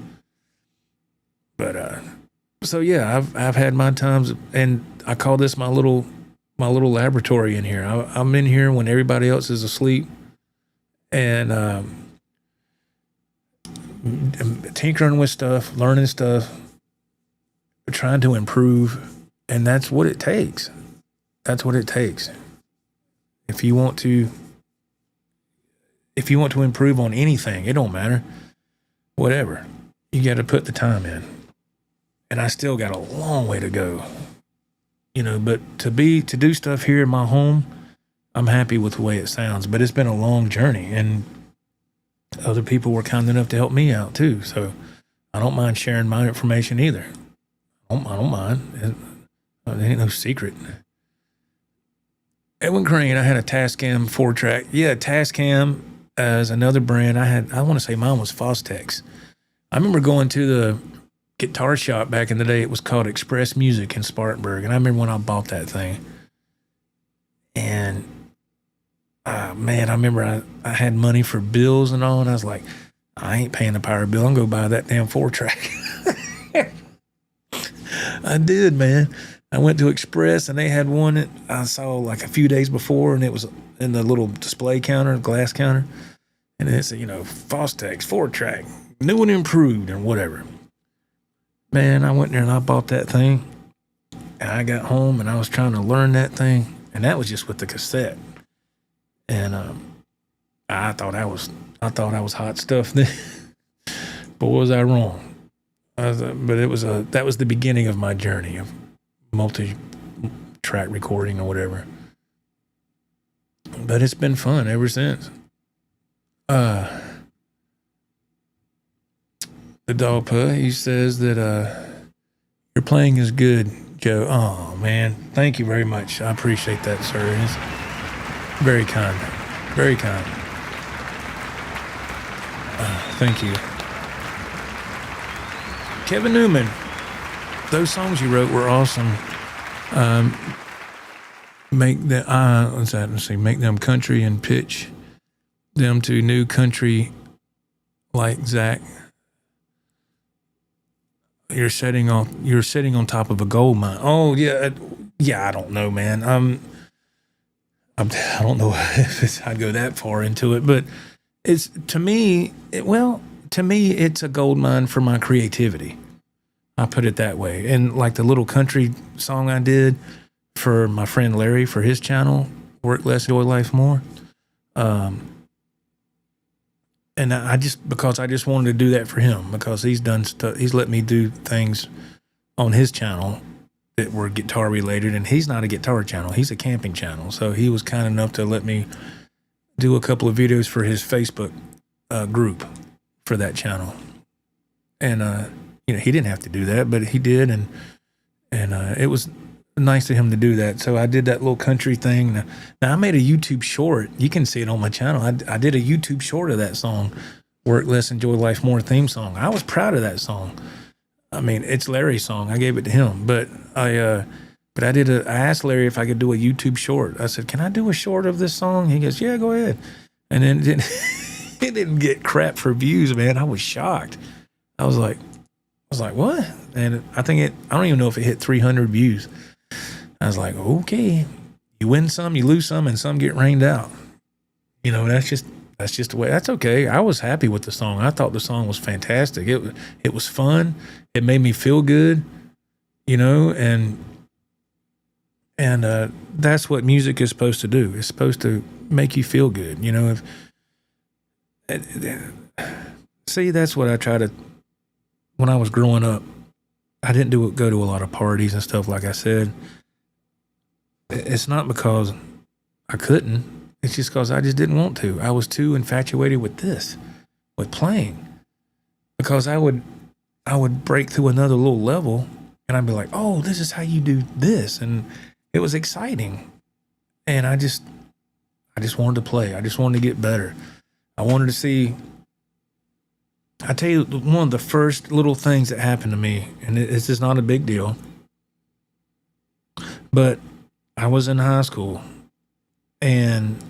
But so yeah, I've had my times, and I call this my little laboratory in here. I'm in here when everybody else is asleep, and tinkering with stuff, learning stuff, trying to improve, and that's what it takes. That's what it takes. If you want to improve on anything, it don't matter. Whatever. You got to put the time in. And I still got a long way to go. But to do stuff here in my home, I'm happy with the way it sounds. But it's been a long journey, and other people were kind enough to help me out too. So I don't mind sharing my information either. I don't mind. It ain't no secret. Edwin Crane, I had a Tascam 4-track. Yeah, Tascam as another brand. I want to say mine was Fostex. I remember going to the guitar shop back in the day. It was called Express Music in Spartanburg. And I remember when I bought that thing. And, man, I remember I had money for bills and all. And I was like, I ain't paying the power bill. I'm going to buy that damn 4-track. I did, man. I went to Express, and they had one that I saw like a few days before, and it was in the little display counter, glass counter. And it said, Fostex, 4-track, new and improved, or whatever. Man, I went there and I bought that thing. And I got home, and I was trying to learn that thing. And that was just with the cassette. And I thought I was hot stuff then. But was I wrong? But that was the beginning of my journey of multi-track recording or whatever. But it's been fun ever since. The Dogpa, he says that your playing is good, Joe. Oh man, thank you very much. I appreciate that, sir. It's very kind. Very kind. Thank you. Kevin Newman, those songs you wrote were awesome. Make them country and pitch them to new country like Zach. You're sitting on top of a gold mine. Oh yeah, yeah. I don't know, man. I don't know if I'd go that far into it, but it's to me. It's a gold mine for my creativity. I put it that way. And like the little country song I did for my friend Larry for his channel, Work Less, Enjoy Life More. And because I just wanted to do that for him, because he's done stuff, he's let me do things on his channel that were guitar related, and he's not a guitar channel, he's a camping channel. So he was kind enough to let me do a couple of videos for his Facebook group for that channel. And he didn't have to do that, but he did, and it was nice of him to do that. So I did that little country thing. Now I made a YouTube short. You can see it on my channel. I did a YouTube short of that song, Work Less, Enjoy Life More theme song. I was proud of that song. I mean, it's Larry's song. I gave it to him, but I asked Larry if I could do a YouTube short. I said, "Can I do a short of this song?" He goes, "Yeah, go ahead." And then it didn't get crap for views, man. I was shocked. I was like, what? And I don't even know if it hit 300 views. I was like, okay, you win some, you lose some, and some get rained out. That's just the way. That's okay. I was happy with the song. I thought the song was fantastic. It was fun. It made me feel good, and that's what music is supposed to do. It's supposed to make you feel good. See, that's what I try to. When I was growing up, I didn't go to a lot of parties and stuff, like I said. It's not because I couldn't. It's just because I just didn't want to. I was too infatuated with playing. Because I would break through another little level, and I'd be like, oh, this is how you do this. And it was exciting. And I just wanted to play. I just wanted to get better. I wanted to see. I tell you, one of the first little things that happened to me, and it's just not a big deal, but I was in high school, and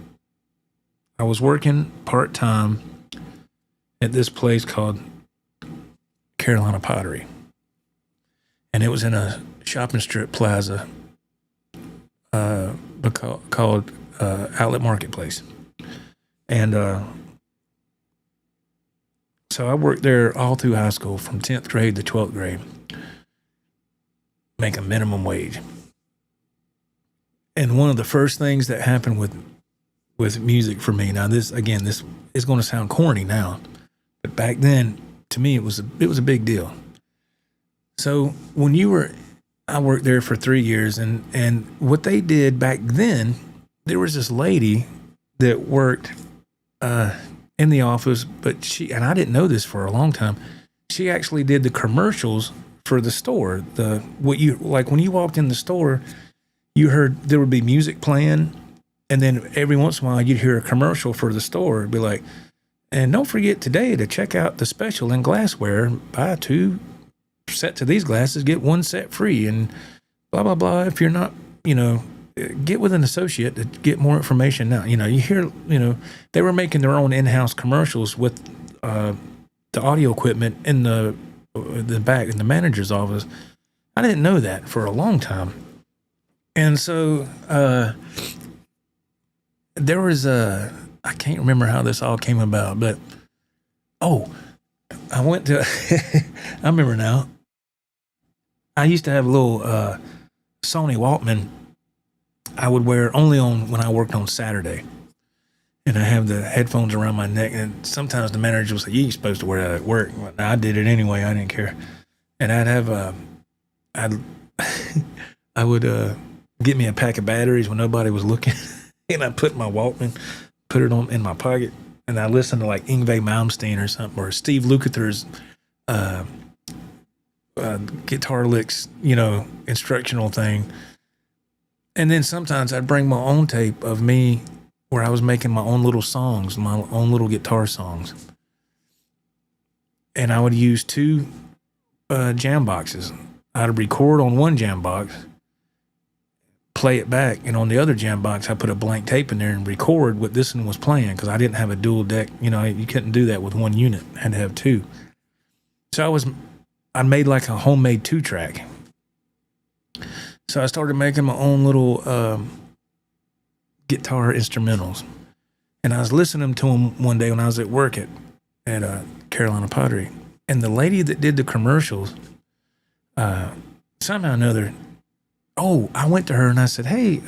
I was working part-time at this place called Carolina Pottery, and it was in a shopping strip plaza called Outlet Marketplace, and so I worked there all through high school, from 10th grade to 12th grade, making minimum wage. And one of the first things that happened with music for me, now this is going to sound corny now, but back then, to me, it was a big deal. So I worked there for 3 years, and what they did back then, there was this lady that worked in the office, but and I didn't know this for a long time, she actually did the commercials for the store. When you walked in the store, you heard there would be music playing, and then every once in a while you'd hear a commercial for the store. It'd be like, and don't forget today to check out the special in glassware. Buy 2 sets of these glasses, get 1 set free, and blah, blah, blah. If you're not, get with an associate to get more information now. You hear, they were making their own in-house commercials with the audio equipment in the back in the manager's office. I didn't know that for a long time. And so there was I can't remember how this all came about, but I went to I remember now. I used to have a little Sony Walkman I would wear only when I worked on Saturday. And I have the headphones around my neck, and sometimes the manager would say, "You ain't supposed to wear that at work." Well, I did it anyway. I didn't care. And I'd have I would get me a pack of batteries when nobody was looking, and I put my Walkman, put it in my pocket, and I listened to like Yngwie Malmsteen or something, or Steve Lukather's guitar licks, instructional thing. And then sometimes I'd bring my own tape of me where I was making my own little songs, my own little guitar songs. And I would use 2 jam boxes. I'd record on one jam box, play it back, and on the other jam box, I put a blank tape in there and record what this one was playing, because I didn't have a dual deck. You couldn't do that with one unit. I had to have 2. So I made like a homemade 2-track. So I started making my own little guitar instrumentals. And I was listening to them one day when I was at work at Carolina Pottery. And the lady that did the commercials, somehow or another, I went to her and I said, hey,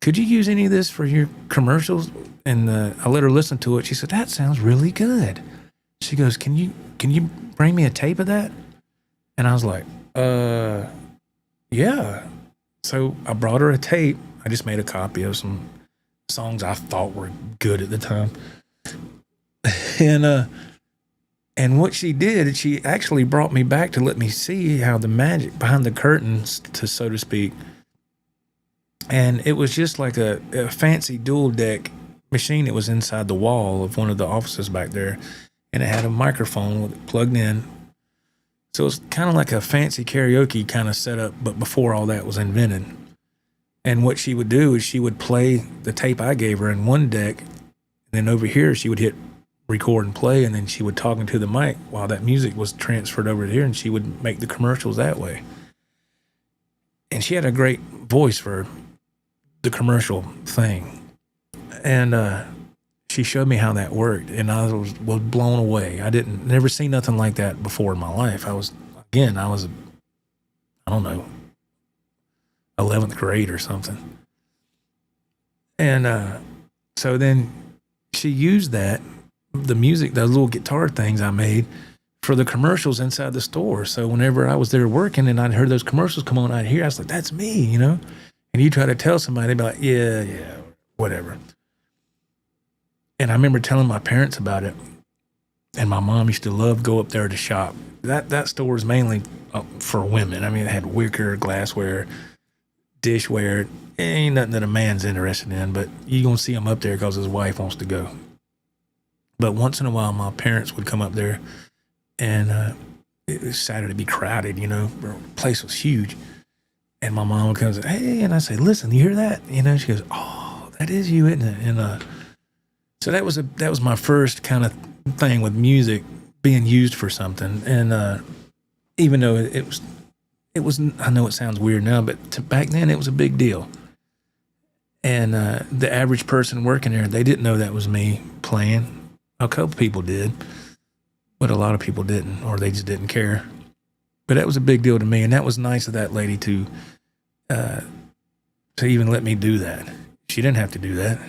could you use any of this for your commercials? And I let her listen to it. She said, that sounds really good. She goes, can you bring me a tape of that? And I was like, yeah. So I brought her a tape. I just made a copy of some songs I thought were good at the time. And what she did, she actually brought me back to let me see how the magic behind the curtains, so to speak. And it was just like a fancy dual deck machine that was inside the wall of one of the offices back there. And it had a microphone with it plugged in. So it was kind of like a fancy karaoke kind of setup, but before all that was invented. And what she would do is she would play the tape I gave her in one deck. And then over here, she would hit record and play, and then she would talk into the mic while that music was transferred over here, and she would make the commercials that way. And she had a great voice for the commercial thing. And she showed me how that worked, and I was blown away. I never seen nothing like that before in my life. I was, I don't know, 11th grade or something. And so then she used that, the music, those little guitar things I made for the commercials inside the store. So whenever I was there working and I'd heard those commercials come on out here, I was like, that's me, you know? And you try to tell somebody, they'd be like, yeah, whatever. And I remember telling my parents about it. And my mom used to love go up there to shop. That store is mainly for women. I mean, it had wicker, glassware, dishware. It ain't nothing that a man's interested in, but you gonna see him up there because his wife wants to go. But once in a while, my parents would come up there, and it was Saturday to be crowded, you know. The place was huge. And my mom would come and say, hey, and I say, listen, you hear that? You know, she goes, oh, that is you, isn't it? And so that was my first kind of thing with music being used for something. And even though it was, I know it sounds weird now, but back then it was a big deal. And the average person working there, they didn't know that was me playing. A couple people did, but a lot of people didn't, or they just didn't care. But that was a big deal to me, and that was nice of that lady to even let me do that. She didn't have to do that,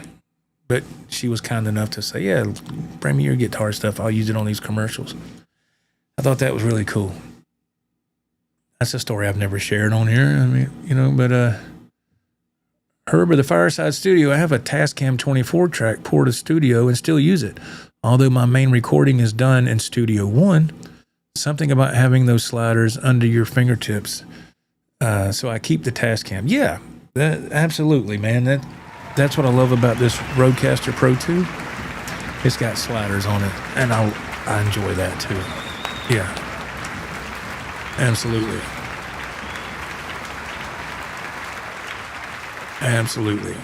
but she was kind enough to say, yeah, bring me your guitar stuff. I'll use it on these commercials. I thought that was really cool. That's a story I've never shared on here. I mean, you know, but Herb of the Fireside Studio, I have a Tascam 24 track Porta Studio and still use it. Although my main recording is done in Studio One, something about having those sliders under your fingertips. So I keep the Tascam. Yeah, absolutely, man. That's what I love about this Rodecaster Pro 2. It's got sliders on it, and I enjoy that too. Yeah, absolutely. Absolutely.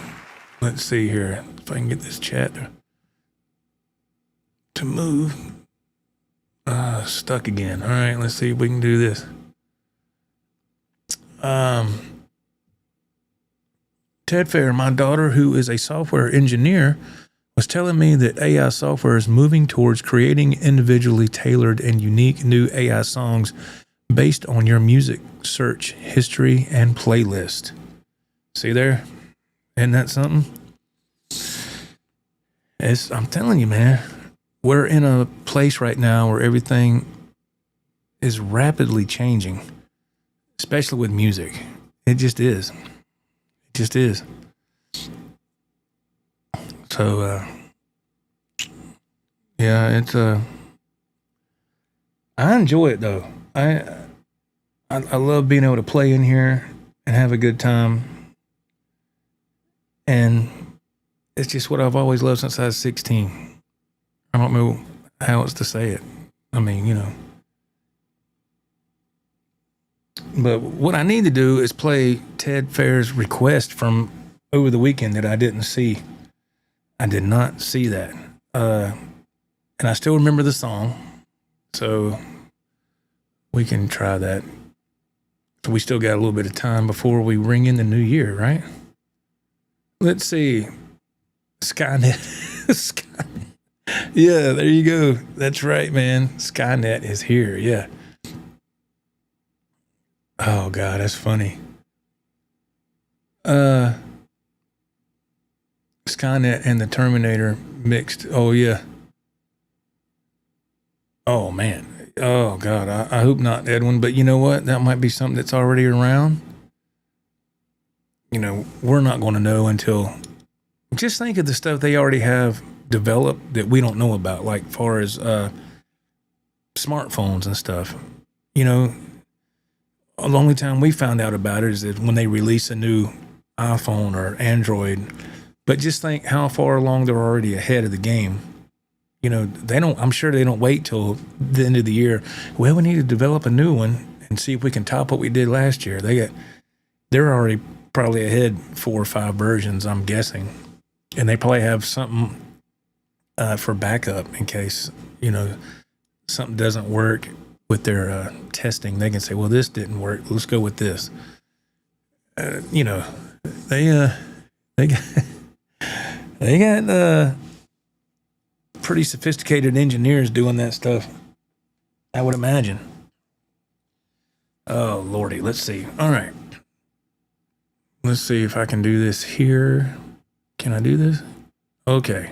Let's see here if I can get this chat to move. Stuck again. All right, let's see if we can do this. Ted Fair, my daughter, who is a software engineer, was telling me that AI software is moving towards creating individually tailored and unique new AI songs based on your music search history and playlist. See there? Isn't that something? I'm telling you, man, we're in a place right now where everything is rapidly changing, especially with music. It just is. It just is. So, yeah, it's I enjoy it though. I love being able to play in here and have a good time. And it's just what I've always loved since I was 16. I don't know how else to say it. I mean, you know. But what I need to do is play Ted Fair's request from over the weekend that I didn't see. I did not see that. And I still remember the song. So We can try that. So we still got a little bit of time before we ring in the new year, right? Let's see. Skynet. Skynet. Yeah, there you go. That's right, man. Skynet is here. Yeah. Oh, God, that's funny. Skynet and the Terminator mixed. Oh, yeah. Oh, man. Oh, God. I hope not, Edwin. But you know what? That might be something that's already around. You know, we're not going to know until... Just think of the stuff they already have developed that we don't know about, like far as smartphones and stuff. You know, the only time we found out about it is that when they release a new iPhone or Android. But just think how far along they're already ahead of the game. You know, they don't. I'm sure they don't wait till the end of the year. Well, we need to develop a new one and see if we can top what we did last year. They're already probably ahead 4 or 5 versions, I'm guessing, and they probably have something for backup in case, you know, something doesn't work with their testing. They can say, well, this didn't work. Let's go with this. You know, they got pretty sophisticated engineers doing that stuff, I would imagine. Oh, Lordy. Let's see. All right. Let's see if I can do this here. Can I do this? Okay.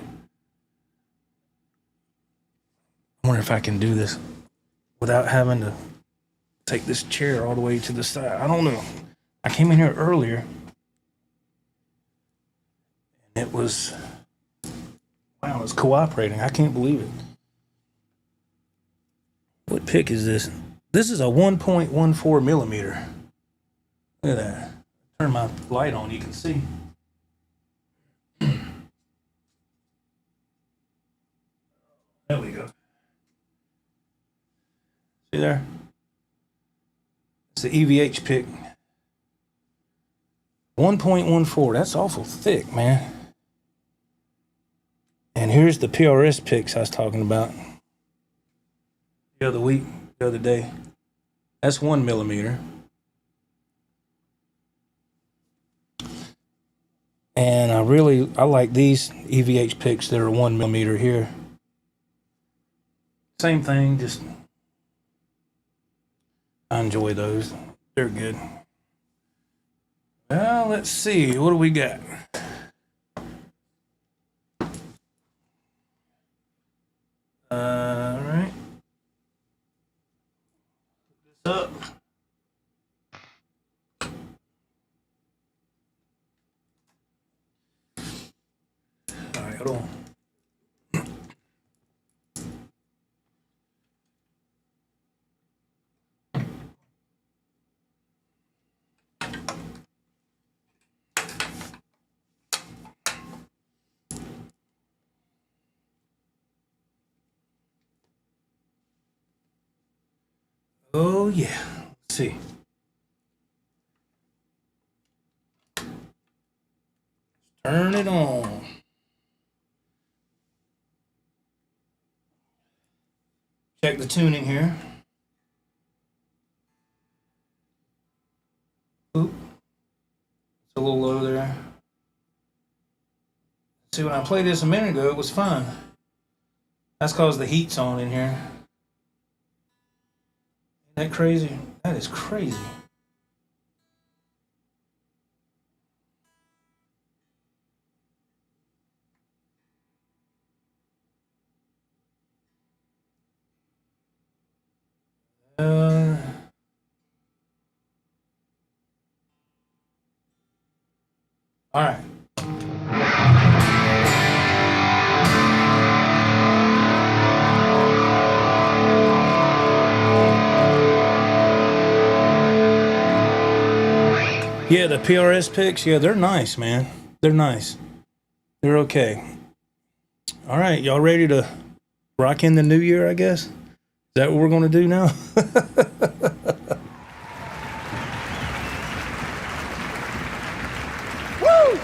I wonder if I can do this without having to take this chair all the way to the side. I don't know. I came in here earlier, and it was, wow, it's cooperating. I can't believe it. What pick is this? This is a 1.14 millimeter. Look at that. Turn my light on, you can see. There we go. See there? It's the EVH pick. 1.14. That's awful thick, man. And here's the PRS picks I was talking about the other day. That's 1 millimeter. And I like these EVH picks that are 1 millimeter here. Same thing, just I enjoy those. They're good. Well, let's see. What do we got? All right. Put this up. All right, hold on. Oh, yeah. Let's see. Turn it on. Check the tuning here. Oop. It's a little low there. See, when I played this a minute ago, it was fine. That's because the heat's on in here. Isn't that crazy? That is crazy. All right. Yeah, the PRS picks, yeah, they're nice, man. They're nice. They're okay. All right, y'all ready to rock in the new year, I guess? Is that what we're going to do now? Woo!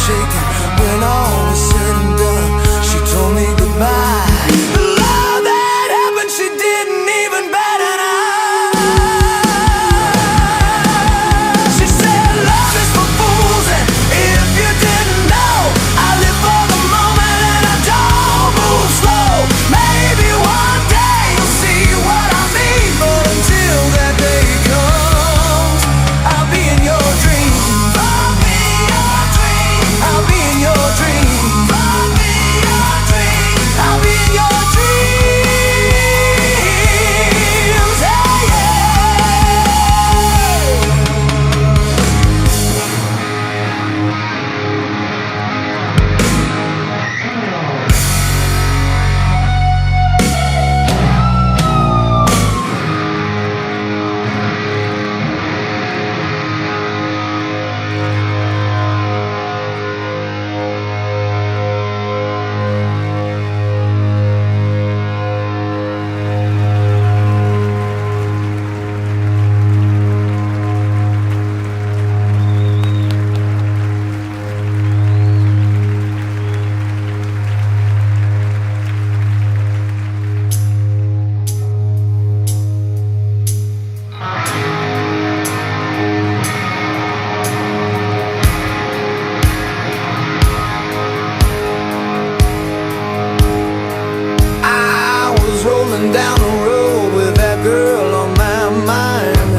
shaking when all was said and done. She told me goodbye. The love that happened, she didn't even bat an eye. She said love is for fools, and if you didn't know, I live for the moment and I don't move slow. Maybe one day you'll see what I mean, but until that day comes, I'll be in your dreams. I'll be your dream. I'll be in your dreams. I'll be your dream. I'll be in your dreams. Hey, I was rolling down the road with that girl on my mind.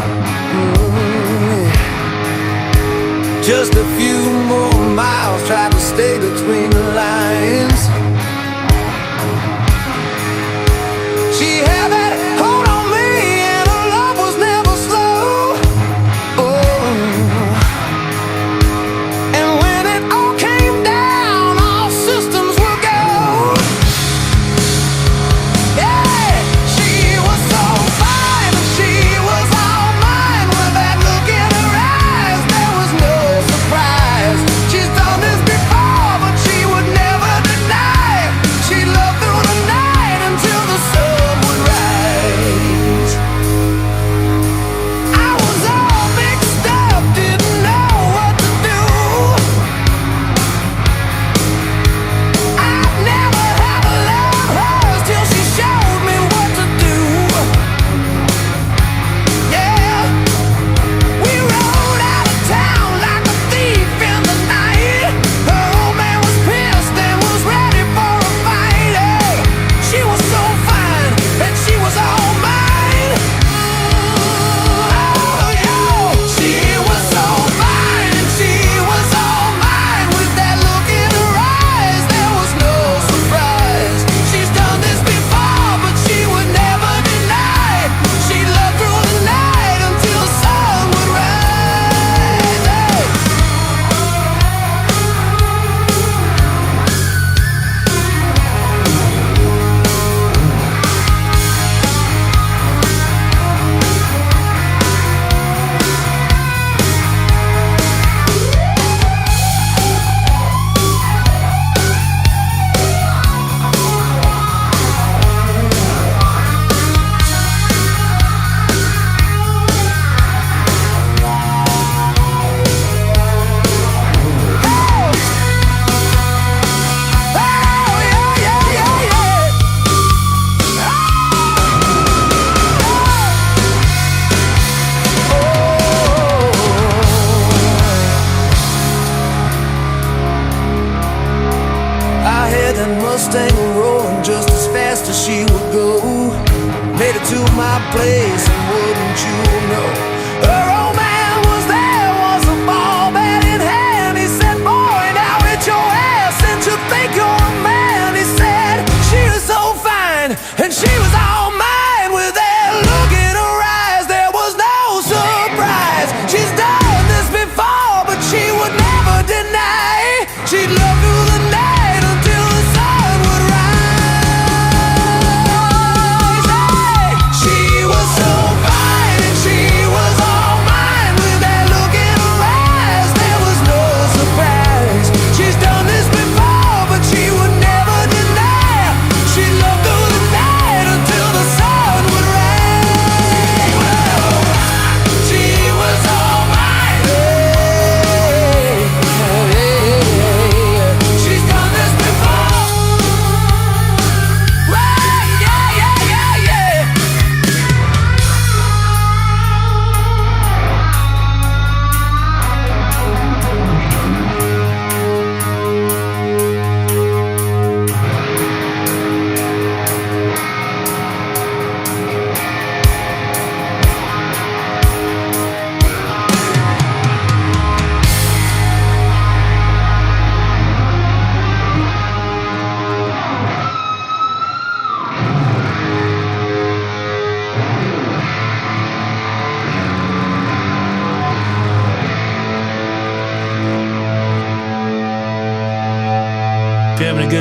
Just a few more miles, tried to stay between the lines. She had that hold on me, and her love was never slow. Oh. And when it all came down, all systems were go. Yeah, she was so fine, and she was all mine. With that look in her eyes, there was no surprise. She's done this before, but she would never deny. She loved through the night until the sun would rise. I was all mixed up, didn't know what to do. I've never had a love hers till she showed me what to do. Yeah, we rode out of town like a thief in the night. Her old man was pissed and was ready for a fight. Hey, she was so fine and she was all mine. Oh, yeah, she was so fine and she was all mine. With that look in her eyes, there was no surprise. She's done this before, but she would never deny. She loved through the night until the sun would rise. Hey. I had that Mustang rolling just as fast as she would go. Made it to my place, and wouldn't you know, her old man was there, was a ball bat in hand. He said, boy, now it's your ass, and you think you're a man. He said, she was so fine, and she was all mine. With that look in her eyes, there was no surprise. She's done this before, but she would never deny. She'd love through the night until the sun would rise. Hey, she was so fine and she was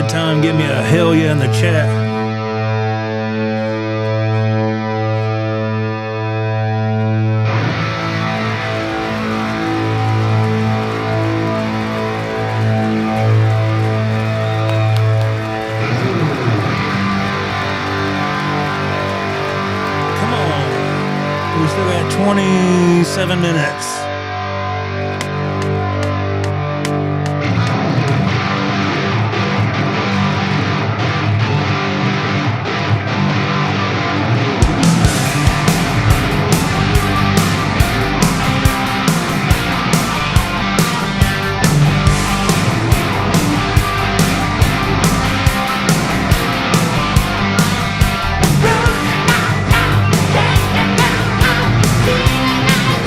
good time, give me a hell yeah in the chat. Come on. We still got 27 minutes.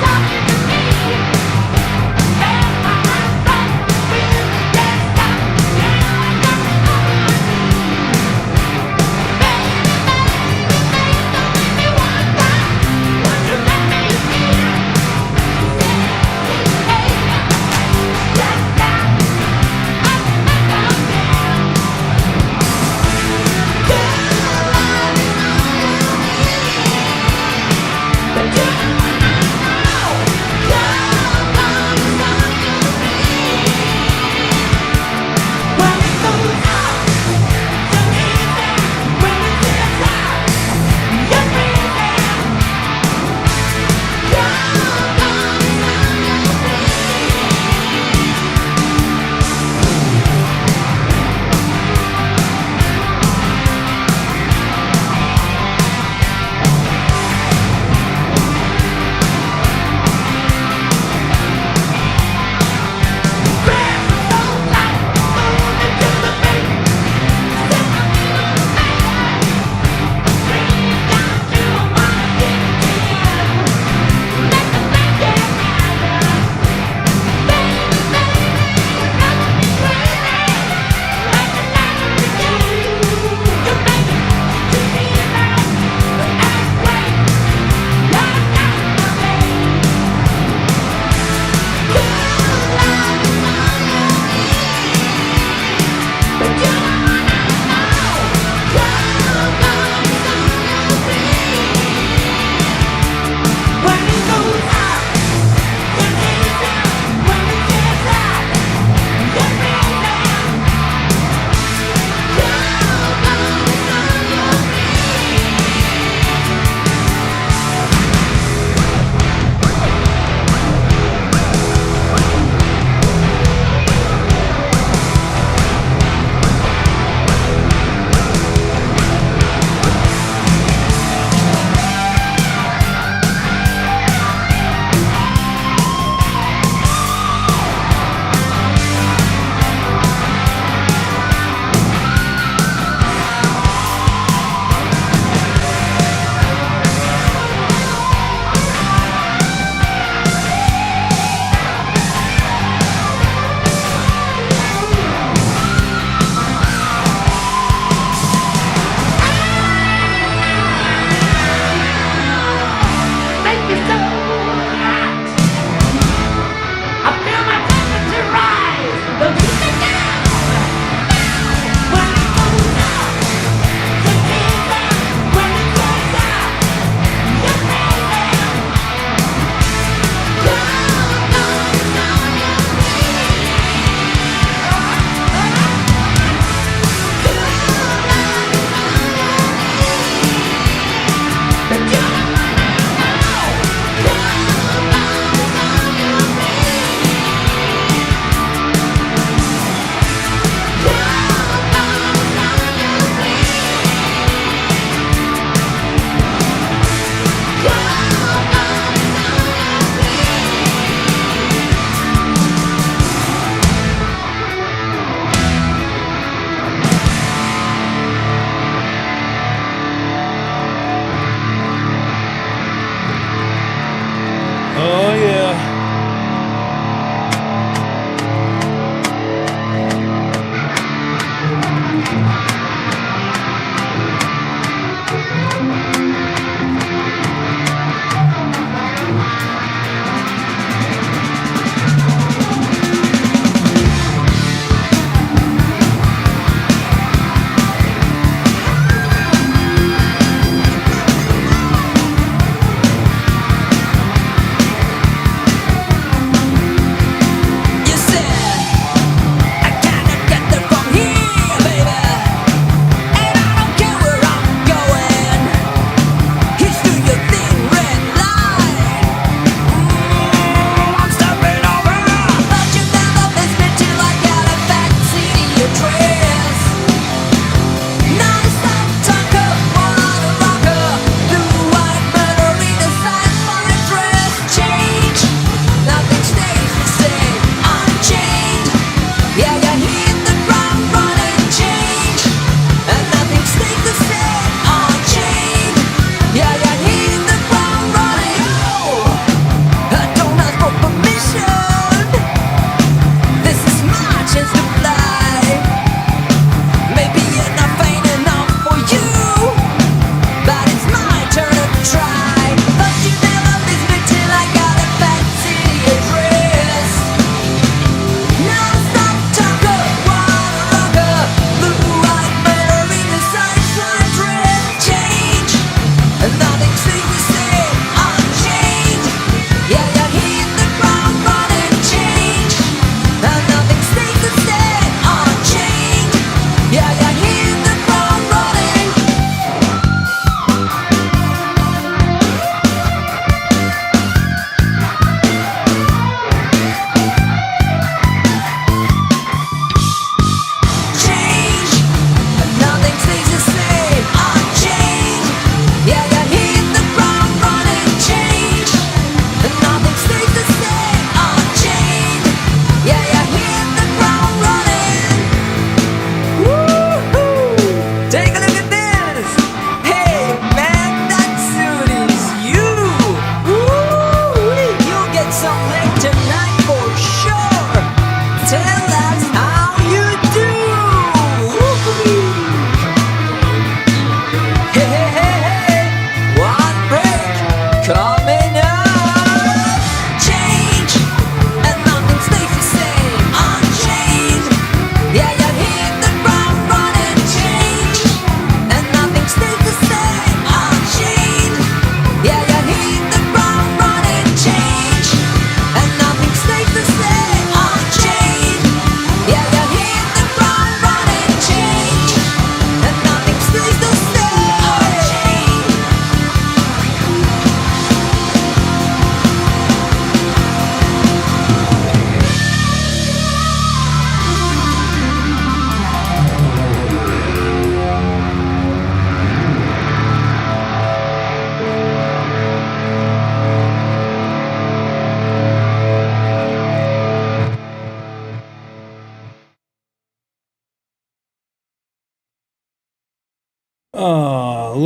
Run,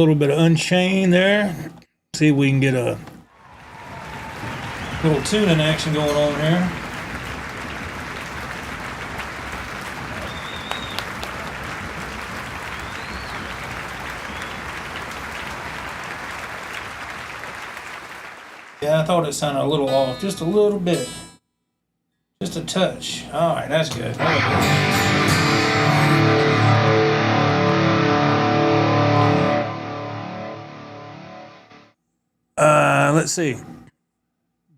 little bit of Unchained there. See if we can get a little tuning action going on here. Yeah, I thought it sounded a little off, just a little bit. Just a touch. All right, that's good. Let's see.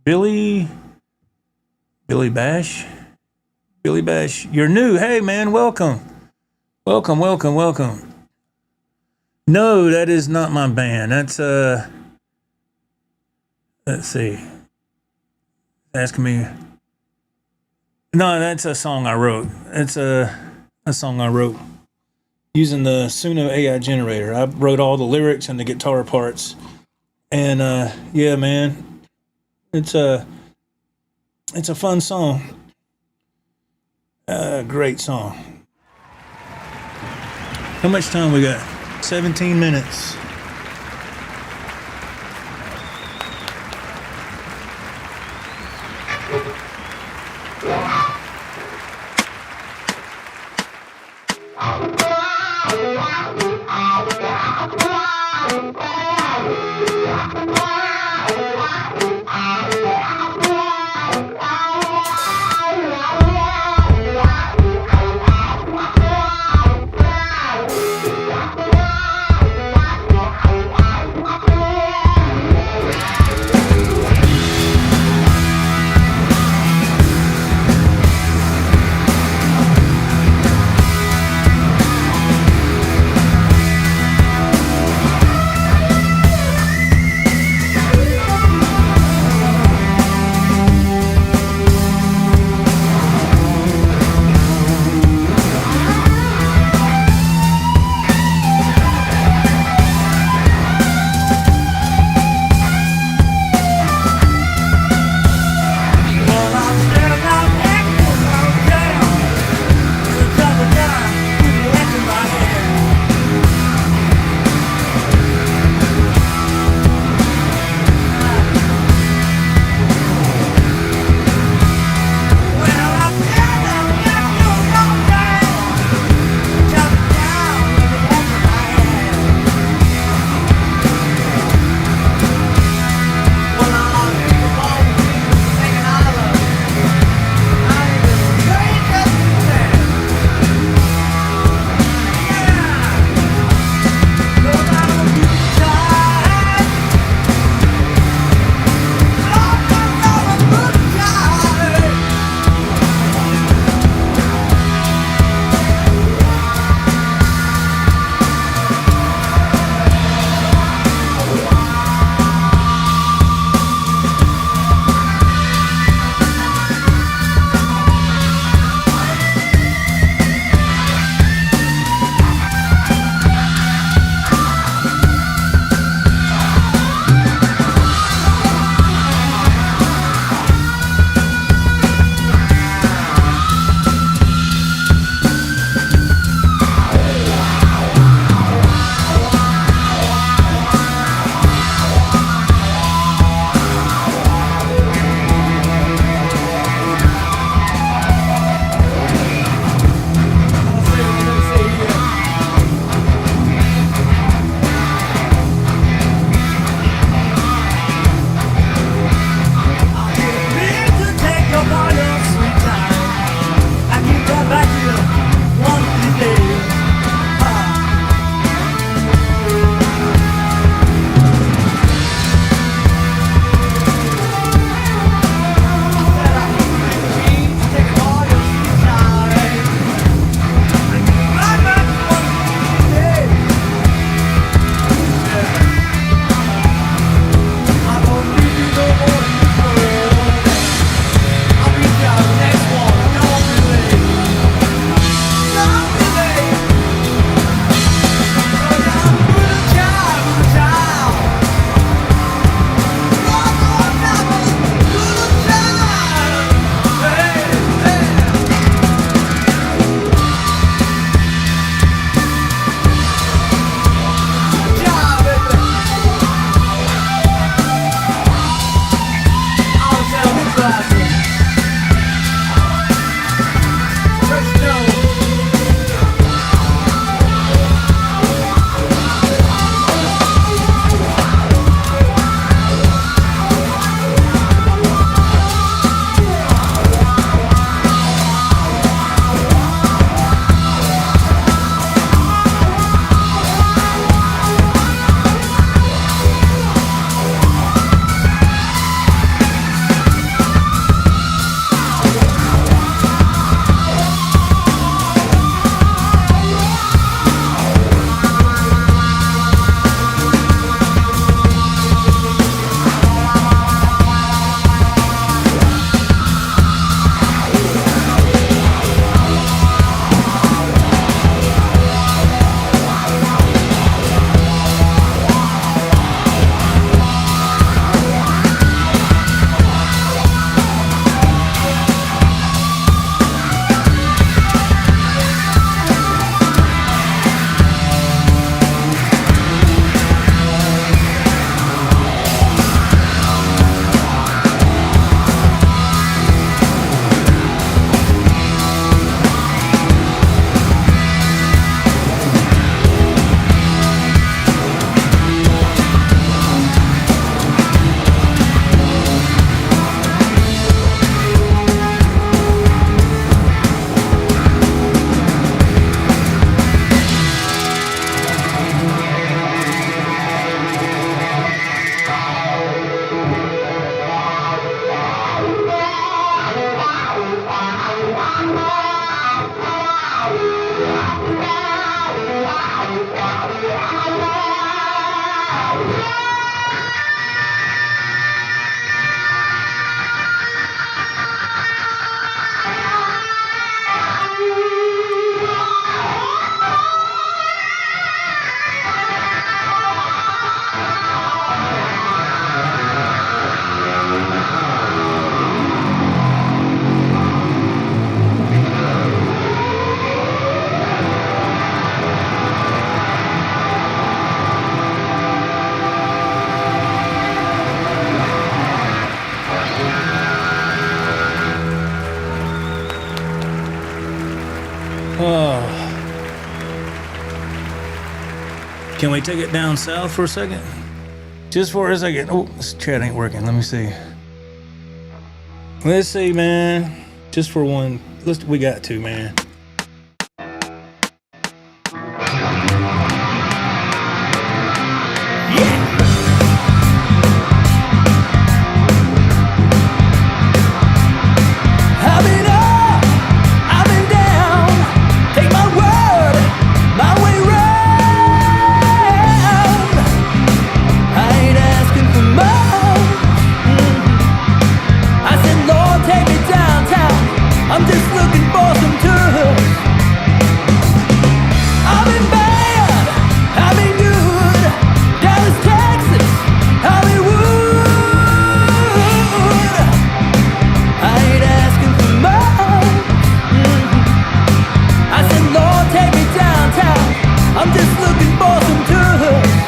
Billy Bash. Billy Bash, you're new. Hey, man, welcome. Welcome. No, that is not my band. That's, let's see. Asking me. No, that's a song I wrote. It's a song I wrote using the Suno AI generator. I wrote all the lyrics and the guitar parts. And yeah, man, it's a fun song. Great song. How much time we got? 17 minutes. Can we take it down south for a second? Just for a second. Oh, this chat ain't working. Let me see. Let's see, man. Just for one. We got to, man. I'm just looking for some Tush. I've been bad, I've been good. Dallas, Texas, Hollywood. I ain't asking for much. I said, Lord, take me downtown. I'm just looking for some Tush.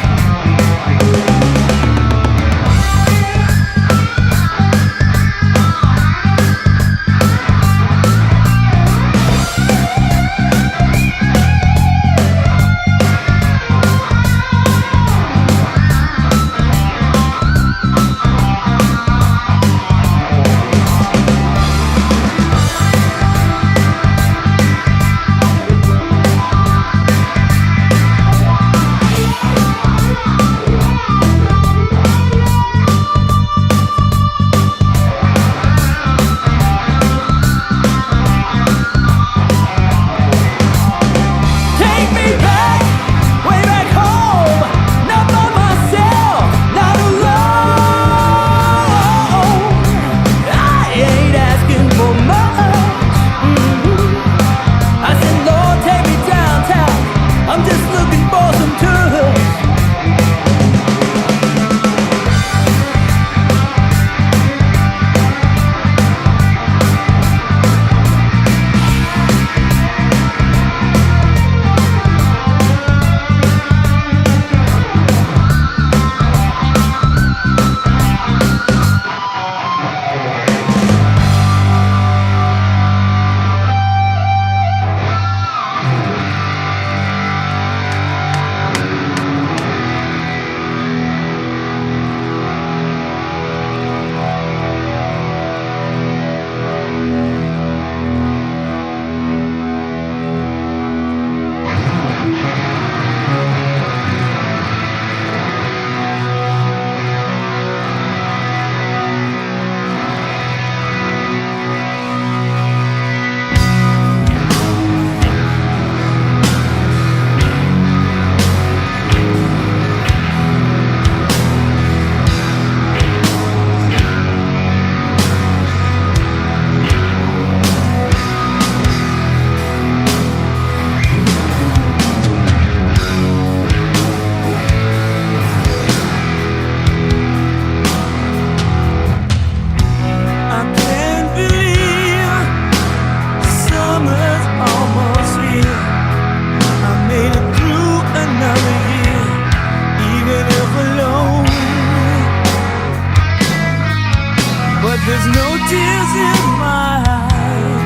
There's no tears in my eyes.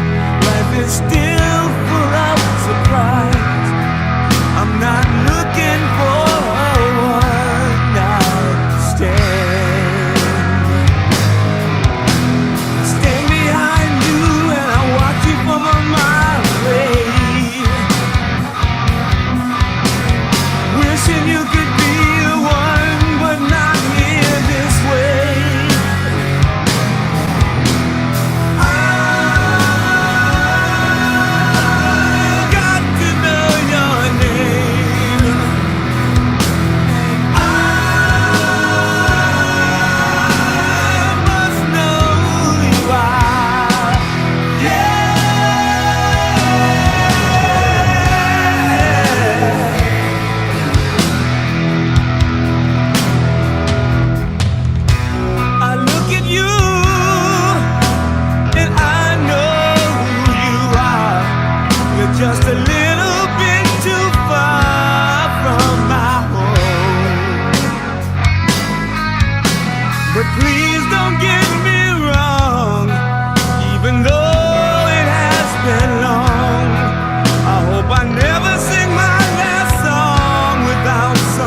Life is still full of surprise. I'm not looking for a one-night stand. Stand behind you and I watch you from a mile away, wishing you could be the one, but not here this way. Just a little bit too far from my home. But please don't get me wrong, even though it has been long. I hope I never sing my last song without some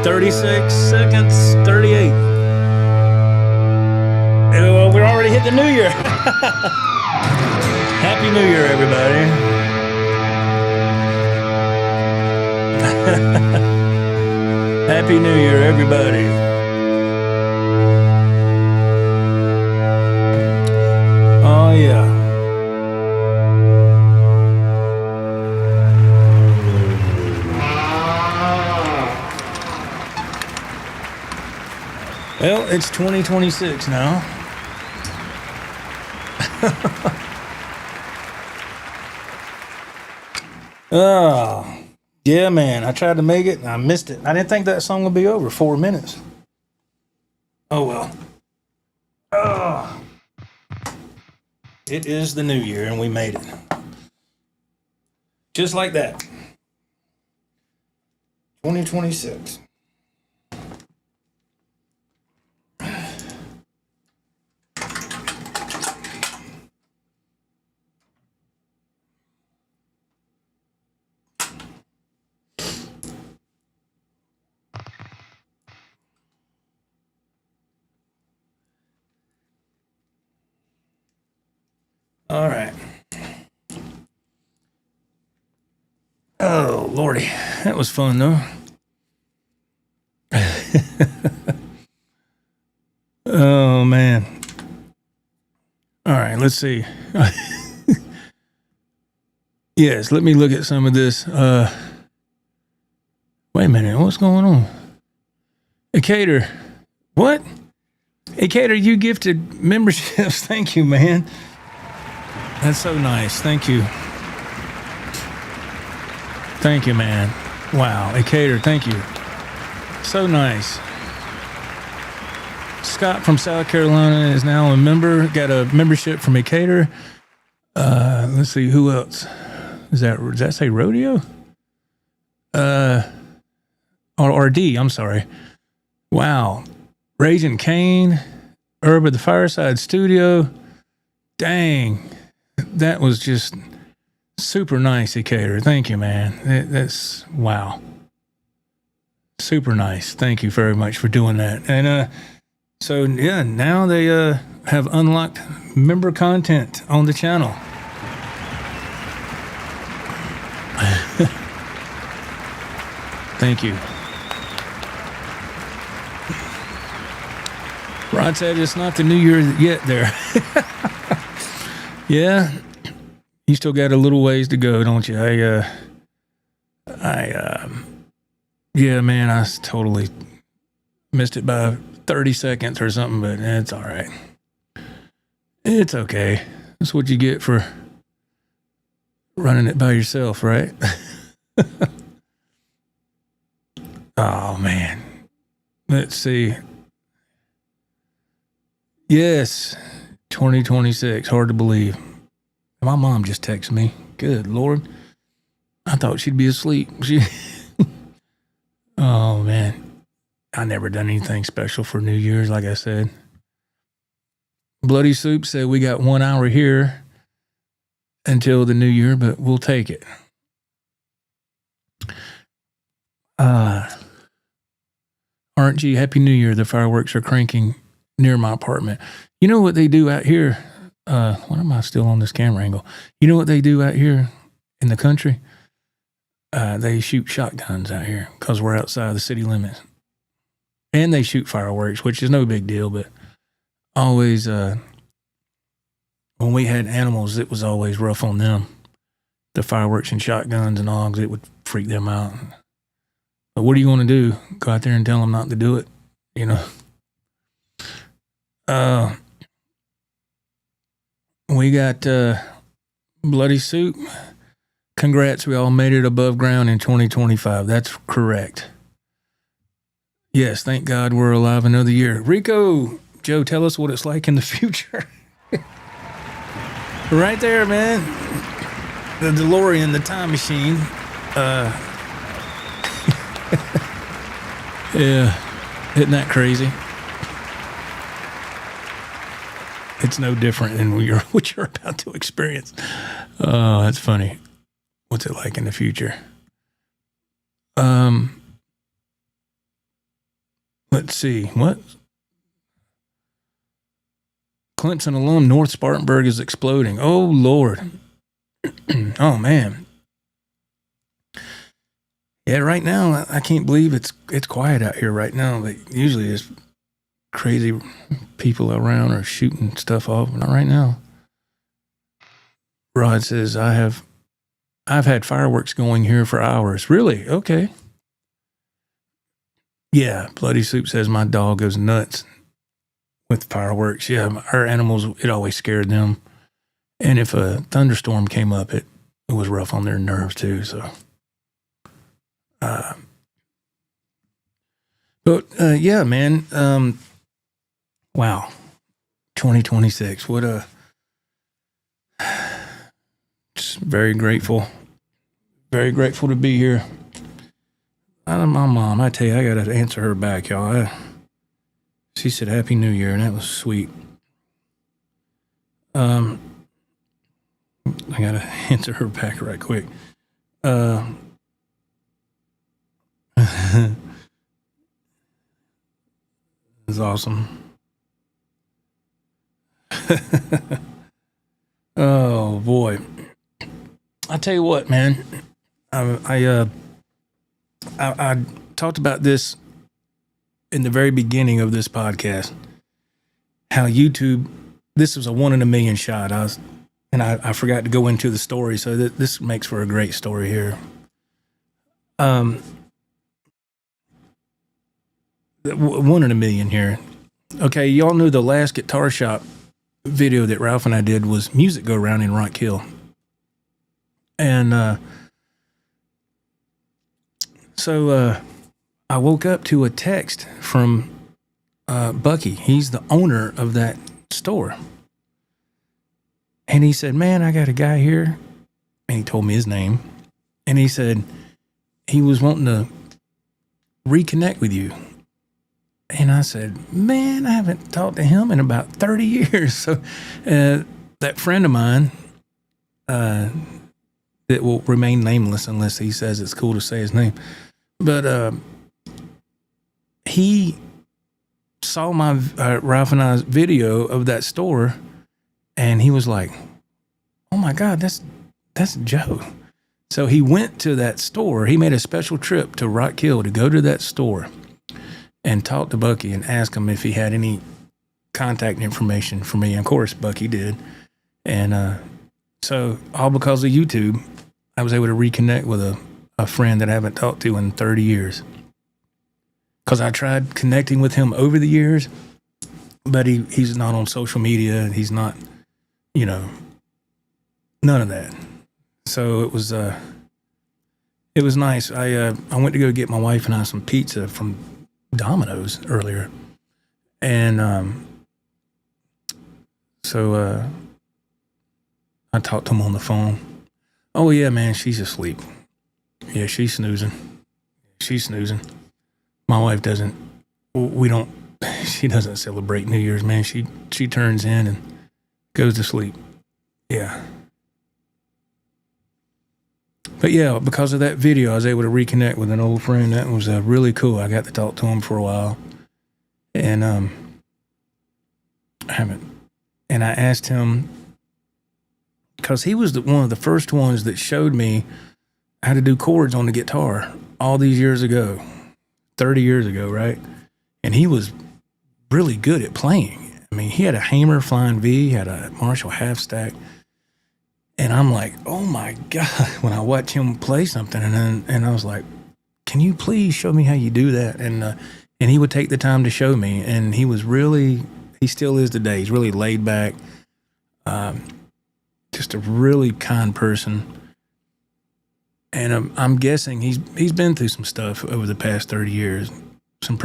36 seconds, 38. Well, we're already hit the new year. Happy New Year, everybody. Happy New Year, everybody. Oh, yeah. Well, it's 2026 now. Oh, yeah, man. I tried to make it and I missed it. I didn't think that song would be over 4 minutes. Oh, well. Oh. It is the new year and we made it. Just like that. 2026. All right. Oh, Lordy. That was fun, though. Oh, man. All right, let's see. Yes, let me look at some of this. Wait a minute. What's going on? Acator. What? Acator, you gifted memberships. Thank you, man. That's so nice. Thank you. Thank you, man. Wow. Acator, thank you. So nice. Scott from South Carolina is now a member. Got a membership from Acator. Let's see, who else? Does that say Rodeo? Or RD, I'm sorry. Wow. Raging Kane. Herb at the Fireside Studio. Dang. That was just super nice, Acator. Thank you, man. That's wow. Super nice. Thank you very much for doing that. And so yeah, now they have unlocked member content on the channel. Thank you. Rod said it's not the new year yet there. Yeah. You still got a little ways to go, don't you? Yeah, man, I totally missed it by 30 seconds or something, but it's all right. It's okay. That's what you get for running it by yourself, right? Oh, man. Let's see. Yes, 2026. Hard to believe. My mom just texted me. Good Lord. I thought she'd be asleep. Oh, man. I never done anything special for New Year's, like I said. Bloody Soup said we got 1 hour here until the new year, but we'll take it. RNG, Happy New Year. The fireworks are cranking near my apartment. You know what they do out here? Why am I still on this camera angle? You know what they do out here in the country? They shoot shotguns out here because we're outside the city limits. And they shoot fireworks, which is no big deal, but always, when we had animals, it was always rough on them. The fireworks and shotguns and all, it would freak them out. But what are you going to do? Go out there and tell them not to do it? You know? We got Bloody Soup. Congrats, we all made it above ground in 2025. That's correct. Yes, thank God we're alive another year. Rico, Joe, tell us what it's like in the future. Right there, man. The DeLorean, the time machine. Yeah, isn't that crazy? It's no different than what you're about to experience. Oh, that's funny. What's it like in the future? Let's see. What? Clemson alum North Spartanburg is exploding. Oh, Lord. Oh, man. Yeah, right now, I can't believe it's quiet out here right now. But usually there's crazy people around or shooting stuff off. Not right now. Rod says, I've had fireworks going here for hours. Really? Okay. Yeah, Bloody Soup says my dog goes nuts with fireworks. Yeah, our animals, it always scared them. And if a thunderstorm came up, it was rough on their nerves too. So, yeah, man. Wow. 2026. What a, just very grateful to be here. My mom, I tell you, I got to answer her back, y'all. She said Happy New Year, and that was sweet. I got to answer her back right quick. It's awesome. Oh boy. I tell you what, man. I talked about this in the very beginning of this podcast. How YouTube, this was a 1 in a million shot. I forgot to go into the story, so this makes for a great story here. 1 in a million here. Okay, y'all knew the last guitar shop video that Ralph and I did was Music Go Round in Rock Hill. And so I woke up to a text from Bucky. He's the owner of that store. And he said, man, I got a guy here. And he told me his name. And he said he was wanting to reconnect with you. And I said, man, I haven't talked to him in about 30 years. So that friend of mine that will remain nameless unless he says it's cool to say his name. But he saw my Ralph and I's video of that store, and he was like, oh my God, that's Joe. So he went to that store. He made a special trip to Rock Hill to go to that store and talk to Bucky and ask him if he had any contact information for me. And of course, Bucky did. And so all because of YouTube, I was able to reconnect with a friend that I haven't talked to in 30 years. Because I tried connecting with him over the years, but he's not on social media. He's not, none of that. So it was nice. I went to go get my wife and I some pizza from Domino's earlier. And so I talked to him on the phone. Oh, yeah, man, she's asleep. Yeah, she's snoozing. My wife doesn't, she doesn't celebrate New Year's, man. She turns in and goes to sleep. Yeah. But yeah, because of that video, I was able to reconnect with an old friend. That was really cool. I got to talk to him for a while. And I asked him, because he was one of the first ones that showed me how to do chords on the guitar all these years ago, 30 years ago, right? And he was really good at playing. I mean, he had a Hamer Flying V, he had a Marshall Half Stack. And I'm like, oh my God, when I watch him play something, and I was like, can you please show me how you do that? And he would take the time to show me, and he still is today. He's really laid back, just a really kind person. And I'm guessing he's been through some stuff over the past 30 years, some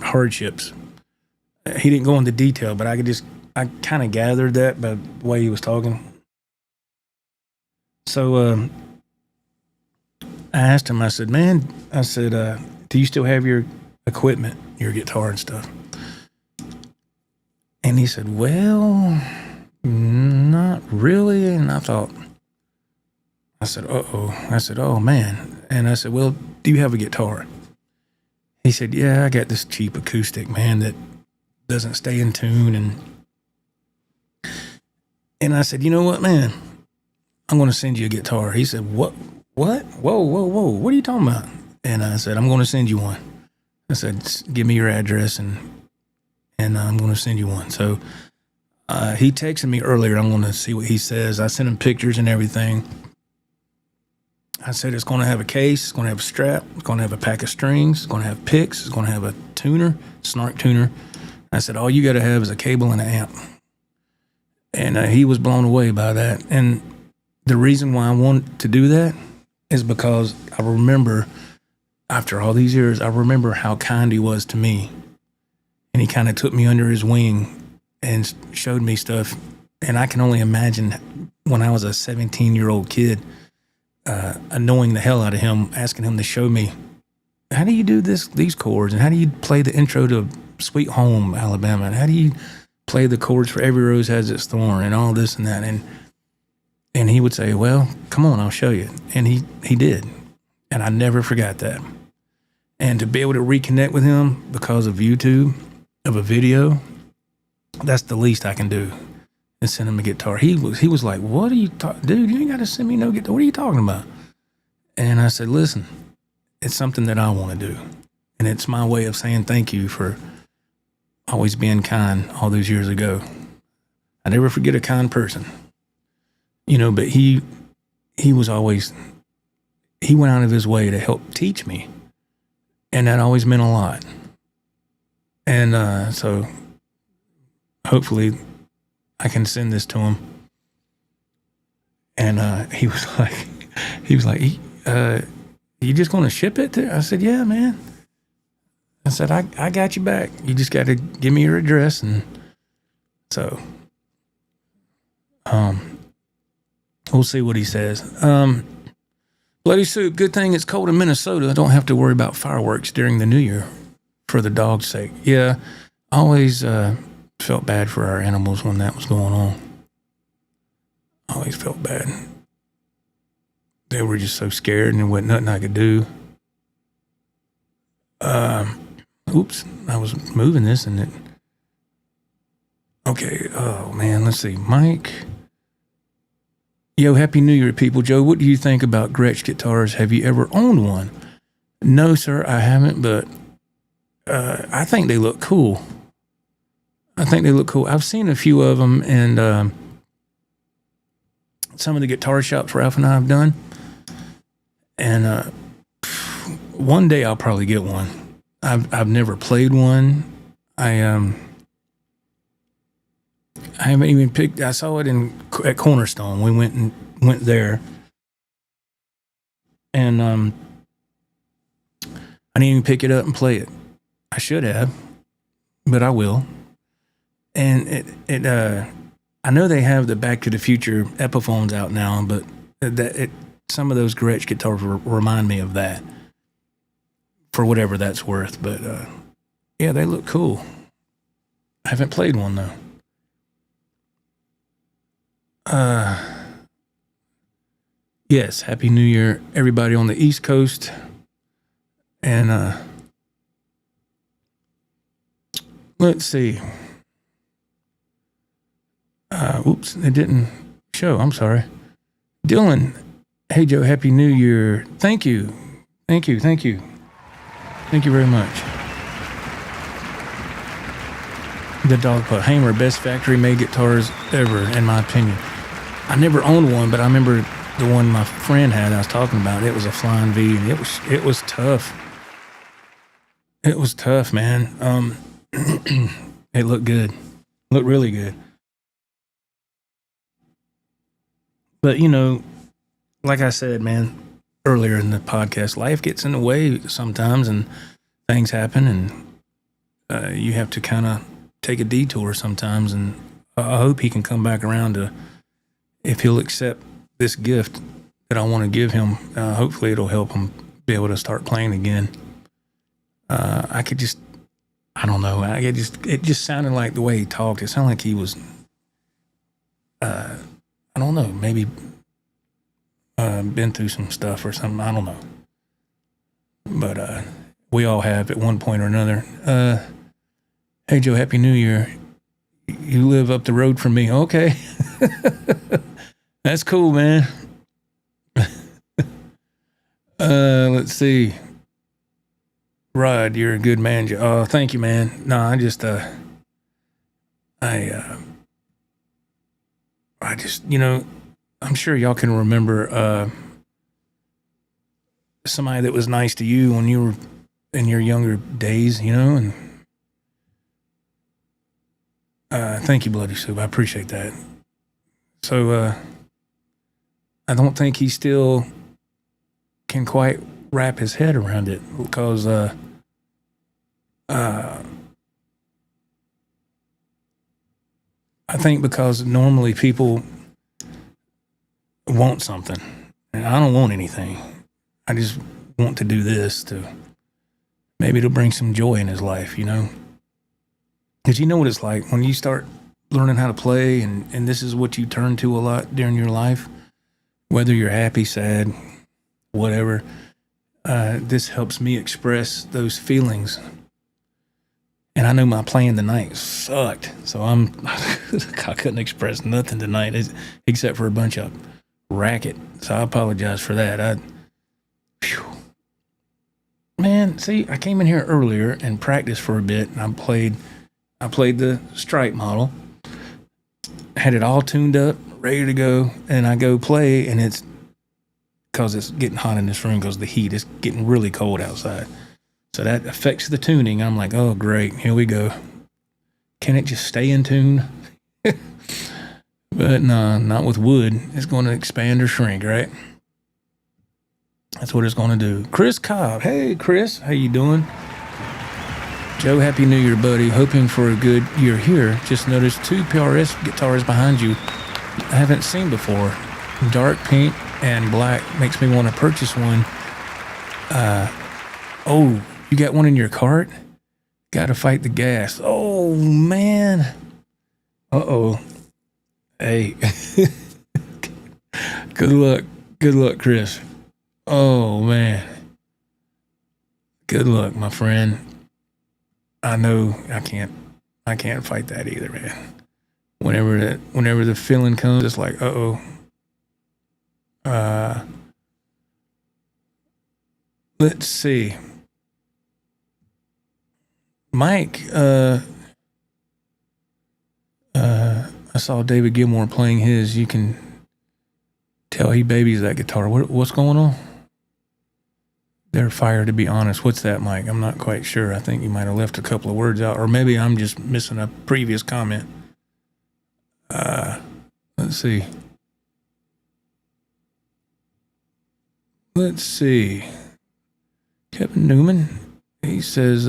hardships. He didn't go into detail, but I kind of gathered that by the way he was talking. So I asked him, I said, do you still have your equipment, your guitar and stuff? And he said, well, not really. And I said, uh-oh. I said, oh, man. And I said, well, do you have a guitar? He said, yeah, I got this cheap acoustic, man, that doesn't stay in tune. And I said, you know what, man? I'm going to send you a guitar. He said, what? Whoa. What are you talking about? And I said, I'm going to send you one. I said, give me your address and I'm going to send you one. So he texted me earlier. I'm going to see what he says. I sent him pictures and everything. I said, it's going to have a case. It's going to have a strap. It's going to have a pack of strings. It's going to have picks. It's going to have a tuner, snark tuner. I said, all you got to have is a cable and an amp. And he was blown away by that. And the reason why I wanted to do that is because I remember, after all these years, I remember how kind he was to me. And he kind of took me under his wing and showed me stuff. And I can only imagine when I was a 17-year-old kid, annoying the hell out of him, asking him to show me, how do you do these chords? And how do you play the intro to Sweet Home, Alabama? And how do you play the chords for Every Rose Has Its Thorn and all this and that? And he would say, well, come on, I'll show you. And he did. And I never forgot that. And to be able to reconnect with him because of YouTube, of a video, that's the least I can do, and send him a guitar. He was like, what are you talking, dude, you ain't got to send me no guitar. What are you talking about? And I said, listen, it's something that I want to do. And it's my way of saying thank you for always being kind all those years ago. I never forget a kind person, but he was always, he went out of his way to help teach me. And that always meant a lot. And so hopefully I can send this to him. And he was like, you just going to ship it I said, yeah, man. I said, I got you back. You just got to give me your address. And so, we'll see what he says. Bloody Soup, good thing it's cold in Minnesota. I don't have to worry about fireworks during the New Year for the dog's sake. Yeah, I always felt bad for our animals when that was going on. I always felt bad. They were just so scared and there wasn't nothing I could do. Oops, I was moving this and it... Okay, oh man, let's see. Mike... Yo, Happy New Year, people. Joe, what do you think about Gretsch guitars? Have you ever owned one? No, sir, I haven't, but I think they look cool. I've seen a few of them in some of the guitar shops Ralph and I have done. And one day I'll probably get one. I've never played one. I haven't even picked. I saw it at Cornerstone. We went there, and I didn't even pick it up and play it. I should have, but I will. And I know they have the Back to the Future Epiphones out now, but some of those Gretsch guitars remind me of that, for whatever that's worth. But yeah, they look cool. I haven't played one though. Yes, Happy New Year, everybody on the East Coast. And let's see. Oops, it didn't show. I'm sorry. Dylan, hey Joe, Happy New Year. Thank you. Thank you very much. The Dog Putt Hamer, best factory-made guitars ever, in my opinion. I never owned one, but I remember the one my friend had I was talking about. It was a Flying V, and it was tough. It was tough, man. It looked good. Looked really good. But, like I said, man, earlier in the podcast, life gets in the way sometimes, and things happen, and you have to kind of take a detour sometimes, and I hope he can come back around to, if he'll accept this gift that I want to give him, hopefully it'll help him be able to start playing again. I don't know. It just sounded like the way he talked. It sounded like he was, I don't know, maybe been through some stuff or something. I don't know. But we all have at one point or another. Hey, Joe, Happy New Year. You live up the road from me. Okay. That's cool, man. Let's see. Rod, you're a good man. Oh, thank you, man. No, I just, I'm sure y'all can remember somebody that was nice to you when you were in your younger days, and thank you, Bloody Soup. I appreciate that. So I don't think he still can quite wrap his head around it because I think because normally people want something, and I don't want anything. I just want to do this to maybe it'll bring some joy in his life, you know? Because you know what it's like when you start learning how to play, and this is what you turn to a lot during your life, whether you're happy, sad, whatever. This helps me express those feelings. And I know my playing tonight sucked, so I couldn't express nothing tonight except for a bunch of racket. So I apologize for that. Man, see, I came in here earlier and practiced for a bit, and I played the Stripe model, had it all tuned up, ready to go, and I go play, and it's because it's getting hot in this room because of the heat. It's getting really cold outside. So that affects the tuning. I'm like, oh, great. Here we go. Can it just stay in tune? But no, not with wood. It's going to expand or shrink, right? That's what it's going to do. Chris Cobb. Hey, Chris. How you doing? Joe, Happy New Year, buddy. Hoping for a good year here. Just noticed 2 PRS guitars behind you I haven't seen before. Dark pink and black makes me want to purchase one. Oh, you got one in your cart? Got to fight the gas. Oh, man. Uh-oh. Hey. Good luck. Good luck, Chris. Oh, man. Good luck, my friend. I know I can't fight that either, man. Whenever the feeling comes, it's like, uh-oh. Let's see. Mike, I saw David Gilmour playing his. You can tell he babies that guitar. What's going on? They're fire, to be honest. What's that, Mike? I'm not quite sure. I think you might have left a couple of words out, or maybe I'm just missing a previous comment. Let's see. Let's see. Kevin Newman, he says,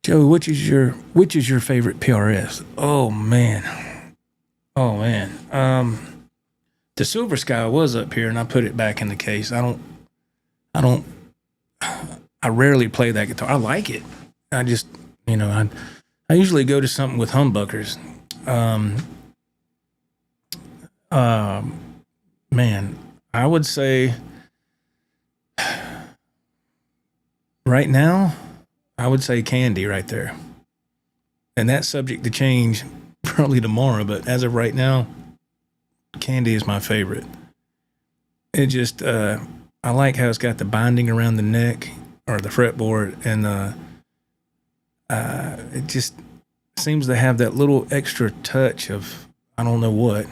Joe, which is your favorite PRS? Oh man. The Silver Sky was up here and I put it back in the case. I rarely play that guitar. I like it. I just, I usually go to something with humbuckers. Man, I would say right now, I would say Candy right there. And that's subject to change probably tomorrow, but as of right now, Candy is my favorite. It just, I like how it's got the binding around the neck or the fretboard, and it just seems to have that little extra touch of, I don't know what.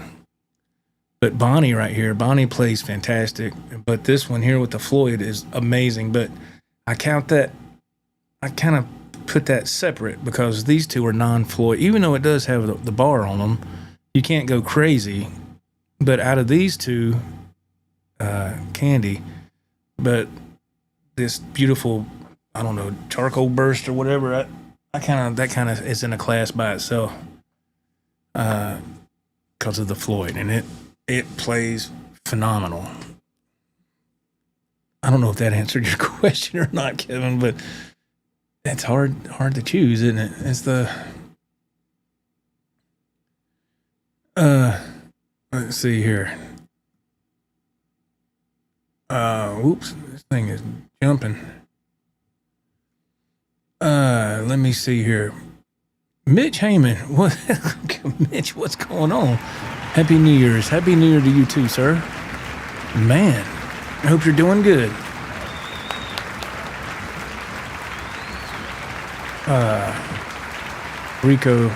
But Bonnie right here, Bonnie plays fantastic. But this one here with the Floyd is amazing. But I kind of put that separate because these two are non-Floyd. Even though it does have the bar on them, you can't go crazy. But out of these two, Candy, but this beautiful, I don't know, charcoal burst or whatever, that kind of is in a class by itself because of the Floyd, and it plays phenomenal. I don't know if that answered your question or not, Kevin, but it's hard to choose, isn't it? It's the let's see here. Oops, this thing is jumping. Let me see here. Mitch Heyman, what? Mitch, what's going on? Happy New Year's. Happy New Year to you too, sir. Man, I hope you're doing good. Rico,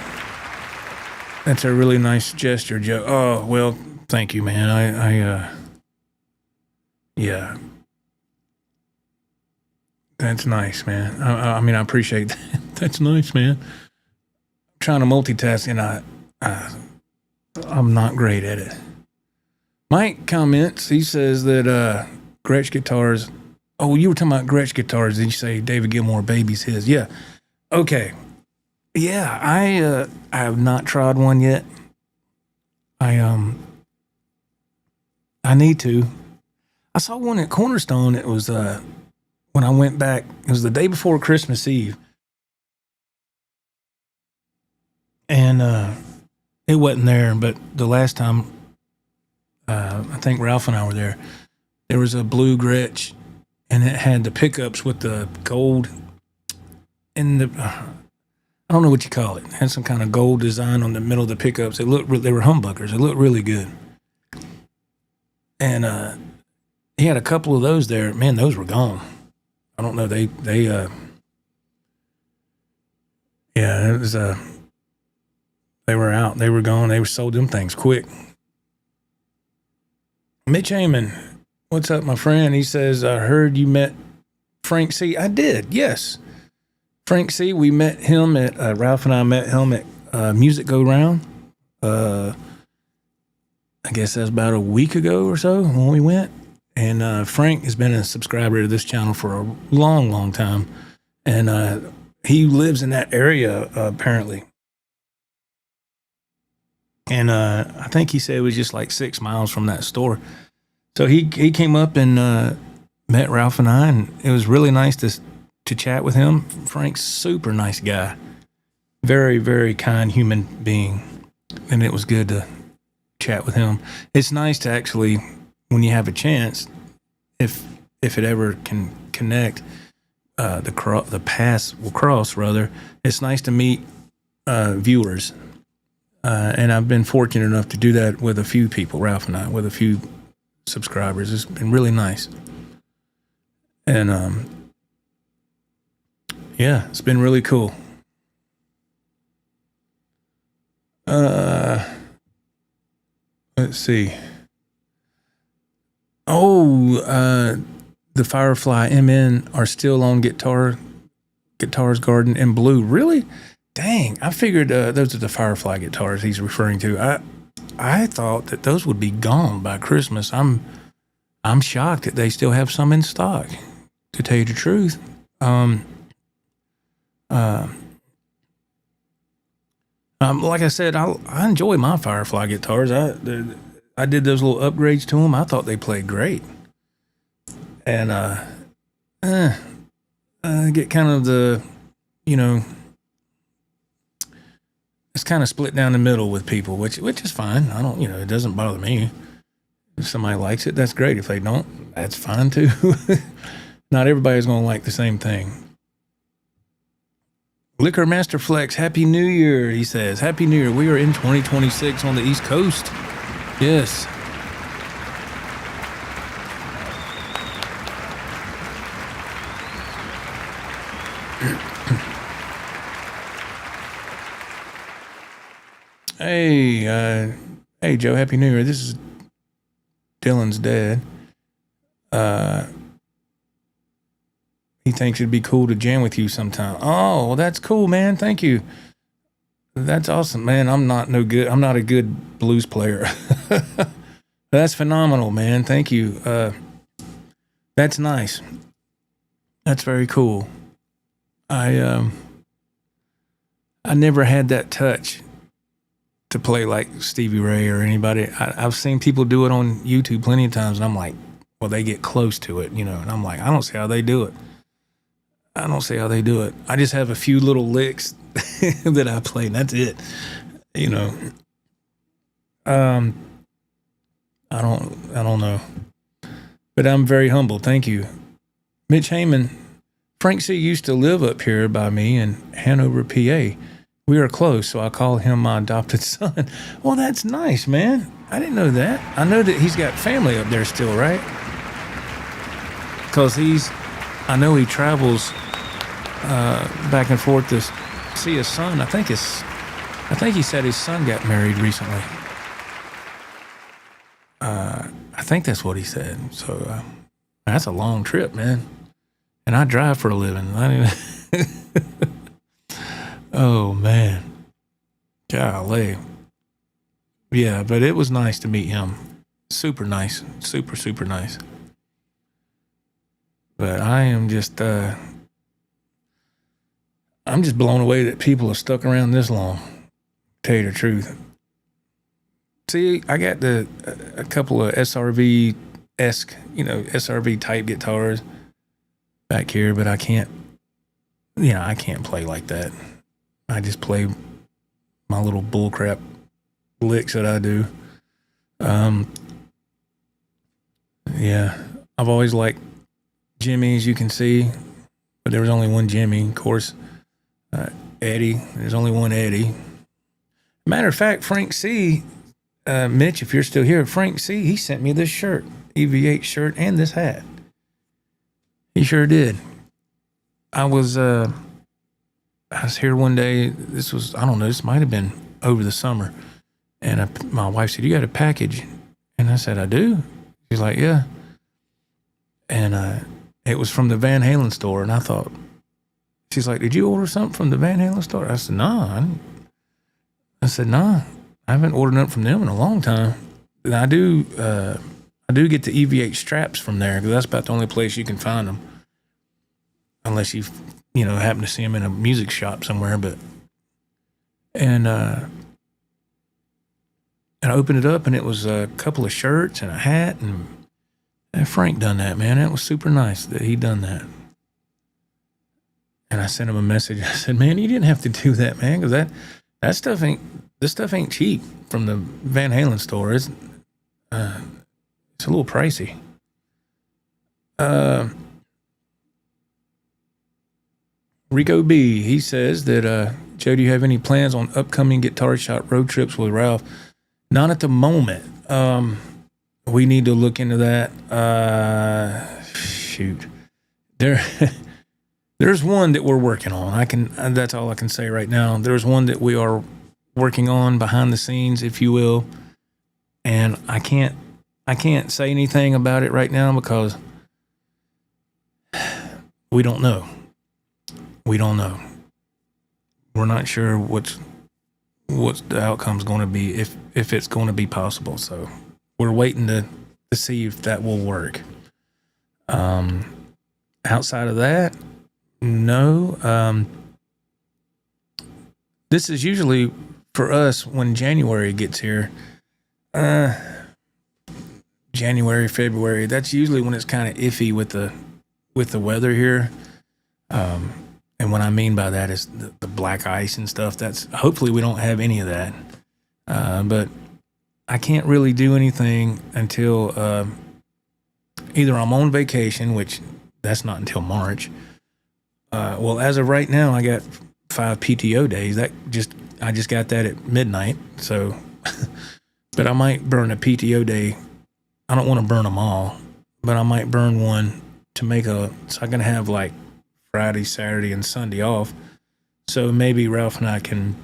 that's a really nice gesture, Joe. Oh, well, thank you, man. Yeah. That's nice, man. I mean, I appreciate that. That's nice, man. I'm trying to multitask, and I'm not great at it. Mike comments. He says that Gretsch guitars. Oh, you were talking about Gretsch guitars. Did you say David Gilmour Baby's his? Yeah. Okay. Yeah, I have not tried one yet. I need to. I saw one at Cornerstone. It was when I went back. It was the day before Christmas Eve, and it wasn't there. But the last time, I think Ralph and I were there. There was a blue Gretsch, and it had the pickups with the gold in the. I don't know what you call it. It had some kind of gold design on the middle of the pickups. They were humbuckers. It looked really good. And he had a couple of those there. Man, those were gone. I don't know. They yeah, it was they were out. They were gone. They were sold them things quick. Mitch Heyman, what's up, my friend? He says, I heard you met Frank C. I did, yes. Frank C., we met him at, Ralph and I met him at Music Go Round. I guess that's about a week ago or so when we went. And Frank has been a subscriber to this channel for a long, long time. And he lives in that area, apparently. And I think he said it was just like 6 miles from that store. So he came up and met Ralph and I, and it was really nice to chat with him. Frank's super nice guy. Very, very kind human being. And it was good to chat with him. It's nice to actually, when you have a chance, if it ever can connect, the paths will cross, rather. It's nice to meet viewers. And I've been fortunate enough to do that with a few people, Ralph and I, with a few subscribers. It's been really nice. And yeah, it's been really cool. Let's see. Oh, the Firefly MN are still on Guitars Garden in blue. Really? Dang, I figured those are the Firefly guitars he's referring to. I thought that those would be gone by Christmas. I'm shocked that they still have some in stock, to tell you the truth. Like I said, I enjoy my Firefly guitars. I did those little upgrades to them. I thought they played great. And get kind of the, it's kind of split down the middle with people, which is fine. I don't, it doesn't bother me. If somebody likes it, that's great. If they don't, that's fine too. Not everybody's going to like the same thing. Liquor Master Flex, Happy New Year, he says. Happy New Year. We are in 2026 on the East Coast. Yes. Hey, Joe, Happy New Year. This is Dylan's dad. He thinks it'd be cool to jam with you sometime. Oh, well, that's cool, man. Thank you. That's awesome, man. I'm not a good blues player. That's phenomenal, man. Thank you. That's nice. That's very cool. I never had that touch to play like Stevie Ray or anybody. I've seen people do it on YouTube plenty of times, and I'm like, well, they get close to it, and I'm like, I don't see how they do it. I just have a few little licks that I play, and that's it. I don't know. But I'm very humble. Thank you. Mitch Heyman, Frank C. used to live up here by me in Hanover, PA. We are close, so I call him my adopted son. Well, that's nice, man. I didn't know that. I know that he's got family up there still, right? Because I know he travels back and forth to see his son. I think he said his son got married recently. I think that's what he said. So that's a long trip, man. And I drive for a living. Oh, man. Golly. Yeah, but it was nice to meet him. Super nice. Super, super nice. But I am just, I'm just blown away that people have stuck around this long. Tell you the truth. See, I got a couple of SRV-esque, SRV type guitars back here, but I can't play like that. I just play my little bullcrap licks that I do. Yeah, I've always liked Jimmy, as you can see, but there was only one Jimmy. Of course, Eddie, there's only one Eddie. Matter of fact, Frank C., Mitch, if you're still here, Frank C., he sent me this shirt, EVH shirt, and this hat. He sure did. I was here one day. This was, I don't know, this might have been over the summer. And my wife said, "You got a package?" And I said, "I do." She's like, "Yeah." And it was from the Van Halen store. And I thought, she's like, "Did you order something from the Van Halen store?" I said, "Nah." I said, "Nah, I haven't ordered nothing from them in a long time." And I do get the EVH straps from there, because that's about the only place you can find them. Unless you happen to see them in a music shop somewhere. And I opened it up, and it was a couple of shirts and a hat, and Frank done that, man. It was super nice that he done that. And I sent him a message. I said, "Man, you didn't have to do that, man, because this stuff ain't cheap from the Van Halen store. It's a little pricey." Rico B, he says that, "Joe, do you have any plans on upcoming Guitar Shop road trips with Ralph?" Not at the moment. We need to look into that. Shoot. There's one that we're working on. That's all I can say right now. There's one that we are working on behind the scenes, if you will. And I can't say anything about it right now because we don't know. We don't know. We're not sure what the outcome's going to be, if it's going to be possible. So we're waiting to see if that will work. Outside of that, no. This is usually for us when January gets here. January, February. That's usually when it's kind of iffy with the weather here. And what I mean by that is the black ice and stuff. Hopefully we don't have any of that. But I can't really do anything until either I'm on vacation, which that's not until March. Well, as of right now, I got 5 PTO days. I just got that at midnight. So, but I might burn a PTO day. I don't want to burn them all, but I might burn one to so I can have like Friday, Saturday, and Sunday off. So maybe Ralph and I can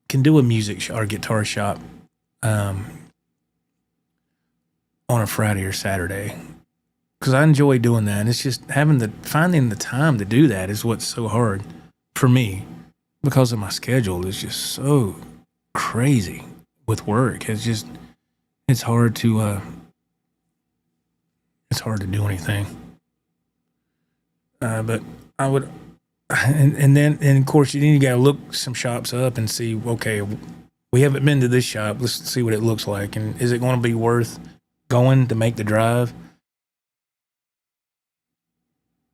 do a music or guitar shop on a Friday or Saturday, because I enjoy doing that. It's just finding the time to do that is what's so hard for me, because of my schedule is just so crazy with work. It's hard to do anything. But I would, and of course you got to look some shops up and see, okay, we haven't been to this shop. Let's see what it looks like. And is it going to be worth going to make the drive?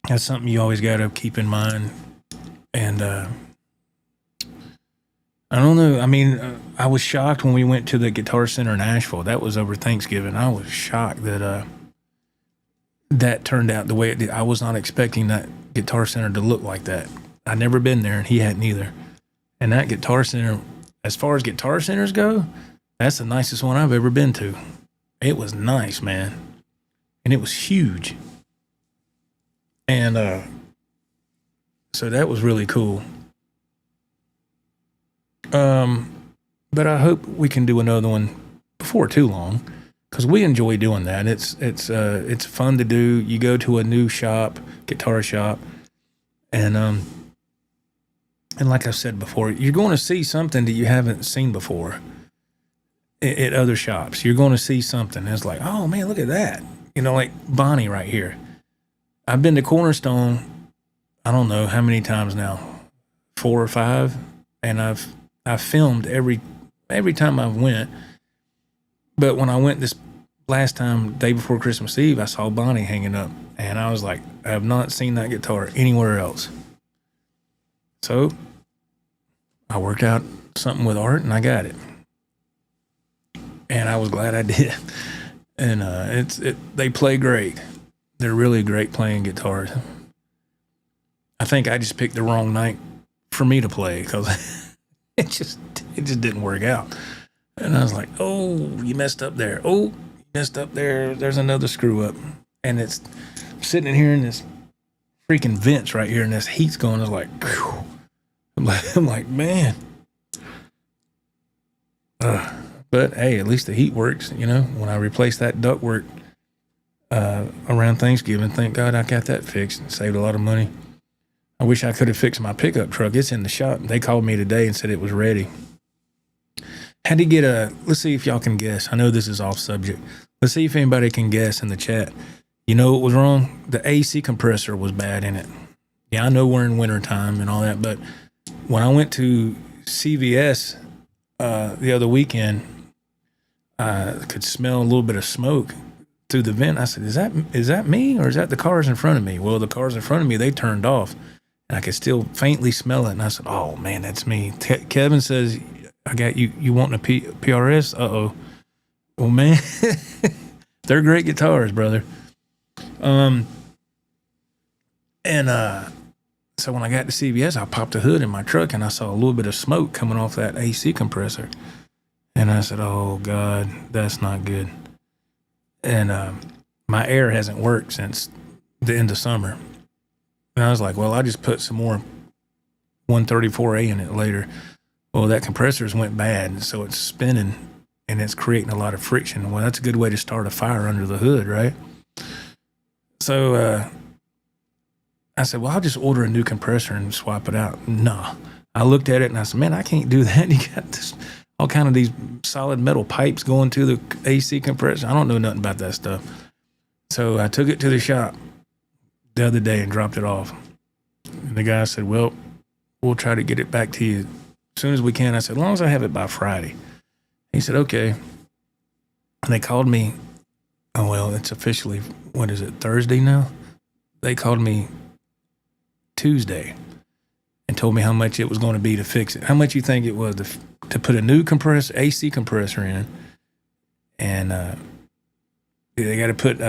That's something you always got to keep in mind. And, I don't know. I mean, I was shocked when we went to the Guitar Center in Asheville. That was over Thanksgiving. I was shocked that, that turned out the way it did. I was not expecting that Guitar Center to look like that. I'd never been there, and he hadn't either. And that Guitar Center, as far as Guitar Centers go, that's the nicest one I've ever been to. It was nice, man. And it was huge. And so that was really cool. But I hope we can do another one before too long, because we enjoy doing that. It's fun to do. You go to a new shop, guitar shop, and like I said before, you're going to see something that you haven't seen before. at other shops. You're going to see something. It's like, oh man, look at that. You know, like Bonnie right here. I've been to Cornerstone, I don't know how many times now, 4 or 5, and I've filmed every time I went. But when I went this last time, day before Christmas Eve, I saw Bonnie hanging up, and I was like, I have not seen that guitar anywhere else. So I worked out something with Art, and I got it, and I was glad I did. And they play great. They're really great playing guitars. I think I just picked the wrong night for me to play because it just didn't work out. And I was like, oh, you messed up there. Oh, you messed up there. There's another screw up. And it's sitting in here in this freaking vents right here, and this heat's going. It's like, whew. I'm like, man. But hey, at least the heat works. You know, when I replaced that ductwork around Thanksgiving, thank God I got that fixed and saved a lot of money. I wish I could have fixed my pickup truck. It's in the shop. They called me today and said it was ready. Had to get let's see if y'all can guess. I know this is off subject. Let's see if anybody can guess in the chat. You know what was wrong? The AC compressor was bad in it. Yeah, I know we're in winter time and all that, but when I went to CVS the other weekend, I could smell a little bit of smoke through the vent. I said, is that me, or is that the cars in front of me? Well, the cars in front of me, they turned off, and I could still faintly smell it. And I said, oh man, that's me. Kevin says, I got you. You wanting a PRS? Uh-oh. Well, man, they're great guitars, brother. So when I got to CVS, I popped the hood in my truck, and I saw a little bit of smoke coming off that AC compressor. And I said, oh, God, that's not good. And my air hasn't worked since the end of summer. And I was like, well, I just put some more 134A in it later. Well, that compressor's went bad, so it's spinning, and it's creating a lot of friction. Well, that's a good way to start a fire under the hood, right? So I said, well, I'll just order a new compressor and swap it out. No. I looked at it, and I said, man, I can't do that. You got this, all kind of these solid metal pipes going to the AC compressor. I don't know nothing about that stuff. So I took it to the shop the other day and dropped it off. And the guy said, well, we'll try to get it back to you as soon as we can. I said, as long as I have it by Friday. He said, okay. And they called me. Oh, well, it's officially, what is it, Thursday now? They called me Tuesday and told me how much it was going to be to fix it. How much you think it was to put a new AC compressor in? And they got to put,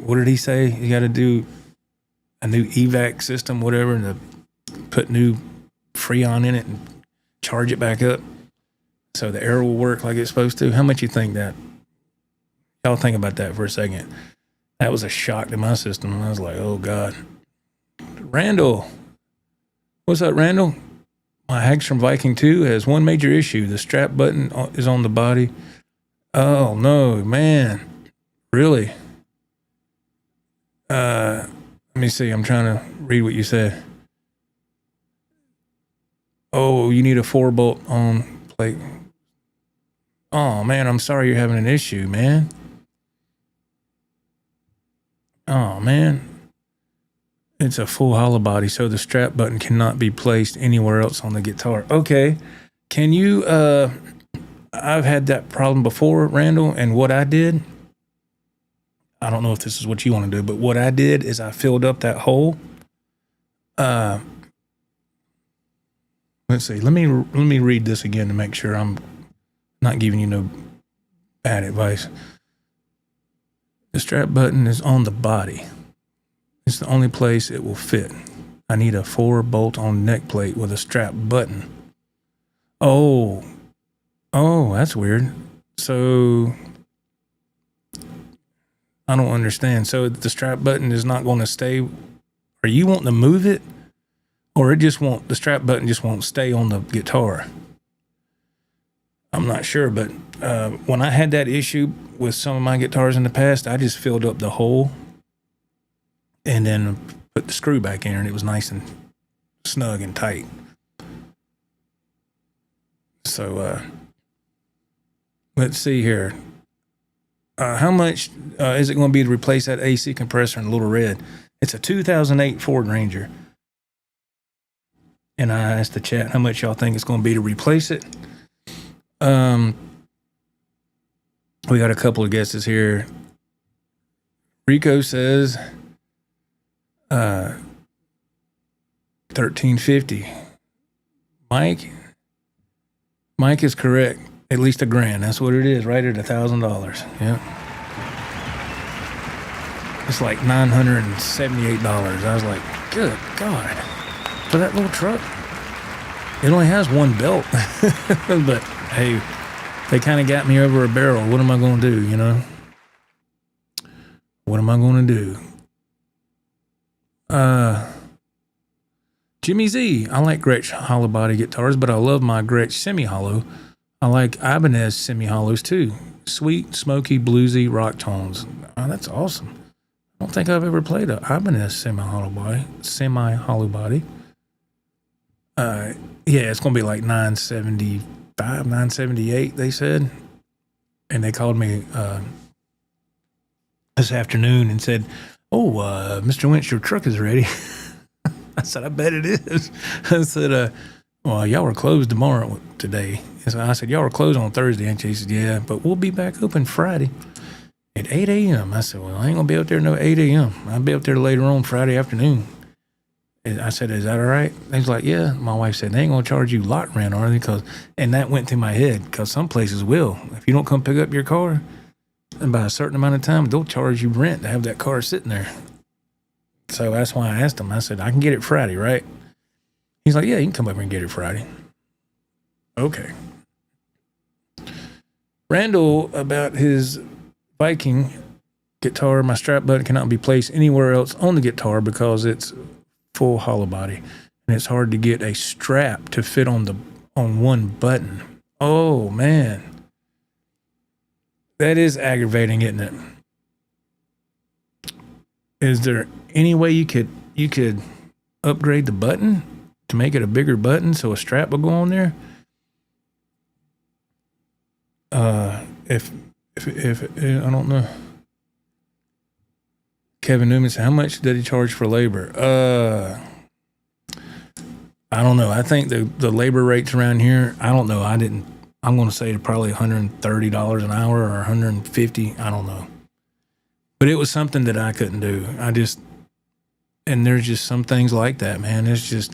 what did he say? You got to do a new evac system, whatever, and to put new Freon in it and charge it back up so the air will work like it's supposed to. How much you think that? Y'all think about that for a second. That was a shock to my system. And I was like, oh, God. Randall. What's up, Randall? My Hagstrom Viking 2 has one major issue. The strap button is on the body. Oh, no, man. Really? Let me see. I'm trying to read what you said. Oh, you need a 4-bolt on plate. Oh, man, I'm sorry you're having an issue, man. Oh, man. It's a full hollow body, so the strap button cannot be placed anywhere else on the guitar. Okay. Can you, I've had that problem before, Randall, and what I did, I don't know if this is what you want to do, but what I did is I filled up that hole. Let's see. Let me read this again to make sure I'm not giving you no bad advice. The strap button is on the body. It's the only place it will fit. I need a 4-bolt on neck plate with a strap button. Oh, that's weird. So I don't understand. So the strap button is not going to stay. Are you wanting to move it? Or the strap button just won't stay on the guitar? I'm not sure, but when I had that issue with some of my guitars in the past, I just filled up the hole and then put the screw back in, and it was nice and snug and tight. So let's see here. How much is it going to be to replace that AC compressor in Little Red? It's a 2008 Ford Ranger. And I asked the chat how much y'all think it's going to be to replace it. We got a couple of guesses here. Rico says $1,350. Mike is correct. At least $1,000. That's what it is, right at $1,000. Yeah. It's like $978. I was like, good God. For that little truck. It only has one belt. But hey, they kind of got me over a barrel. What am I going to do, you know? What am I going to do? Jimmy Z. I like Gretsch hollow body guitars, but I love my Gretsch semi-hollow. I like Ibanez semi-hollows too. Sweet, smoky, bluesy rock tones. Oh, that's awesome. I don't think I've ever played a Ibanez semi-hollow body. Yeah, it's going to be like $975, $978, they said. And they called me this afternoon and said, Mr. Wentz, your truck is ready. I said, I bet it is. I said, well, y'all were closed today. So I said, y'all were closed on Thursday, ain't you? He said, yeah, but we'll be back open Friday at 8 a.m. I said, well, I ain't going to be out there no 8 a.m. I'll be out there later on Friday afternoon. And I said, is that all right? He's like, yeah. My wife said, they ain't going to charge you lot rent, are they? And that went through my head because some places will. If you don't come pick up your car, and by a certain amount of time, they'll charge you rent to have that car sitting there. So that's why I asked him. I said, I can get it Friday, right? He's like, yeah, you can come up and get it Friday. Okay. Randall, about his Viking guitar, my strap button cannot be placed anywhere else on the guitar because it's full hollow body. And it's hard to get a strap to fit on one button. Oh, man. That is aggravating, isn't it? Is there any way you could upgrade the button to make it a bigger button so a strap will go on there? If I don't know. Kevin Newman said, how much did he charge for labor? I don't know. I think the labor rates around here, I don't know. I'm going to say probably $130 an hour or $150. I don't know. But it was something that I couldn't do. And there's just some things like that, man. It's just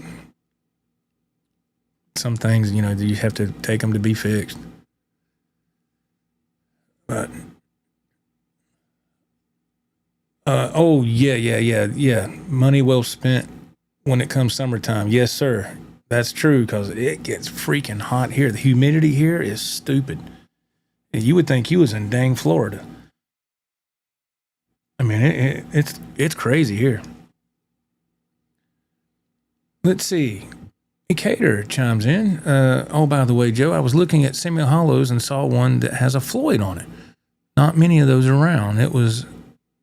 some things, that you have to take them to be fixed. But, yeah. Money well spent when it comes summertime. Yes, sir. That's true because it gets freaking hot here. The humidity here is stupid. You would think you was in dang Florida. I mean, it's crazy here. Let's see. Cater chimes in. By the way, Joe, I was looking at semi-hollows and saw one that has a Floyd on it. Not many of those around. It was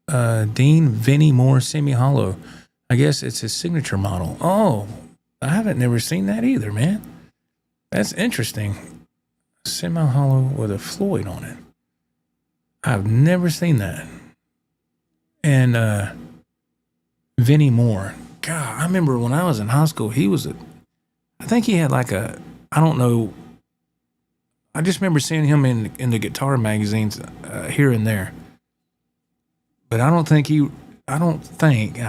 Dean Vinnie Moore semi-hollow. I guess it's his signature model. Oh, I haven't never seen that either, man. That's interesting. Semi-hollow with a Floyd on it. I've never seen that. And Vinnie Moore. God, I remember when I was in high school, I think he had like I don't know. I just remember seeing him in the guitar magazines here and there. But I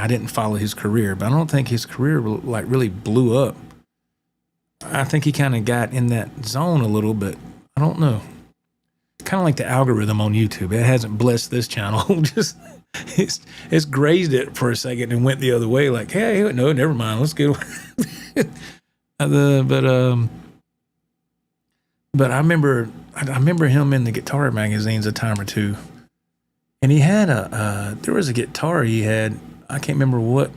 didn't follow his career, but I don't think his career like really blew up. I think he kind of got in that zone a little bit. I don't know. Kind of like the algorithm on YouTube. It hasn't blessed this channel. Just it's grazed it for a second and went the other way. Like, hey, no, never mind. Let's go. But I remember him in the guitar magazines a time or two, and he had there was a guitar he had. I can't remember what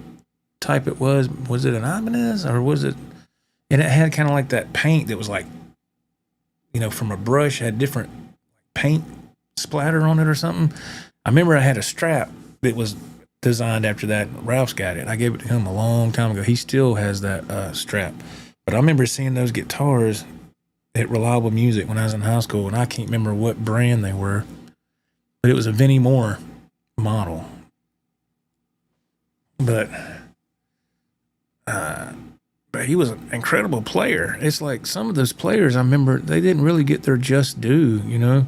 type it was. Was it an Ibanez or was it? And it had kind of like that paint that was like, from a brush, had different paint splatter on it or something. I remember I had a strap that was designed after that. Ralph's got it. I gave it to him a long time ago. He still has that strap. But I remember seeing those guitars, at Reliable Music when I was in high school, and I can't remember what brand they were, but it was a Vinnie Moore model. But he was an incredible player. It's like some of those players, I remember, they didn't really get their just due, you know?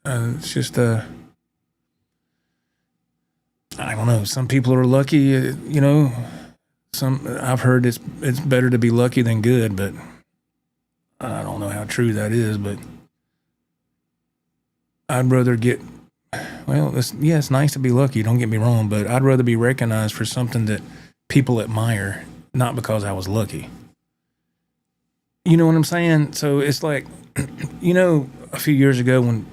It's just, I don't know. Some people are lucky, you know. I've heard it's better to be lucky than good, but I don't know how true that is, but I'd rather get, well, it's nice to be lucky, don't get me wrong, but I'd rather be recognized for something that people admire, not because I was lucky. You know what I'm saying? So it's like, you know, a few years ago when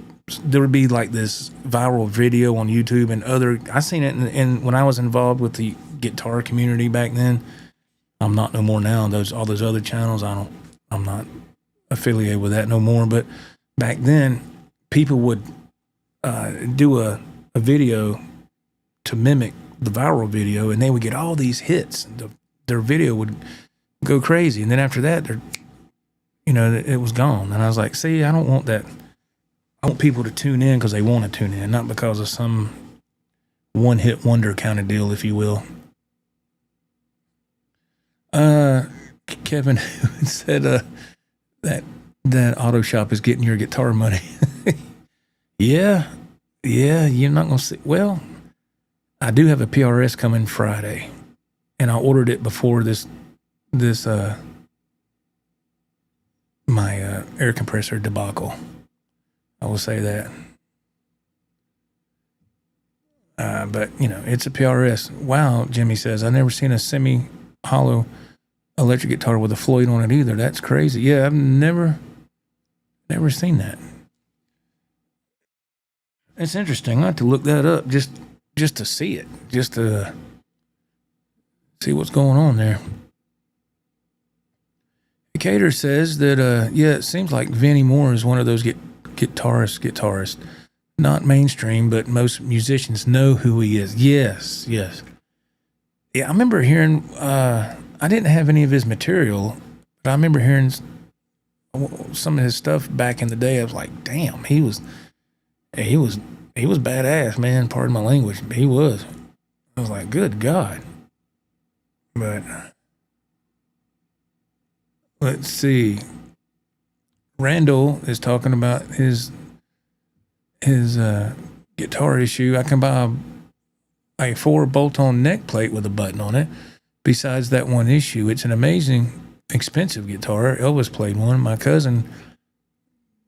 there would be like this viral video on YouTube and I seen it in when I was involved with the guitar community back then. I'm not no more now. All those other channels, I'm not affiliated with that no more. But back then, people would do a video to mimic the viral video, and they would get all these hits. Their video would go crazy, and then after that, it was gone. And I was like, see, I don't want that. I want people to tune in because they want to tune in, not because of some one-hit wonder kind of deal, if you will. Kevin said that auto shop is getting your guitar money. Yeah, you're not going to see. Well, I do have a PRS coming Friday, and I ordered it before my air compressor debacle. I will say that. But, it's a PRS. Wow, Jimmy says, I've never seen a semi-hollow electric guitar with a Floyd on it either. That's crazy. Yeah, I've never seen that. It's interesting. I have to look that up just to see it, just to see what's going on there. Cater says that, it seems like Vinnie Moore is one of those guitarist, not mainstream, but most musicians know who he is. Yes. Yeah, I remember hearing, I didn't have any of his material, but I remember hearing some of his stuff back in the day. I was like, damn, he was badass, man. Pardon my language. He was. I was like, good God. But let's see. Randall is talking about his guitar issue. I can buy a 4 bolt-on neck plate with a button on it. Besides that one issue, it's an amazing, expensive guitar. Elvis played one. My cousin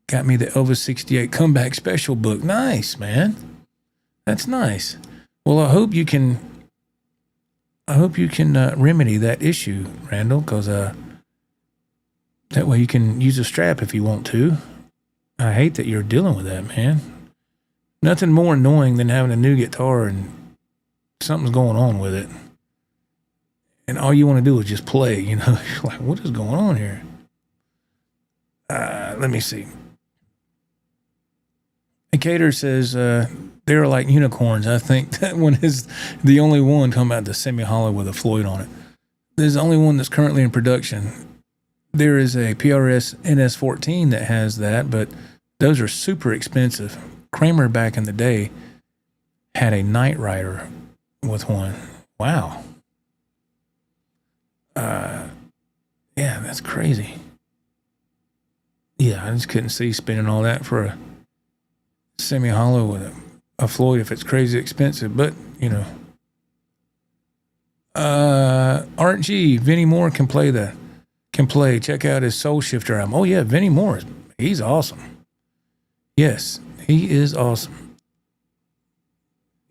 got me the Elvis 68 Comeback Special book. Nice, man. That's nice. Well, I hope you can remedy that issue, Randall, because that way you can use a strap if you want to. I hate that you're dealing with that, man. Nothing more annoying than having a new guitar and something's going on with it. And all you want to do is just play, You're like, what is going on here? Let me see. Cater says, they're like unicorns. I think that one is the only one talking about the semi-hollow with a Floyd on it. There's the only one that's currently in production. There is a PRS NS14 that has that, but those are super expensive. Kramer back in the day had a Knight Rider with one. Wow. Yeah, that's crazy. Yeah, I just couldn't see spending all that for a semi-hollow with a Floyd if it's crazy expensive, but, Art G, Vinnie Moore can play. Check out his Soul Shifter album. Oh, yeah, Vinnie Moore, he's awesome. Yes, he is awesome.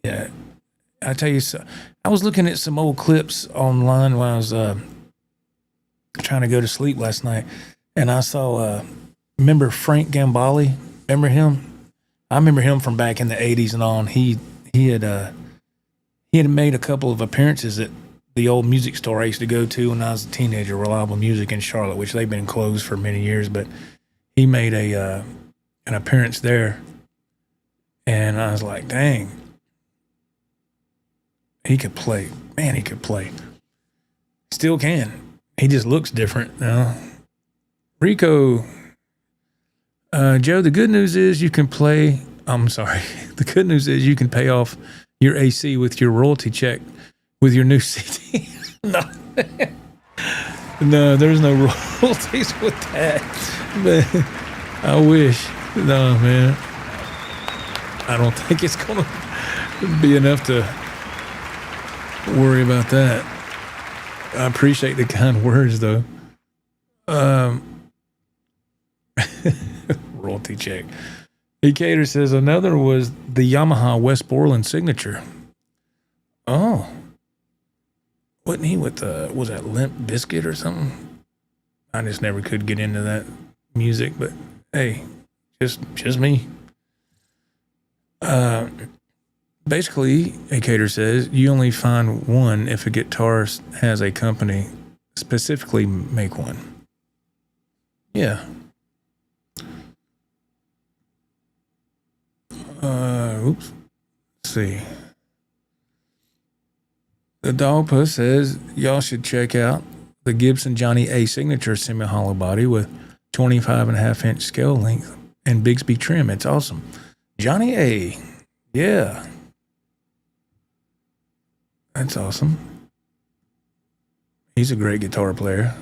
Yeah, I tell you, I was looking at some old clips online while I was trying to go to sleep last night, and I saw, remember Frank Gambale? Remember him? I remember him from back in the 80s and on. He had made a couple of appearances at the old music store I used to go to when I was a teenager, Reliable Music in Charlotte, which they've been closed for many years, but he made an appearance there, and I was like, dang, he could play man, he could play. Still can. He just looks different now. Rico, Joe, the good news is you can play. I'm sorry. The good news is you can pay off your AC with your royalty check with your new CD. No. No, there's no royalties with that. But I wish. No, man. I don't think it's going to be enough to worry about that. I appreciate the kind words, though. Royalty check. Ecater says another was the Yamaha West Borland signature. Oh. Wasn't he with was that Limp Bizkit or something? I just never could get into that music, but hey, just me. Basically, Ecater says you only find one if a guitar has a company specifically make one. Yeah. Oops. Let's see. The Dog Puss says y'all should check out the Gibson Johnny A signature semi-hollow body with 25.5-inch scale length and Bigsby trim. It's awesome. Johnny A. Yeah. That's awesome. He's a great guitar player.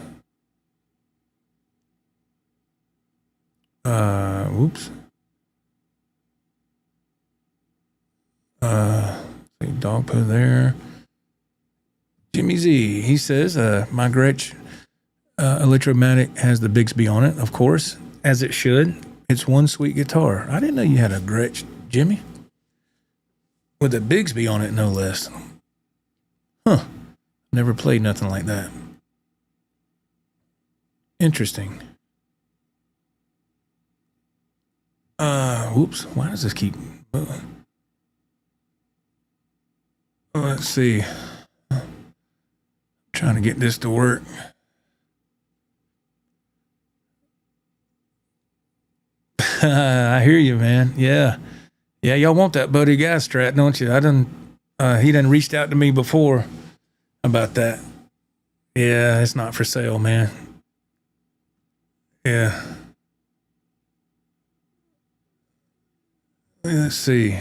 Whoops. Dog put there. Jimmy Z, he says, my Gretsch Electromatic has the Bigsby on it, of course, as it should. It's one sweet guitar. I didn't know you had a Gretsch, Jimmy. With a Bigsby on it, no less. Huh. Never played nothing like that. Interesting. Whoops. Why does this keep... let's see. Trying to get this to work. I hear you, man. Yeah. Yeah, y'all want that Buddy Guy Strat, don't you? He done reached out to me before about that. Yeah, it's not for sale, man. Yeah. Let's see.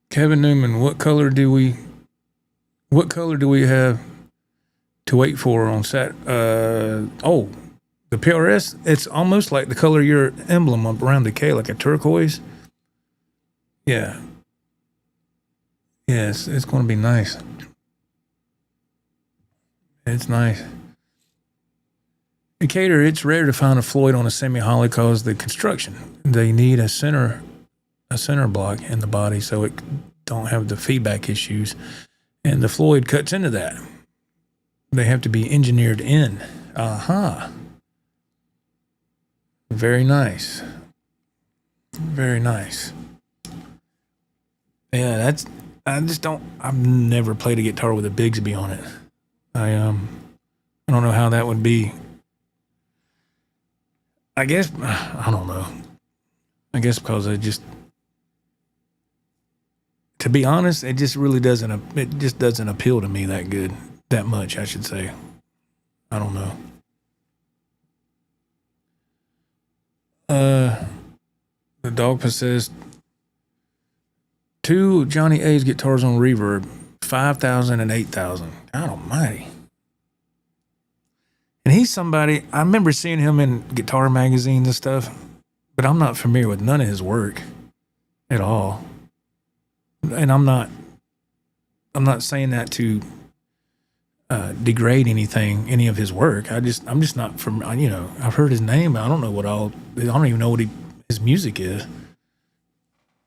Kevin Newman, what color do we have to wait for on Sat? The PRS, it's almost like the color of your emblem around the K, like a turquoise. Yeah. Yes, it's going to be nice. It's nice. Decatur, it's rare to find a Floyd on a semi-hollow because the construction. They need a center block in the body so it don't have the feedback issues. And the Floyd cuts into that. They have to be engineered in. Aha. Very nice. Very nice. Yeah, I've never played a guitar with a Bigsby on it. I don't know how that would be. I guess, I don't know. I guess because to be honest, it just doesn't appeal to me that much, I should say. I don't know. The Dog possessed 2 Johnny A's guitars on reverb, 5,000 and 8,000. God almighty. And he's somebody, I remember seeing him in guitar magazines and stuff, but I'm not familiar with none of his work at all. And I'm not saying that to degrade any of his work. I'm just not from, I've heard his name. I don't even know what his music is.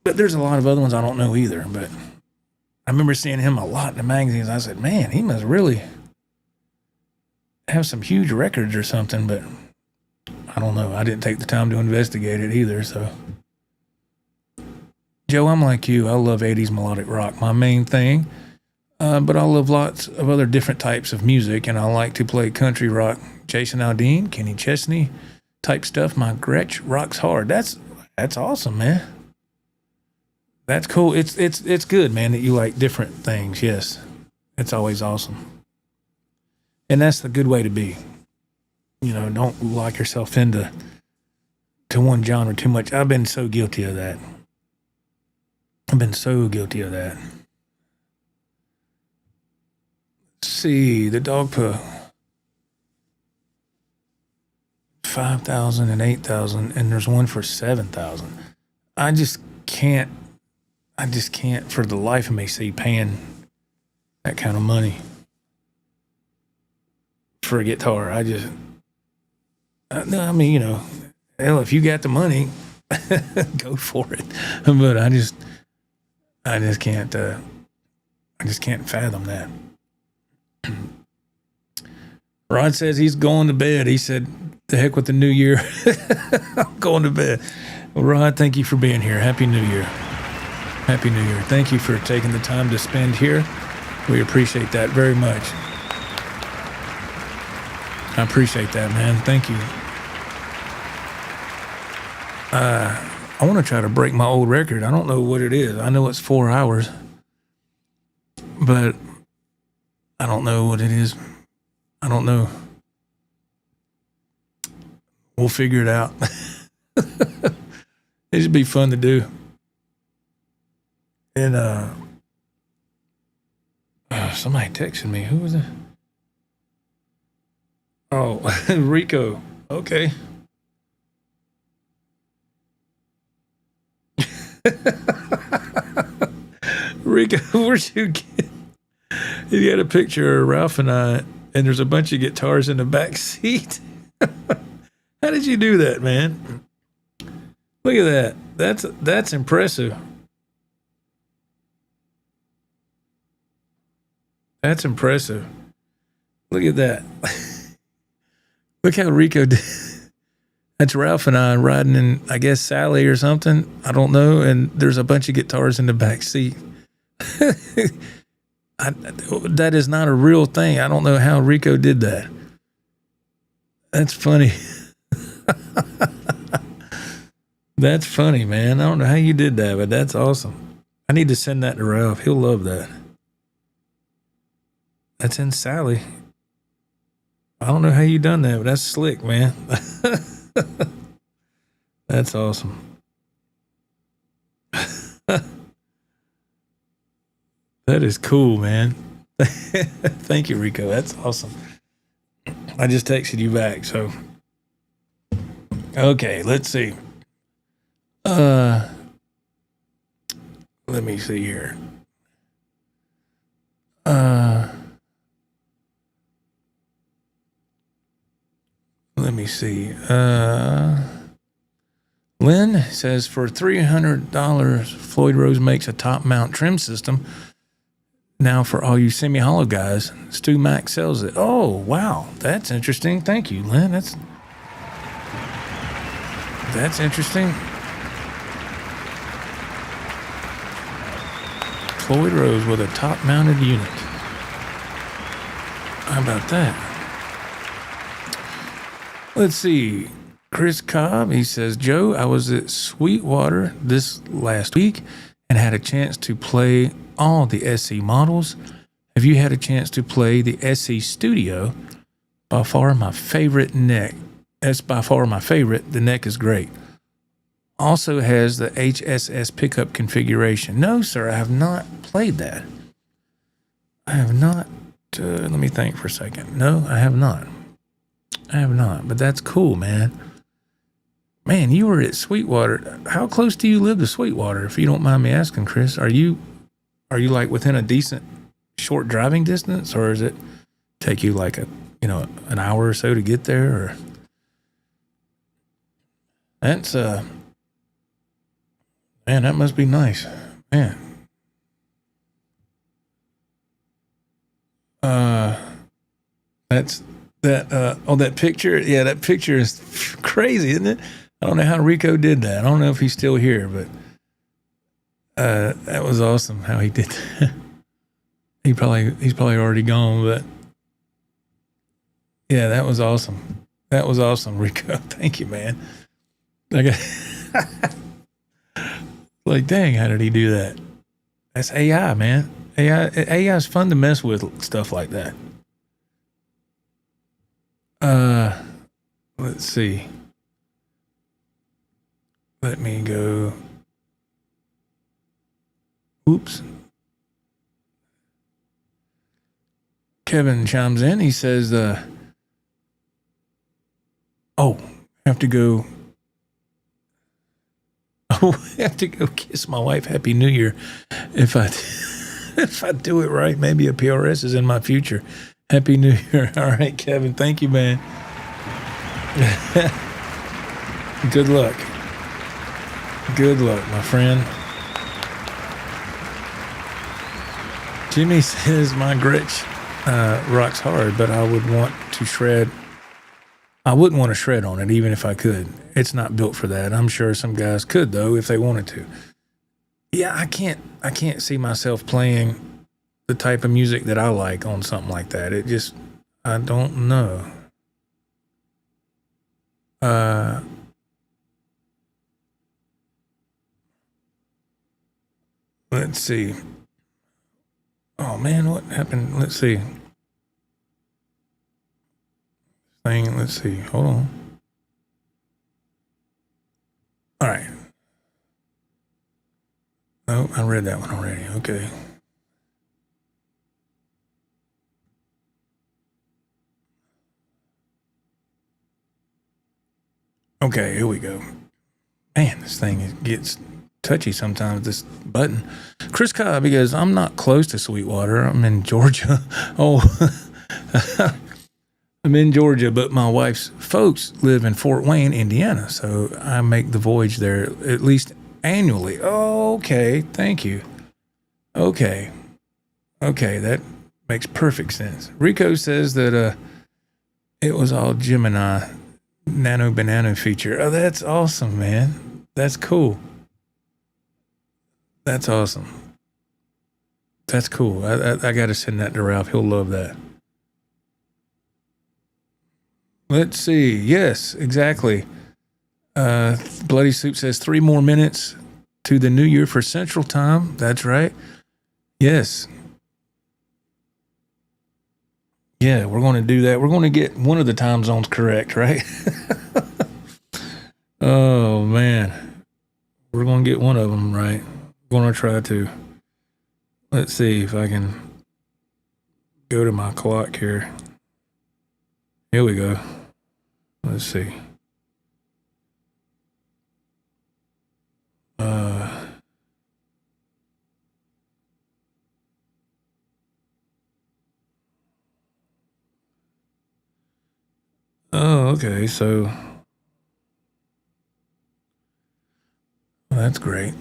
But there's a lot of other ones I don't know either. But I remember seeing him a lot in the magazines. I said, man, he must really have some huge records or something. But I don't know. I didn't take the time to investigate it either. So, Joe, I'm like you. I love 80s melodic rock, my main thing. But I love lots of other different types of music, and I like to play country rock. Jason Aldean, Kenny Chesney type stuff. My Gretsch rocks hard. That's awesome, man. That's cool. It's good, man, that you like different things. Yes. It's always awesome. And that's the good way to be. You know, don't lock yourself into one genre too much. I've been so guilty of that. Let's see, the dog put 5,000 and 8,000, and there's one for 7,000. I just can't for the life of me see paying that kind of money for a guitar. I mean, you know, hell, if you got the money, go for it. But I just can't fathom that. Rod says he's going to bed. He said, the heck with the new year. I'm going to bed. Well, Rod, thank you for being here. Happy New Year. Happy New Year. Thank you for taking the time to spend here. We appreciate that very much. I appreciate that, man. Thank you. I want to try to break my old record. I don't know what it is. I know it's 4 hours, but I don't know what it is. I don't know. We'll figure it out. It should be fun to do. And somebody texted me. Who was it? Oh, Rico. Okay. Rico, where'd you get? You got a picture of Ralph and I, and there's a bunch of guitars in the back seat. How did you do that, man? Look at that. That's impressive. That's impressive. Look at that. Look how Rico did. That's Ralph and I riding in, I guess, Sally or something. I don't know. And there's a bunch of guitars in the back seat. That is not a real thing. I don't know how Rico did that. That's funny. That's funny, man. I don't know how you did that, but that's awesome. I need to send that to Ralph. He'll love that. That's in Sally. I don't know how you done that, but that's slick, man. That's awesome. That is cool, man. Thank you, Rico. That's awesome. I just texted you back, so. Okay, let's see. Let me see here. Let me see. Lynn says for $300, Floyd Rose makes a top mount trim system. Now for all you semi-hollow guys, Stu Mack sells it. Oh, wow. That's interesting. Thank you, Lynn. That's interesting. Floyd Rose with a top-mounted unit. How about that? Let's see. Chris Cobb, he says, Joe, I was at Sweetwater this last week and had a chance to play all the SE models. Have you had a chance to play the SE Studio? By far my favorite neck. That's by far my favorite. The neck is great. Also has the HSS pickup configuration. No, sir, I have not played that. I have not. Let me think for a second. No, I have not. But that's cool, man. Man, you were at Sweetwater. How close do you live to Sweetwater, if you don't mind me asking, Chris? Are you like within a decent short driving distance, or does it take you like an hour or so to get there? Or that's man, that must be nice, man. That's that. That picture. Yeah, that picture is crazy, isn't it? I don't know how Rico did that. I don't know if he's still here, but that was awesome how he did that. He's probably already gone, but yeah, that was awesome. That was awesome, Rico. Thank you, man. Okay. Like, dang, how did he do that? That's AI, man. AI is fun to mess with, stuff like that. Let's see. Let me go. Oops. Kevin chimes in. He says, I have to go. I have to go kiss my wife Happy New Year. If I do it right, maybe a PRS is in my future. Happy New Year. All right, Kevin. Thank you, man. Good luck. Good luck, my friend. Jimmy says my Gretsch rocks hard, but I wouldn't want to shred on it, even if I could. It's not built for that. I'm sure some guys could, though, if they wanted to. Yeah, I can't see myself playing the type of music that I like on something like that. I don't know. Let's see. Oh man, what happened? Let's see. Let's see. Hold on. All right. Oh, I read that one already. Okay. Okay, here we go. Man, this thing gets touchy sometimes, this button. Chris Cobb, because I'm not close to Sweetwater. I'm in Georgia. I'm in Georgia, but my wife's folks live in Fort Wayne, Indiana, so I make the voyage there at least annually. Oh, okay, thank you. Okay, that makes perfect sense. Rico says that it was all Gemini Nano Banana feature. Oh, that's awesome, man. That's cool. That's awesome. That's cool. I got to send that to Ralph. He'll love that. Let's see. Yes, exactly. Bloody Soup says 3 more minutes to the new year for Central Time. That's right. Yes. Yeah, we're going to do that. We're going to get one of the time zones correct, right? Oh, man. We're going to get one of them right. We're going to try to. Let's see if I can go to my clock here. Here we go. Let's see. Oh, okay. So that's great.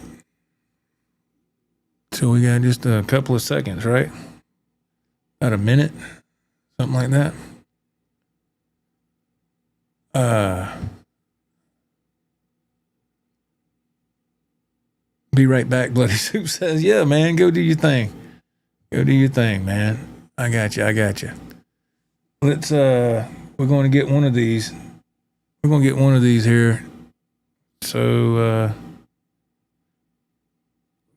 So we got just a couple of seconds, right? About a minute, something like that. Be right back, Bloody Soup says. Yeah, man, go do your thing. Go do your thing, man. I got you. Let's, we're going to get one of these. We're going to get one of these here. So,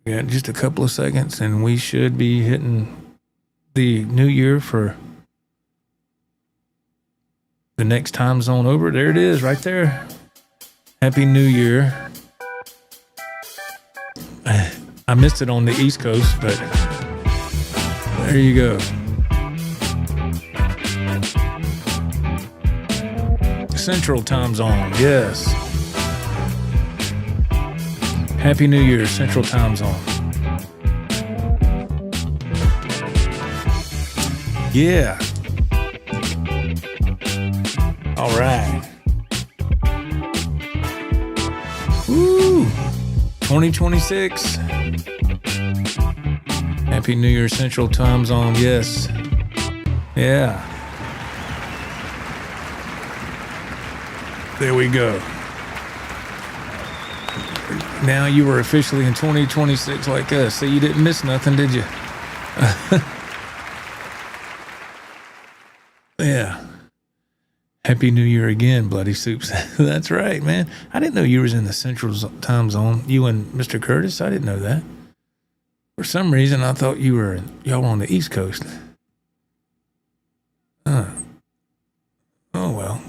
we got just a couple of seconds and we should be hitting the new year for the next time zone over. There it is right there. Happy New Year. I missed it on the East Coast, but there you go. Central Time Zone, yes. Happy New Year, Central Time Zone. Yeah. All right. Woo! 2026. Happy New Year, Central Time Zone. Yes. Yeah. There we go. Now you were officially in 2026 like us. So you didn't miss nothing, did you? Yeah. Happy New Year again, Bloody Soups. That's right, man. I didn't know you was in the Central Time Zone. You and Mr. Curtis. I didn't know that. For some reason, I thought y'all were on the East Coast. Oh well.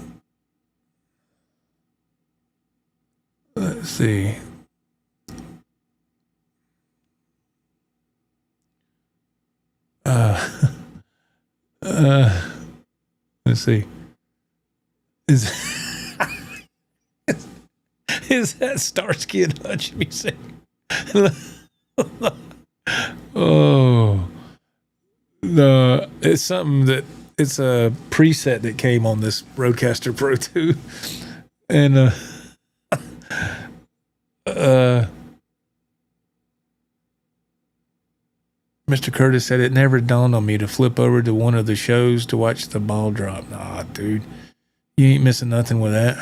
Let's see. Let's see. Is that Starsky and Hutch music? Oh, it's something that it's a preset that came on this Rodecaster Pro 2, and Mr. Curtis said it never dawned on me to flip over to one of the shows to watch the ball drop. Nah, dude, you ain't missing nothing with that.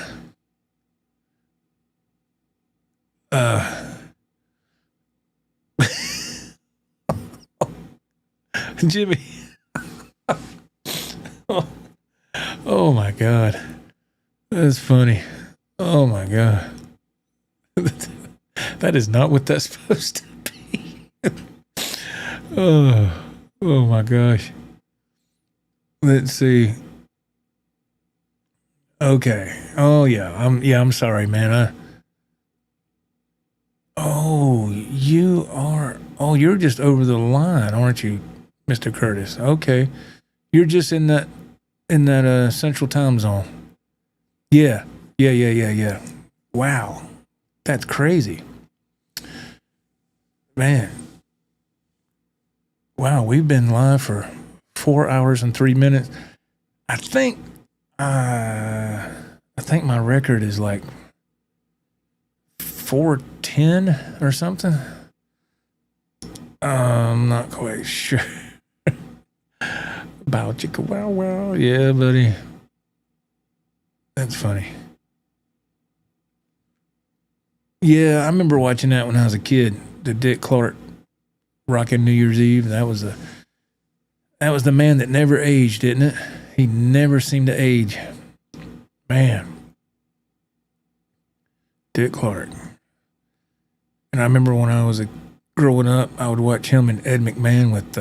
Jimmy. Oh my God. That's funny. Oh my God. That is not what that's supposed to be. Oh my gosh. Let's see. Okay. Oh yeah. I'm sorry, man. You're just over the line, aren't you, Mr. Curtis? Okay. You're just in that Central Time Zone. Yeah. Wow. That's crazy. Man. Wow, we've been live for 4 hours and 3 minutes. I think my record is like 410 or something. I'm not quite sure. Bow chicka wow wow. Yeah, buddy. That's funny. Yeah, I remember watching that when I was a kid. The Dick Clark rocking New Year's Eve. That was the man that never aged, didn't it? He never seemed to age. Man. Dick Clark. And I remember when I was growing up, I would watch him and Ed McMahon with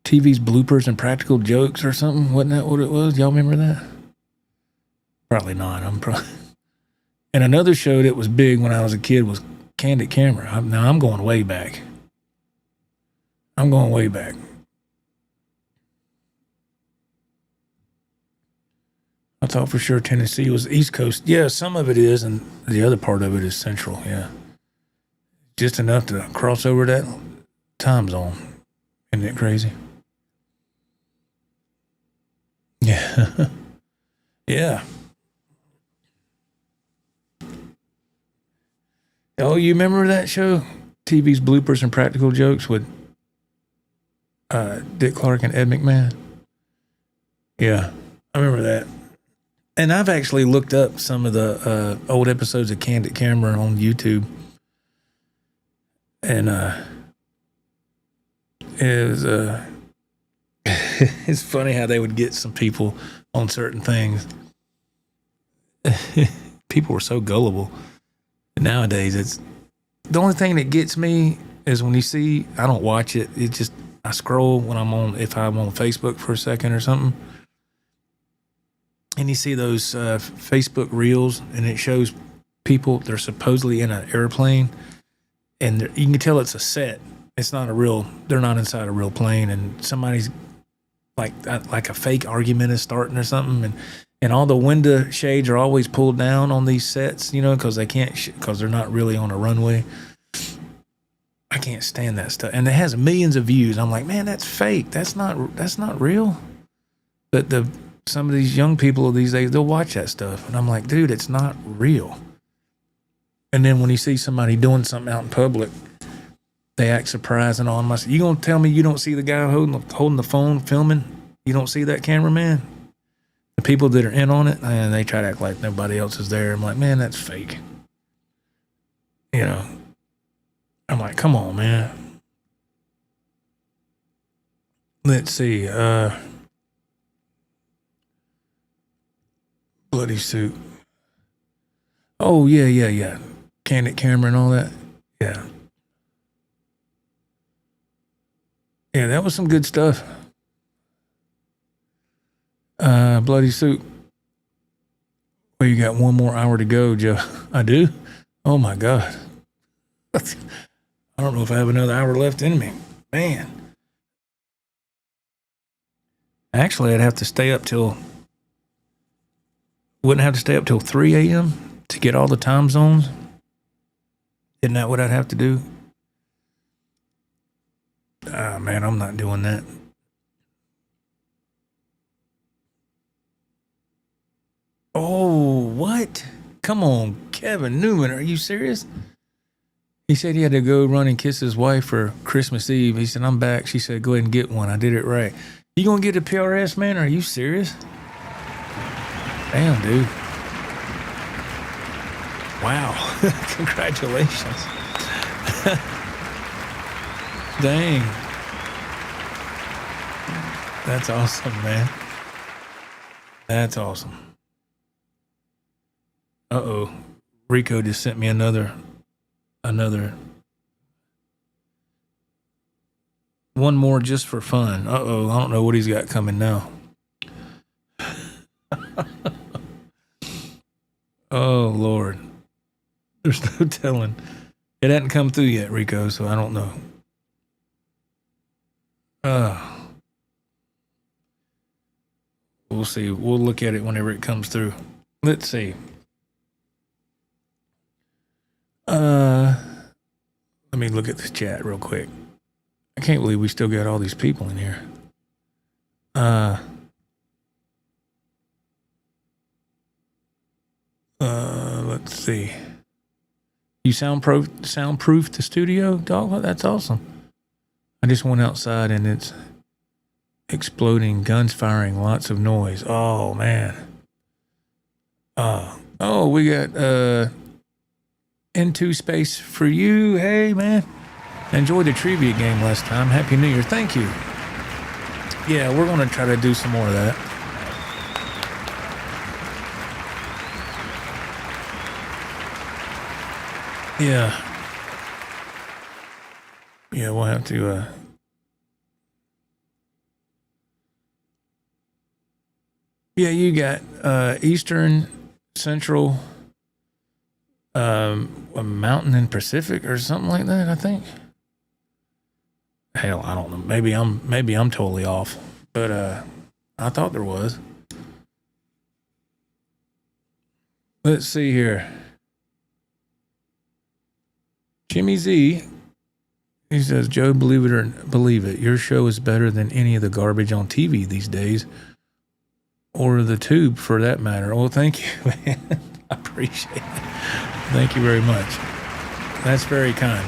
TV's bloopers and practical jokes or something. Wasn't that what it was? Y'all remember that? Probably not. And another show that was big when I was a kid was Candid Camera. I'm going way back. I thought for sure Tennessee was East Coast. Yeah, some of it is, and the other part of it is Central, yeah. Just enough to cross over that time zone. Isn't it crazy? Yeah. Yeah. Oh, you remember that show? TV's bloopers and practical jokes with Dick Clark and Ed McMahon? Yeah, I remember that. And I've actually looked up some of the old episodes of Candid Camera on YouTube. And it was it's funny how they would get some people on certain things. People were so gullible. Nowadays, it's the only thing that gets me is when you see, I don't watch it. It just, I scroll if I'm on Facebook for a second or something. And you see those Facebook reels and it shows people, they're supposedly in an airplane and you can tell it's a set. It's not they're not inside a real plane, and somebody's like a fake argument is starting or something. And all the window shades are always pulled down on these sets, because they can't, because they're not really on a runway. I can't stand that stuff. And it has millions of views. I'm like, man, that's fake. That's not real. But some of these young people these days, they'll watch that stuff. And I'm like, dude, it's not real. And then when you see somebody doing something out in public, they act surprised and all. And I said, you gonna tell me you don't see the guy holding the phone filming? You don't see that cameraman? The people that are in on it, and they try to act like nobody else is there. I'm like, man, that's fake. I'm like, come on, man. Let's see. Bloody suit. Oh, yeah. Candid camera and all that. Yeah. Yeah, that was some good stuff. Bloody suit. Well, you got one more hour to go, Joe. I do? Oh, my God. I don't know if I have another hour left in me. Man. Actually, I'd have to stay up till... Wouldn't have to stay up till 3 a.m. to get all the time zones? Isn't that what I'd have to do? Ah, man, I'm not doing that. Oh, what? Come on, Kevin Newman, are you serious? He said he had to go run and kiss his wife for Christmas Eve. He said, I'm back. She said, go ahead and get one. I did it right. You gonna get a PRS, man? Are you serious? Damn, dude. Wow. Congratulations. Dang. That's awesome, man. That's awesome. Uh-oh. Rico just sent me another one more just for fun. Uh-oh. I don't know what he's got coming now. Oh, Lord. There's no telling. It hadn't come through yet, Rico, so I don't know. We'll see. We'll look at it whenever it comes through. Let's see. Let me look at this chat real quick. I can't believe we still got all these people in here. Let's see. You soundproof the studio, dog? That's awesome. I just went outside and it's exploding, guns firing, lots of noise. Oh, man. Oh, we got Into Space for you. Hey, man. Enjoyed the trivia game last time. Happy New Year. Thank you. Yeah, we're going to try to do some more of that. Yeah. Yeah, we'll have to... Yeah, you got Eastern, Central, a Mountain and Pacific or something like that, I think. Hell, I don't know. Maybe I'm totally off. But I thought there was. Let's see here. Jimmy Z, he says, Joe, believe it or believe it, your show is better than any of the garbage on TV these days. Or the tube, for that matter. Oh, thank you, man. I appreciate it. Thank you very much. That's very kind.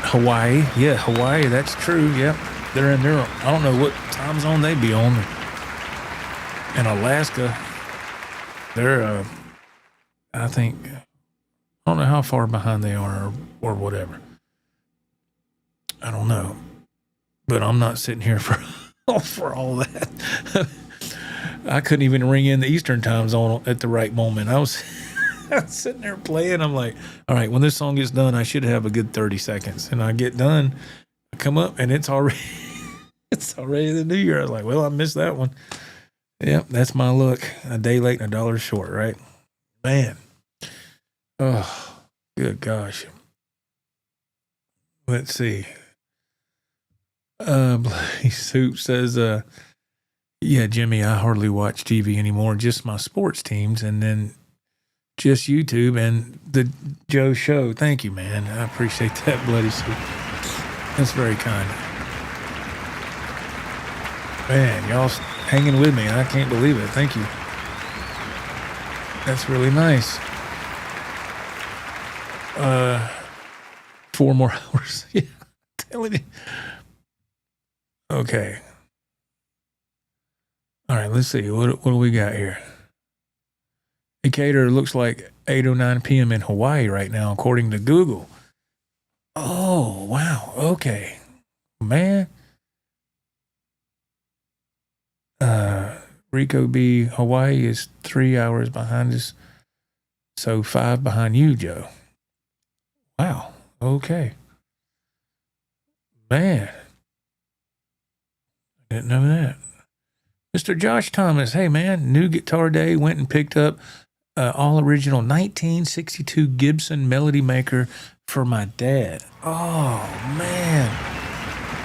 Hawaii. Yeah, Hawaii, that's true. Yep. They're in there. I don't know what time zone they be on. In Alaska, they're, I think, I don't know how far behind they are or whatever. I don't know. But I'm not sitting here for all that. I couldn't even ring in the Eastern time zone at the right moment. I was sitting there playing. I'm like, all right, when this song gets done, I should have a good 30 seconds. And I get done, I come up, and it's already the New Year. I was like, well, I missed that one. Yep, that's my luck. A day late and $1 short, right? Man. Oh, good gosh. Let's see. Bloody Soup says, yeah, Jimmy, I hardly watch TV anymore. Just my sports teams and then just YouTube and the Joe Show. Thank you, man. I appreciate that, Bloody Soup. That's very kind. Man, y'all hanging with me. I can't believe it. Thank you. That's really nice. 4 more hours. Yeah, I'm telling you. Okay. All right, let's see. What do we got here? Decatur looks like 8:09 p.m. in Hawaii right now, according to Google. Oh, wow. Okay. Man. Rico B. Hawaii is 3 hours behind us. So 5 behind you, Joe. Wow. Okay. Man. I didn't know that. Mr. Josh Thomas. Hey, man. New Guitar Day. Went and picked up all original 1962 Gibson Melody Maker for my dad. Oh, man.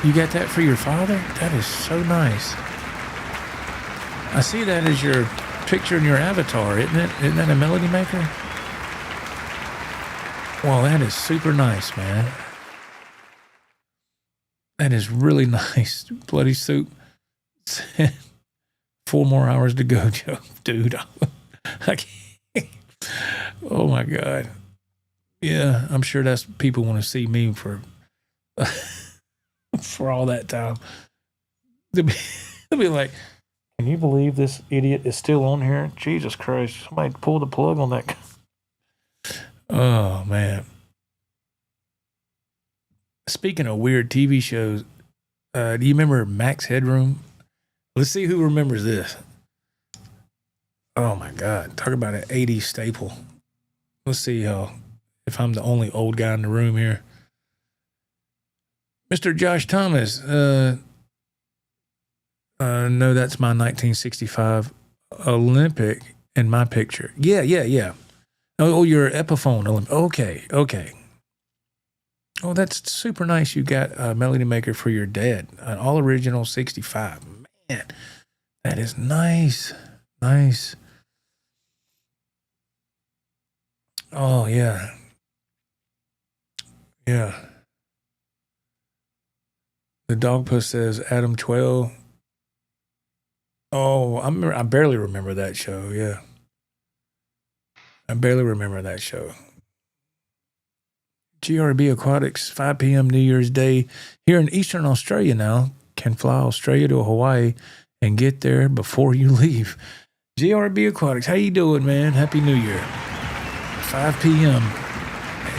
You got that for your father? That is so nice. I see that as your picture in your avatar, isn't it? Isn't that a Melody Maker? Well, that is super nice, man. That is really nice. Bloody Soup. 4 more hours to go, Joe. Dude, I can't. Oh, my God. Yeah, I'm sure that's people want to see me for for all that time. They'll be like, can you believe this idiot is still on here? Jesus Christ. Somebody pull the plug on that. Oh, man. Speaking of weird TV shows, do you remember Max Headroom? Let's see who remembers this. Oh, my God. Talk about an 80s staple. Let's see if I'm the only old guy in the room here. Mr. Josh Thomas. No, that's my 1965 Olympic in my picture. Yeah. Oh, your Epiphone Olympic. Okay. Oh, that's super nice. You got a Melody Maker for your dad. An all original 65. Man, that is nice. Nice. Oh, yeah. Yeah. The dog puss says Adam 12. Oh, I barely remember that show. Yeah. I barely remember that show. GRB Aquatics, 5 p.m. New Year's Day here in Eastern Australia now. Can fly Australia to Hawaii and get there before you leave. GRB Aquatics, how you doing, man? Happy New Year. 5 p.m.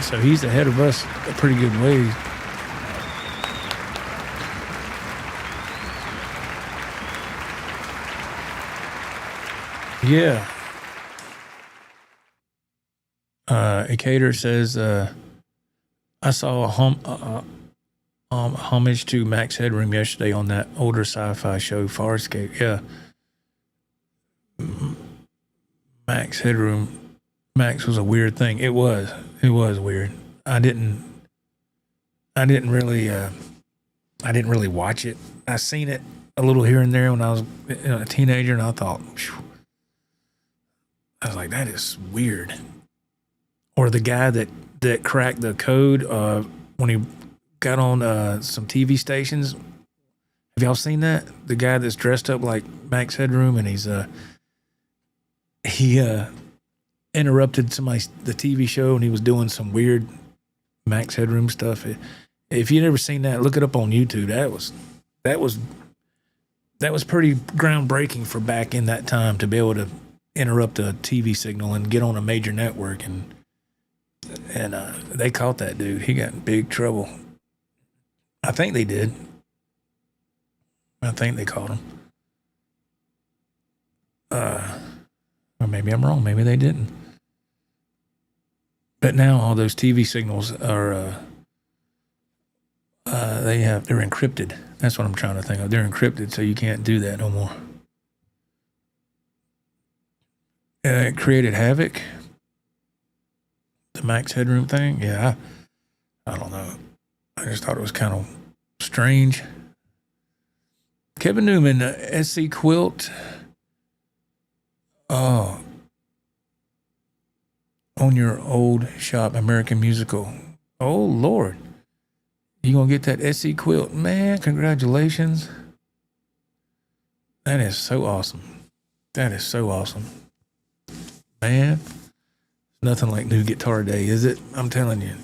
So he's ahead of us a pretty good ways. Yeah. Acator says, I saw a homage to Max Headroom yesterday on that older sci-fi show, Farscape. Yeah. Max Headroom. Max was a weird thing. It was weird. I didn't really watch it. I seen it a little here and there when I was a teenager, and I thought, I was like, that is weird. Or the guy that cracked the code when he got on some TV stations. Have y'all seen that? The guy that's dressed up like Max Headroom, and he interrupted the TV show, and he was doing some weird Max Headroom stuff. If you've never seen that, look it up on YouTube. That was pretty groundbreaking for back in that time, to be able to interrupt a TV signal and get on a major network, and they caught that dude. He got in big trouble. I think they did. I think they caught him. Or maybe I'm wrong. Maybe they didn't. But now all those TV signals are they're encrypted. That's what I'm trying to think of. They're encrypted, so you can't do that no more. It created havoc. The Max Headroom thing, yeah. I don't know. I just thought it was kind of strange. Kevin Newman, SC Quilt. Oh. On your old shop, American Musical. Oh, Lord. You gonna get that SC Quilt? Man, congratulations. That is so awesome. That is so awesome. Man, nothing like New Guitar Day, is it? I'm telling you.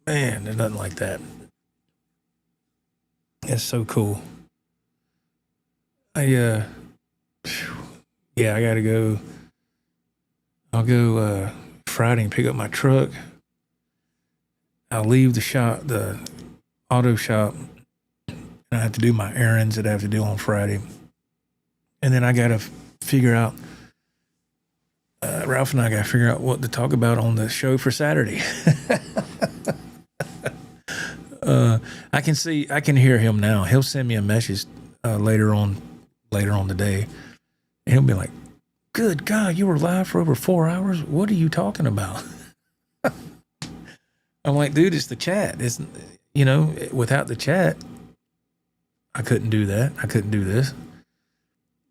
Man, there's nothing like that. It's so cool. I gotta go. I'll go Friday and pick up my truck. I'll leave the shop, the auto shop, and I have to do my errands that I have to do on Friday. And then I gotta figure out. Ralph and I got to figure out what to talk about on the show for Saturday. I can hear him now. He'll send me a message later on today, and he'll be like, "Good God, you were live for over 4 hours. What are you talking about?" I'm like, "Dude, it's the chat. It's without the chat, I couldn't do that. I couldn't do this.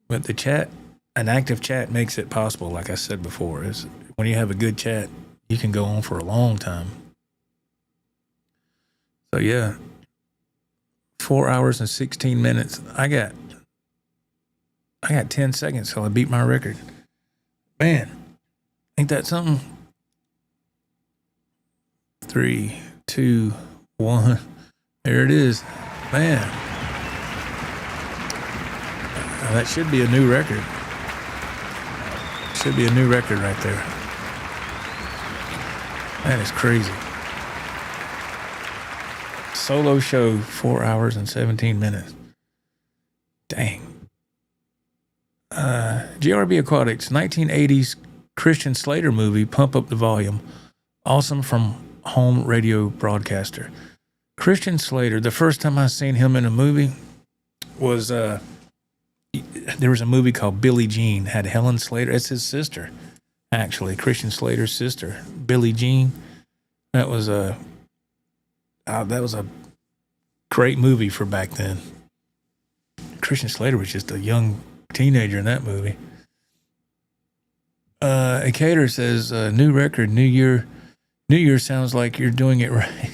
But the chat, an active chat, makes it possible. Like I said before, is when you have a good chat, you can go on for a long time." So yeah, 4 hours and 16 minutes. I got 10 seconds till I beat my record. Man, ain't that something? 3, 2, 1. There it is. Man. That should be a new record. Should be a new record right there. That is crazy. Solo show, 4 hours and 17 minutes. Dang. GRB Aquatics, 1980s Christian Slater movie, Pump Up the Volume. Awesome from home radio broadcaster. Christian Slater, the first time I seen him in a movie was, there was a movie called Billie Jean, had Helen Slater. It's his sister, actually, Christian Slater's sister, Billie Jean. That was a great movie for back then. Christian Slater was just a young teenager in that movie. A caterer says, new record, New Year sounds like you're doing it right.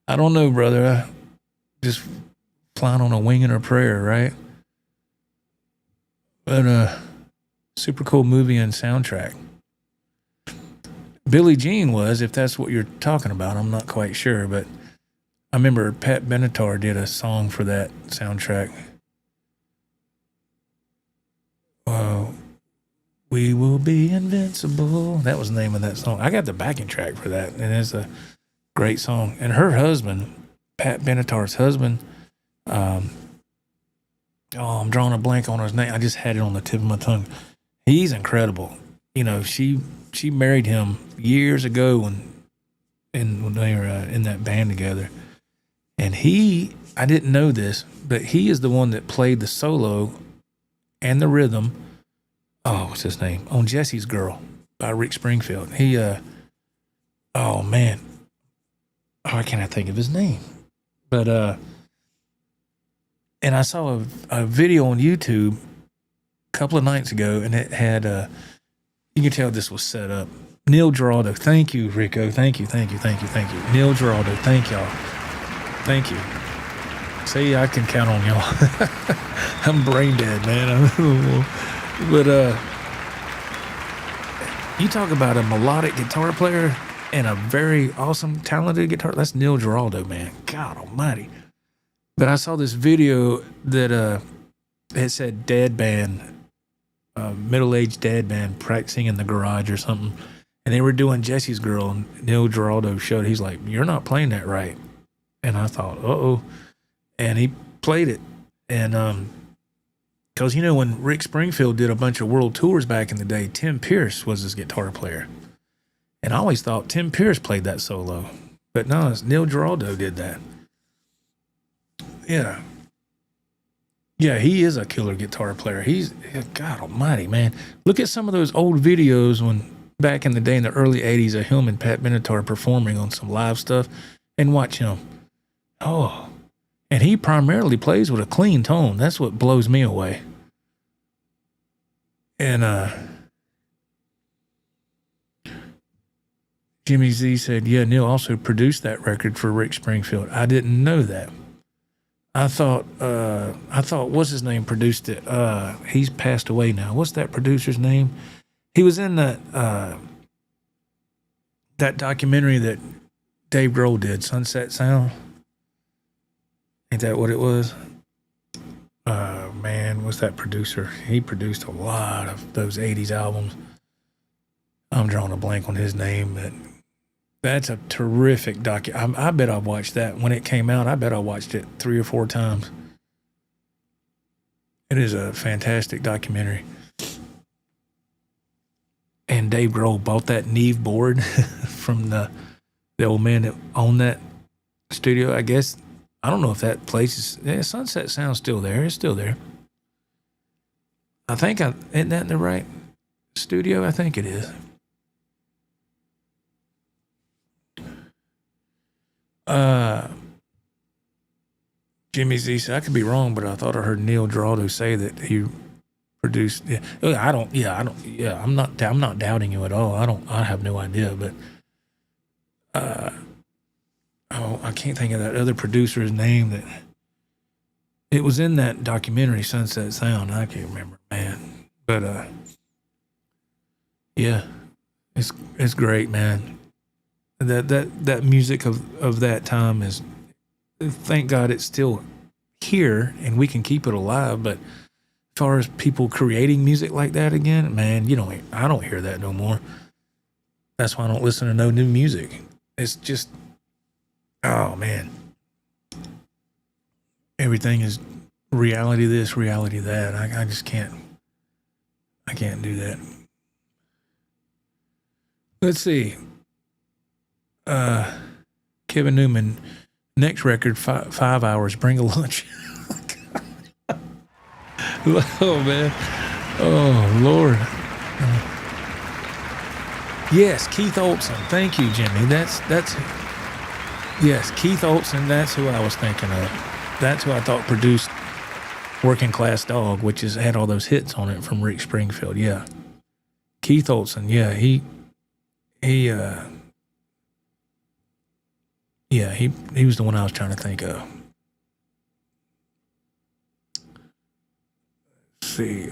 I don't know, brother. I just flying on a wing and a prayer, right? But super cool movie and soundtrack. Billie Jean was, if that's what you're talking about, I'm not quite sure, but I remember Pat Benatar did a song for that soundtrack. We will be invincible. That was the name of that song. I got the backing track for that, and it's a great song. And her husband, Pat Benatar's husband, I'm drawing a blank on his name. I just had it on the tip of my tongue. He's incredible. She married him years ago when they were in that band together. And I didn't know this, but he is the one that played the solo and the rhythm. Oh, what's his name? On Jesse's Girl by Rick Springfield. Oh man. Why can't I think of his name? But, and I saw a video on YouTube a couple of nights ago, and it had, you can tell this was set up. Neil Giraldo. Thank you, Rico. Thank you. Neil Giraldo. Thank y'all. Thank you. See, I can count on y'all. I'm brain dead, man. But you talk about a melodic guitar player and a very awesome, talented guitar. That's Neil Giraldo, man. God almighty. But I saw this video that it said dad band, middle-aged dad band practicing in the garage or something. And they were doing Jesse's Girl, and Neil Giraldo showed, he's like, "You're not playing that right." And I thought, uh-oh. And he played it. And because, when Rick Springfield did a bunch of world tours back in the day, Tim Pierce was his guitar player. And I always thought Tim Pierce played that solo. But no, it's Neil Giraldo did that. Yeah. Yeah, he is a killer guitar player. He's, God almighty, man. Look at some of those old videos when back in the day in the early 80s of him and Pat Benatar performing on some live stuff, and watch him. Oh. And he primarily plays with a clean tone. That's what blows me away. And Jimmy Z said, yeah, Neil also produced that record for Rick Springfield. I didn't know that. I thought what's his name produced it. He's passed away now. What's that producer's name? He was in that documentary that Dave Grohl did, Sunset Sound. Ain't that what it was? Man, what's that producer? He produced a lot of those 80s albums. I'm drawing a blank on his name, but that's a terrific I bet I watched that. When it came out, I bet I watched it 3 or 4 times. It is a fantastic documentary. and Dave Grohl bought that Neve board from the old man that owned that studio. I guess, I don't know if that place is, Sunset Sound's still there. It's still there. I think, isn't that in the right studio? I think it is. Jimmy Z said, I could be wrong, but I thought I heard Neil Giraldo say that he produced. Yeah, I'm not doubting you at all. I have no idea, but I can't think of that other producer's name that it was in that documentary Sunset Sound. I can't remember, man. But yeah, it's great, man. That music of that time is, thank God it's still here and we can keep it alive. But as far as people creating music like that again, man, I don't hear that no more. That's why I don't listen to no new music. It's just, oh man, everything is reality this, reality that. I just can't. I can't do that. Let's see. Kevin Newman, next record, 5 hours, bring a lunch. Oh, man. Oh, Lord. Yes, Keith Olsen. Thank you, Jimmy. That's yes, Keith Olsen, that's who I was thinking of. That's who I thought produced Working Class Dog, which had all those hits on it from Rick Springfield. Yeah. Keith Olsen, yeah, he was the one I was trying to think of. Let's see.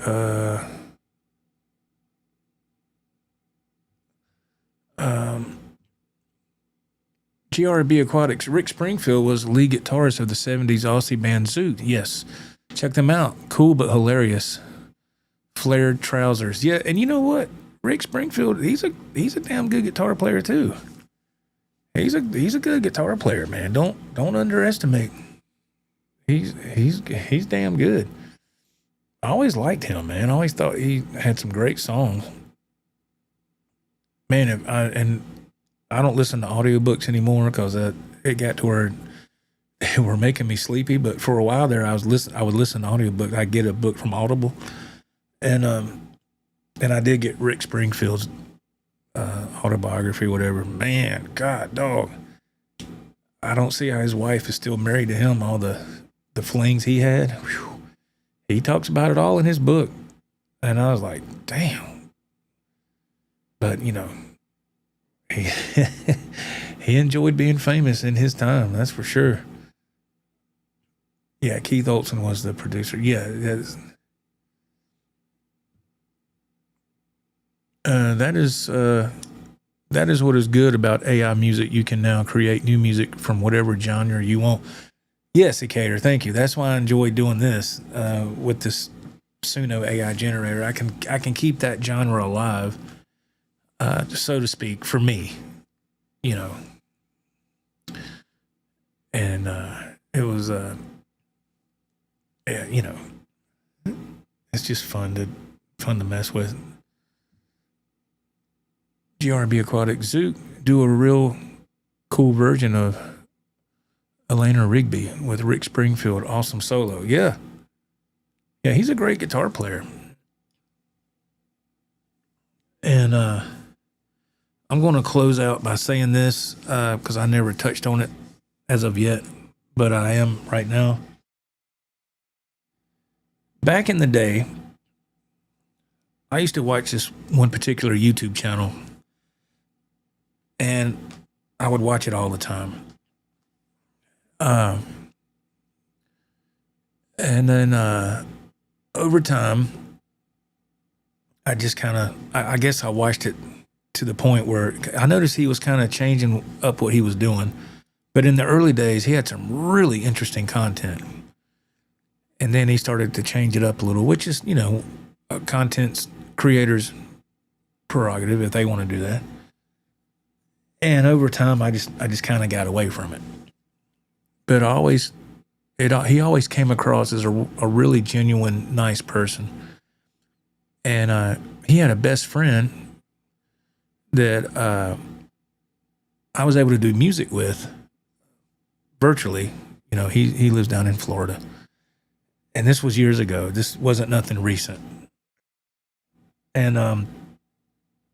GRB Aquatics. Rick Springfield was lead guitarist of the 70s Aussie band Zoot. Yes. Check them out. Cool but hilarious. Flared trousers. Yeah, and you know what? Rick Springfield, he's a damn good guitar player too. He's a good guitar player, man. Don't underestimate. He's damn good. I always liked him, man. I always thought he had some great songs. Man, I don't listen to audiobooks anymore because it got to where they were making me sleepy. But for a while there, I would listen to audiobooks. I'd get a book from Audible, and I did get Rick Springfield's autobiography, whatever. Man, God, dog, I don't see how his wife is still married to him. All the flings he had. Whew. He talks about it all in his book, and I was like, damn. But he he enjoyed being famous in his time. That's for sure. Yeah, Keith Olsen was the producer. Yeah, that is what is good about AI music. You can now create new music from whatever genre you want. Yes, Decatur, thank you. That's why I enjoy doing this with this Suno AI generator. I can keep that genre alive, so to speak, for me, And it was, it's just fun to mess with. GRB Aquatic Zoot do a real cool version of Elena Rigby with Rick Springfield. Awesome solo. Yeah, he's a great guitar player. And I'm going to close out by saying this because I never touched on it as of yet, but I am right now. Back in the day, I used to watch this one particular YouTube channel, and I would watch it all the time. And then over time, I just I guess I watched it to the point where I noticed he was kind of changing up what he was doing. But in the early days, he had some really interesting content. And then he started to change it up a little, which is, content creators' prerogative if they want to do that. And over time, I just kind of got away from it. But he always came across as a really genuine, nice person. And he had a best friend that I was able to do music with virtually. You know, he lives down in Florida. And this was years ago. This wasn't nothing recent. And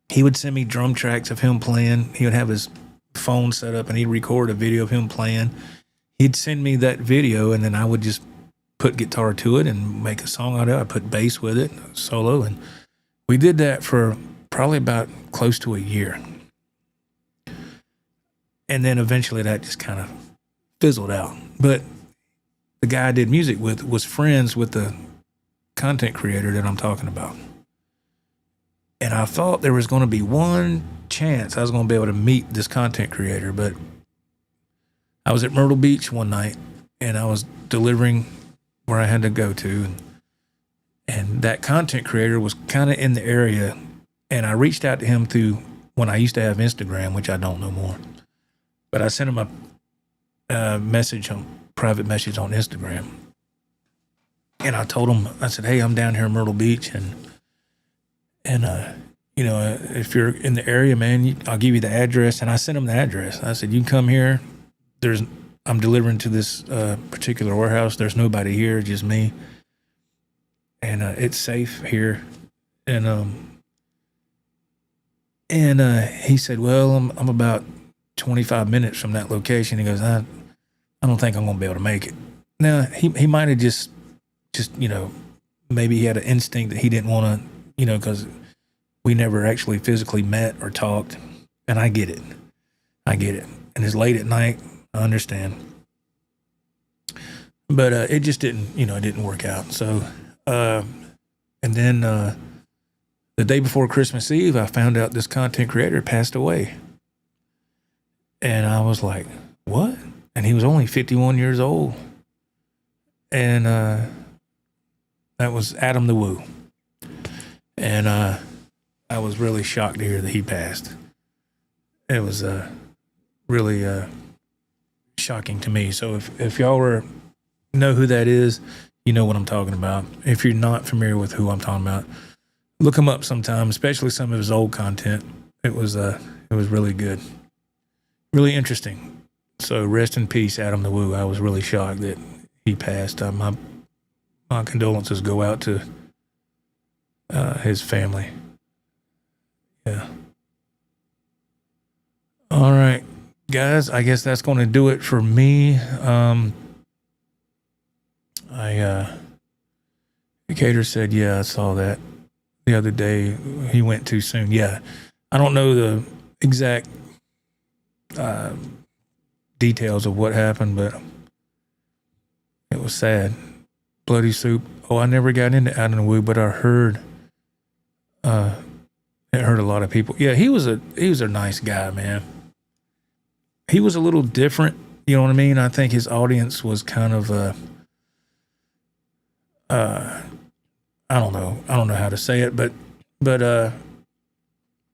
he would send me drum tracks of him playing. He would have his phone set up and he'd record a video of him playing. He'd send me that video and then I would just put guitar to it and make a song out of it. I put bass with it, solo. And we did that for probably about close to a year. And then eventually that just kind of fizzled out. But the guy I did music with was friends with the content creator that I'm talking about. And I thought there was going to be one chance I was going to be able to meet this content creator. But I was at Myrtle Beach one night and I was delivering where I had to go to. And that content creator was kind of in the area. And I reached out to him through when I used to have Instagram, which I don't no more. But I sent him a private message on Instagram. And I told him, I said, hey, I'm down here in Myrtle Beach. And you know, if you're in the area, man, I'll give you the address. And I sent him the address. I said, you can come here. I'm delivering to this particular warehouse. There's nobody here, just me. And it's safe here. And he said, well, I'm about 25 minutes from that location. He goes, I don't think I'm going to be able to make it. Now, he might have just, you know, maybe he had an instinct that he didn't want to, you know, because we never actually physically met or talked. And I get it. And it's late at night. I understand. But it just didn't, you know, it didn't work out. So, and then the day before Christmas Eve, I found out this content creator passed away. And I was like, what? And he was only 51 years old. And that was Adam the Woo. And I was really shocked to hear that he passed. It was really shocking to me. So if y'all know who that is, you know what I'm talking about. If you're not familiar with who I'm talking about, look him up sometime, especially some of his old content. It was really good. Really interesting. So rest in peace, Adam the Woo. I was really shocked that he passed. My condolences go out to his family. Yeah. All right, guys. I guess that's going to do it for me. Cater said, yeah, I saw that the other day. He went too soon. Yeah. I don't know the exact details of what happened, but it was sad. Bloody Soup. Oh, I never got into Adam the Woo, but I heard it hurt a lot of people. Yeah, he was a nice guy, man. He was a little different, you know what I mean? I think his audience was kind of I don't know how to say it, but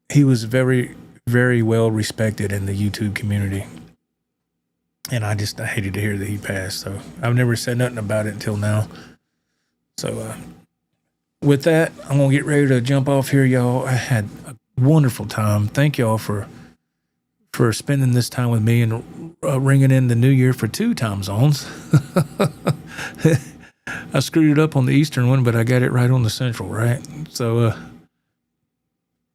he was very, very well respected in the YouTube community. And I hated to hear that he passed. So I've never said nothing about it until now. So with that, I'm going to get ready to jump off here, y'all. I had a wonderful time. Thank y'all for spending this time with me and ringing in the new year for 2 time zones. I screwed it up on the Eastern one, but I got it right on the Central, right? So,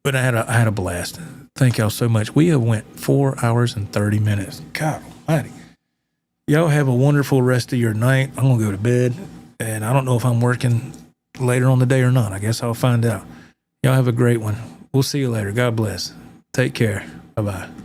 but I had a blast. Thank y'all so much. We have went 4 hours and 30 minutes. God almighty. Y'all have a wonderful rest of your night. I'm going to go to bed, and I don't know if I'm working later on the day or not. I guess I'll find out. Y'all have a great one. We'll see you later. God bless. Take care. Bye-bye.